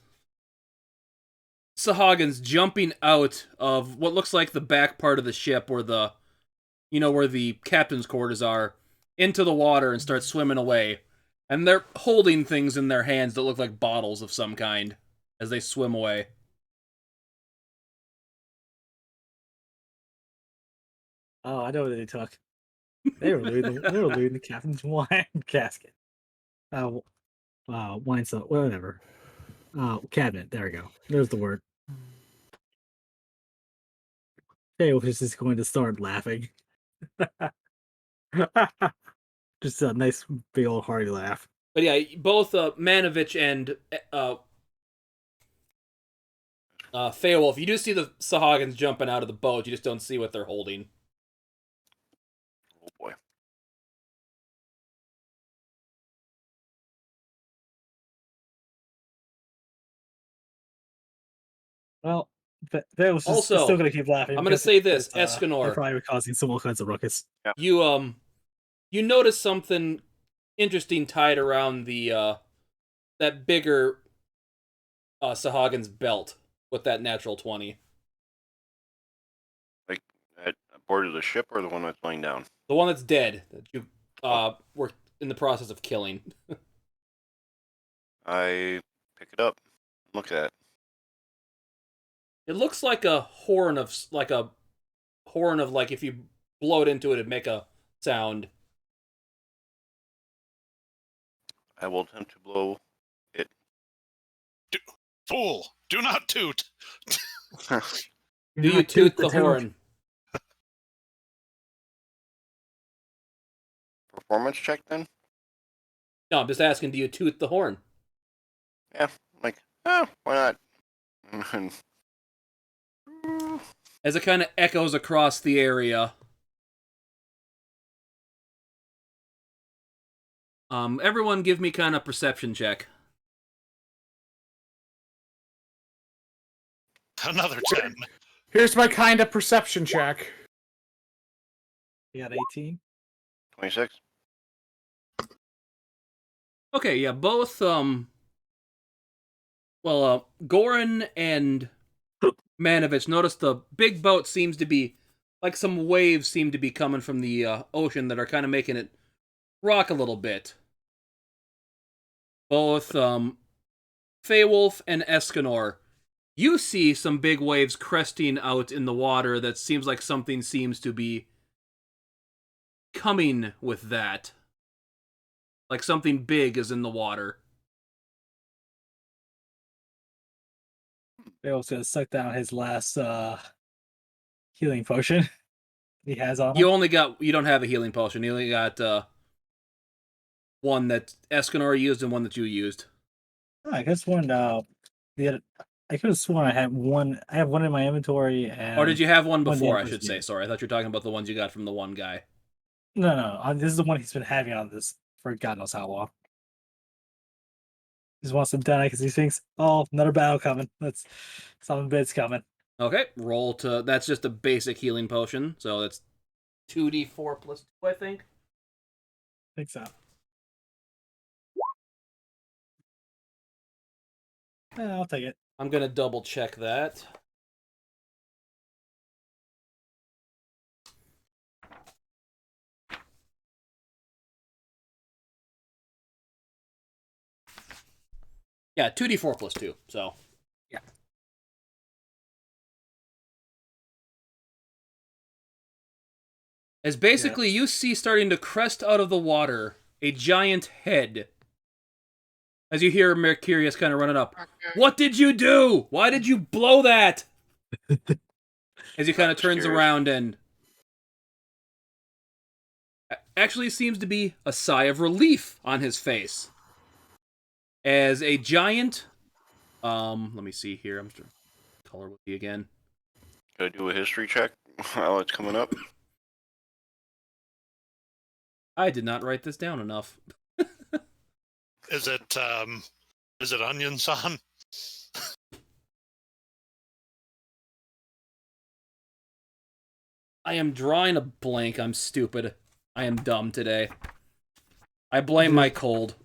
Sahagins jumping out of what looks like the back part of the ship where where the captain's quarters are, into the water and start swimming away. And they're holding things in their hands that look like bottles of some kind as they swim away. Oh, I know what they took. They were looting the captain's wine casket. Wine stuff, whatever. Cabinet. There we go. There's the word. Hey, was just going to start laughing. Just a nice big old hearty laugh. But yeah, both Manovich and Feywolf, you do see the Sahagins jumping out of the boat, you just don't see what they're holding. Oh boy. Well, that was just Also, still going to keep laughing. I'm going to say this, Escanor. They're probably causing some all kinds of ruckus. Yeah. You notice something interesting tied around the that bigger Sahagin's belt with that natural 20. Like at board of the ship or the one that's laying down? The one that's dead that you were in the process of killing. I pick it up. Look at it. It looks like a horn of like if you blow it into it, it'd make a sound. I will attempt to blow it. Fool! Do not toot! Do you toot the horn? Performance check then? No, I'm just asking, do you toot the horn? Yeah, like, why not? As it kind of echoes across the area. Everyone give me kind of perception check. Another 10. Here's my kind of perception check. You got 18. 26. Okay, yeah, both, Goran and Manovich notice the big boat seems to be, like some waves seem to be coming from the ocean that are kind of making it rock a little bit. Both, Feywolf and Escanor, you see some big waves cresting out in the water that seems like something seems to be coming with that. Like something big is in the water. Bale's gonna suck down his last healing potion he has on him. You don't have a healing potion. You only got one that Escanor used and one that you used. Oh, I guess one I could have sworn I had one. I have one in my inventory. And Or did you have one one before, the I others should say. used. Sorry, I thought you were talking about the ones you got from the one guy. No. This is the one he's been having on this for God knows how long. Just wants them done because he thinks, oh, another battle coming. That's something big's coming. Okay, roll to... That's just a basic healing potion, so that's 2d4 plus 2, I think. I think so. Yeah, I'll take it. I'm gonna double check that. Yeah, 2d4 plus 2, so... Yeah. As basically you see starting to crest out of the water a giant head. As you hear Mercurius kind of running up. What did you do? Why did you blow that? As he kind of turns around and... Actually seems to be a sigh of relief on his face. As a giant... let me see here. I'm just going to color with you again. Can I do a history check while it's coming up? I did not write this down enough. Is it Onion San? I am drawing a blank. I'm stupid. I am dumb today. I blame my cold.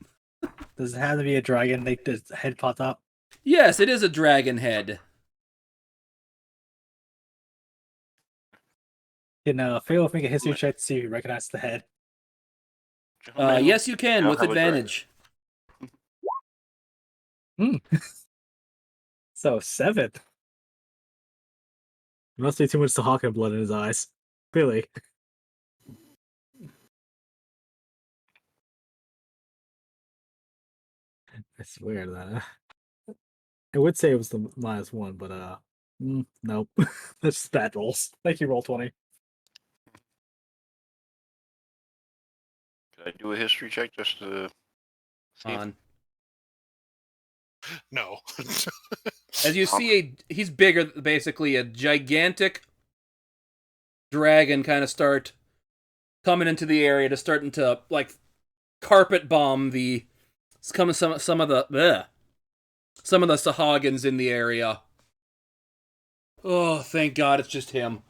Does it have to be a dragon? Make the head pop up? Yes, it is a dragon head. Can Pharaoh make a history check to see if he recognizes the head? Yes, you can, I'll with have a dragon. advantage. So 7. Must be too much Sahaka blood in his eyes. Really? I swear that. I would say it was the -1, but nope. That's just bad rolls. Thank you, roll 20. Can I do a history check just to see? On. No. As you see, he's bigger, basically a gigantic dragon kind of start coming into the area, to starting to, like, carpet bomb the... some of the Sahagins in the area. Oh, thank God it's just him.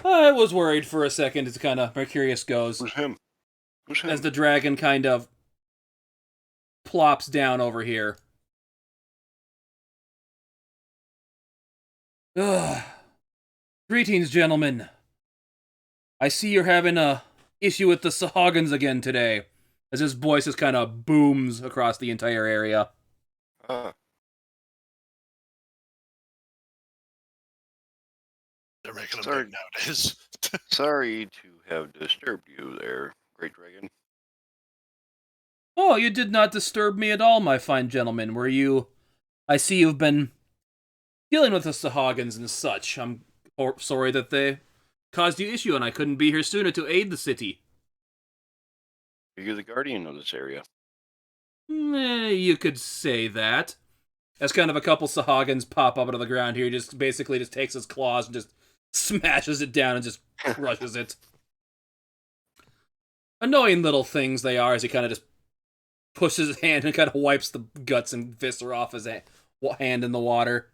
I was worried for a second as kind of Mercurius goes. Who's him? Who's him? As the dragon kind of plops down over here. Ugh. Greetings, gentlemen. I see you're having a issue with the Sahagins again today. As his voice just kind of booms across the entire area. They're making them big nowadays. Sorry to have disturbed you there, Great Dragon. Oh, you did not disturb me at all, my fine gentleman. Were you... I see you've been dealing with the Sahagins and such. I'm sorry that they caused you issue and I couldn't be here sooner to aid the city. You're the guardian of this area. You could say that. As kind of a couple Sahagins pop up out of the ground here, just basically just takes his claws and just smashes it down and just crushes it. Annoying little things they are, as he kind of just pushes his hand and kind of wipes the guts and viscera off his hand in the water.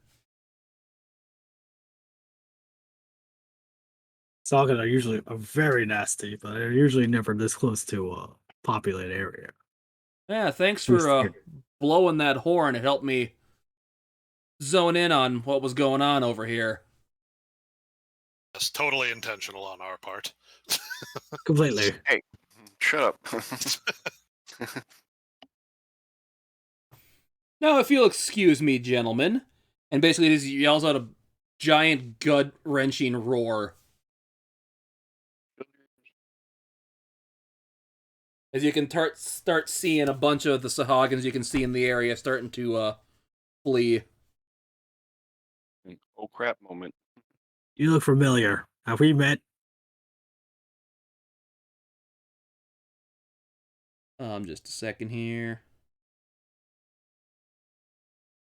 Saga are usually very nasty, but they're usually never this close to a populated area. Yeah, thanks for blowing that horn. It helped me zone in on what was going on over here. That's totally intentional on our part. Completely. Hey, shut up. Now, if you'll excuse me, gentlemen, and basically he just yells out a giant gut-wrenching roar. As you can start seeing a bunch of the Sahagins you can see in the area starting to flee. Oh crap moment. You look familiar. Have we met? Just a second here.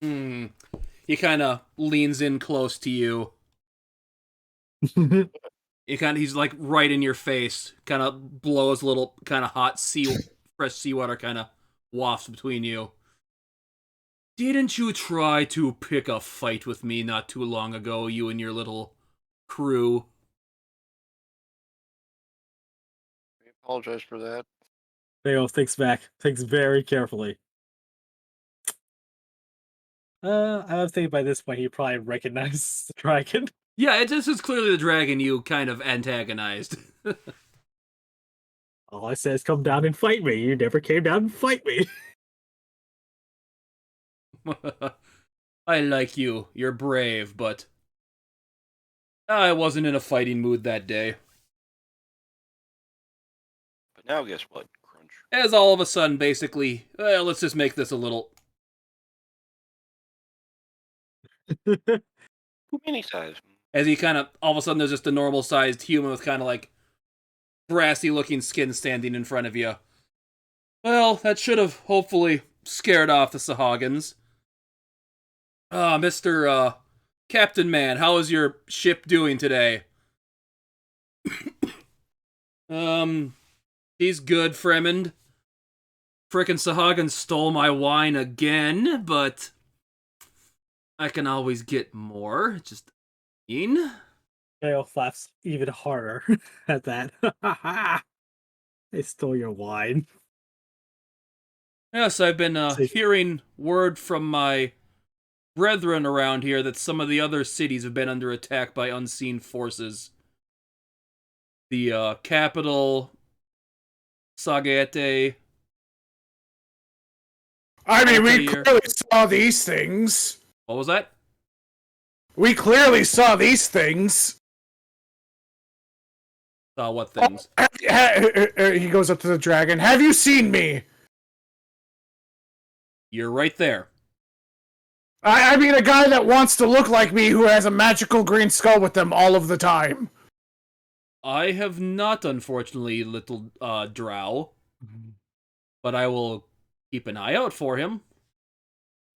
He kind of leans in close to you. He's like right in your face. Kind of blows a little kind of hot fresh seawater kind of wafts between you. Didn't you try to pick a fight with me not too long ago, you and your little crew? I apologize for that. Theo thinks back, thinks very carefully. I would think by this point he probably recognized the dragon. Yeah, this is clearly the dragon you kind of antagonized. All I said is come down and fight me. You never came down and fight me. I like you. You're brave, but I wasn't in a fighting mood that day. But now guess what? Crunch. As all of a sudden, basically, well, let's just make this a little... Mini size. As he kind of, all of a sudden, there's just a normal-sized human with kind of like brassy-looking skin standing in front of you. Well, that should have hopefully scared off the Sahagins. Mr. Captain Man, how is your ship doing today? He's good, Fremond. Frickin' Sahagins stole my wine again, but I can always get more. Just Theo laughs even harder at that. They stole your wine. Yes, I've been hearing word from my brethren around here that some of the other cities have been under attack by unseen forces. The capital, Sagete. I mean, we Altair. clearly saw these things. What was that? We clearly saw these things. What things? He goes up to the dragon. Have you seen me? You're right there. I mean, a guy that wants to look like me who has a magical green skull with them all of the time. I have not, unfortunately, little drow. But I will keep an eye out for him.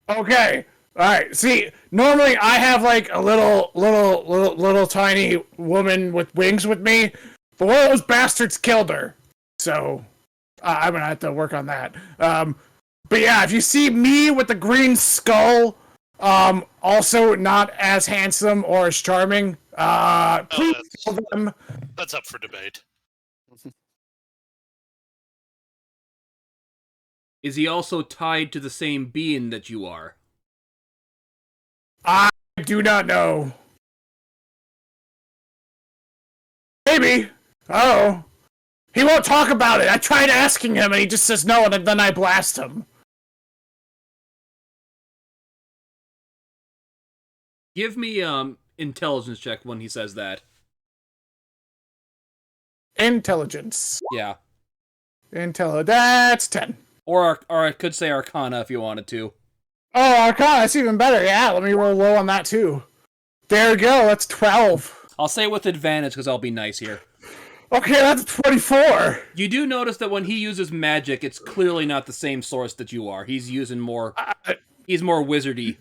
Okay. Alright, see, normally I have like a little tiny woman with wings with me, but one of those bastards killed her. So, I'm gonna have to work on that. But yeah, if you see me with the green skull, also not as handsome or as charming, please kill them. That's up for debate. Is he also tied to the same being that you are? I do not know. Maybe. Oh. He won't talk about it. I tried asking him and he just says no and then I blast him. Give me intelligence check when he says that. Intelligence. Yeah. That's 10. or I could say Arcana if you wanted to. Oh, Arcana, that's even better. Yeah, let me roll low on that too. There we go. That's 12. I'll say with advantage because I'll be nice here. Okay, that's 24. You do notice that when he uses magic, it's clearly not the same source that you are. He's using more. He's more wizardy.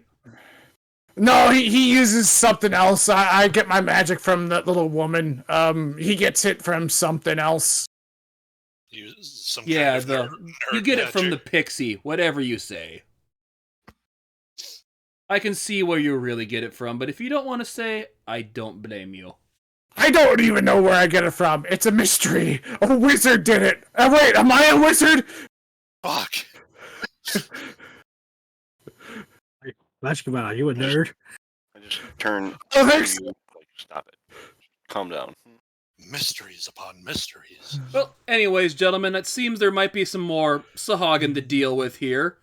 No, he uses something else. I get my magic from that little woman. He gets it from something else. Some Yeah, kind of you get it from the magic. pixie, whatever you say. I can see where you really get it from, but if you don't want to say, I don't blame you. I don't even know where I get it from. It's a mystery. A wizard did it. Oh, wait, am I a wizard? Fuck. Magic Man, are you a nerd? I just turn Oh, to thanks. you, like, stop it. Calm down. Mysteries upon mysteries. Well, anyways, gentlemen, it seems there might be some more Sahagin to deal with here,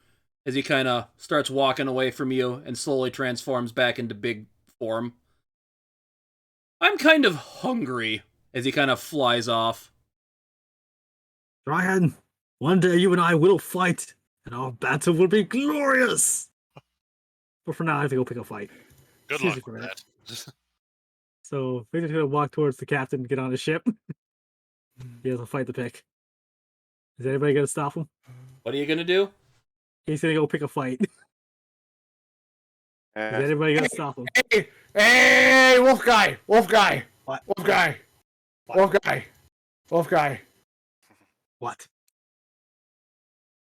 as he kind of starts walking away from you and slowly transforms back into big form. I'm kind of hungry, as he kind of flies off. Ryan, one day you and I will fight, and our battle will be glorious! But for now, I have to go pick a fight. Good Excuse luck me for with that. that. So Victor's gonna walk towards the captain and get on the ship. He has to fight the pick. Is anybody gonna stop him? What are you gonna do? He's gonna go pick a fight. Is anybody gonna stop him? Hey, wolf guy. What? Wolf guy. What?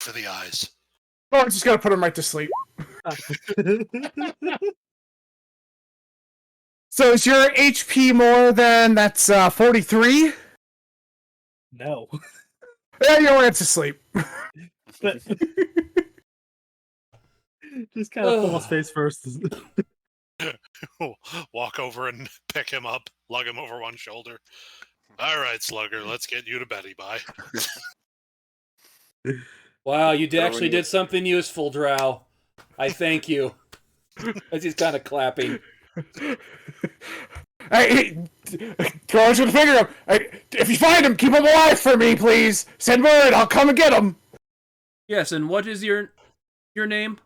For the eyes. Oh, I'm just gonna put him right to sleep. So is your HP more than that's 43? No. Yeah, you're right to sleep. But just kind of falls face first. Walk over and pick him up, lug him over one shoulder. All right, Slugger, let's get you to Betty. Bye. Wow, you actually did something useful, Drow. I thank you. As he's kind of clapping. Hey, George with the finger up. Hey, if you find him, keep him alive for me, please. Send word, I'll come and get him. Yes, and what is your name?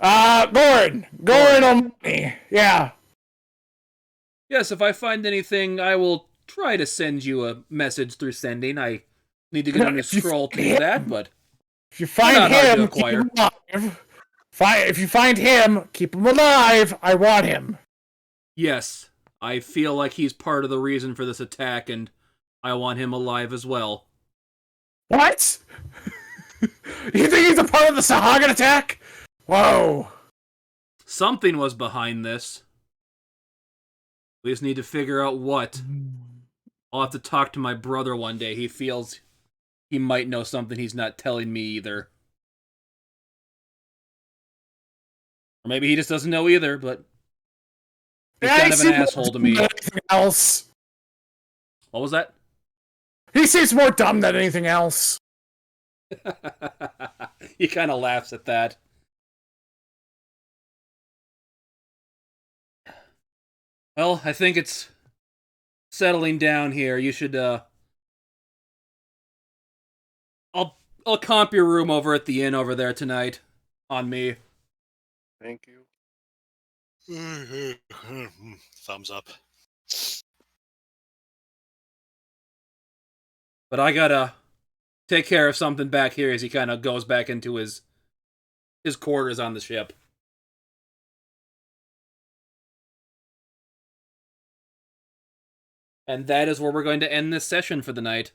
Goran O'Malley. Yeah. Yes, if I find anything, I will try to send you a message through sending. I need to get on a scroll to do that, but If you find not hard to him, keep acquire. him alive. If you find him, keep him alive. I want him. yes, I feel like he's part of the reason for this attack, and I want him alive as well. What? You think he's a part of the Sahagin attack? Whoa. Something was behind this. We just need to figure out what. I'll have to talk to my brother one day. He feels he might know something he's not telling me either. Or maybe he just doesn't know either, but he's Yeah, kind he of an seems asshole to more me. dumb than anything else. What was that? He seems more dumb than anything else. He kind of laughs at that. Well, I think it's settling down here. You should, I'll comp your room over at the inn over there tonight. On me. Thank you. Thumbs up. But I gotta take care of something back here as he kind of goes back into his quarters on the ship. And that is where we're going to end this session for the night.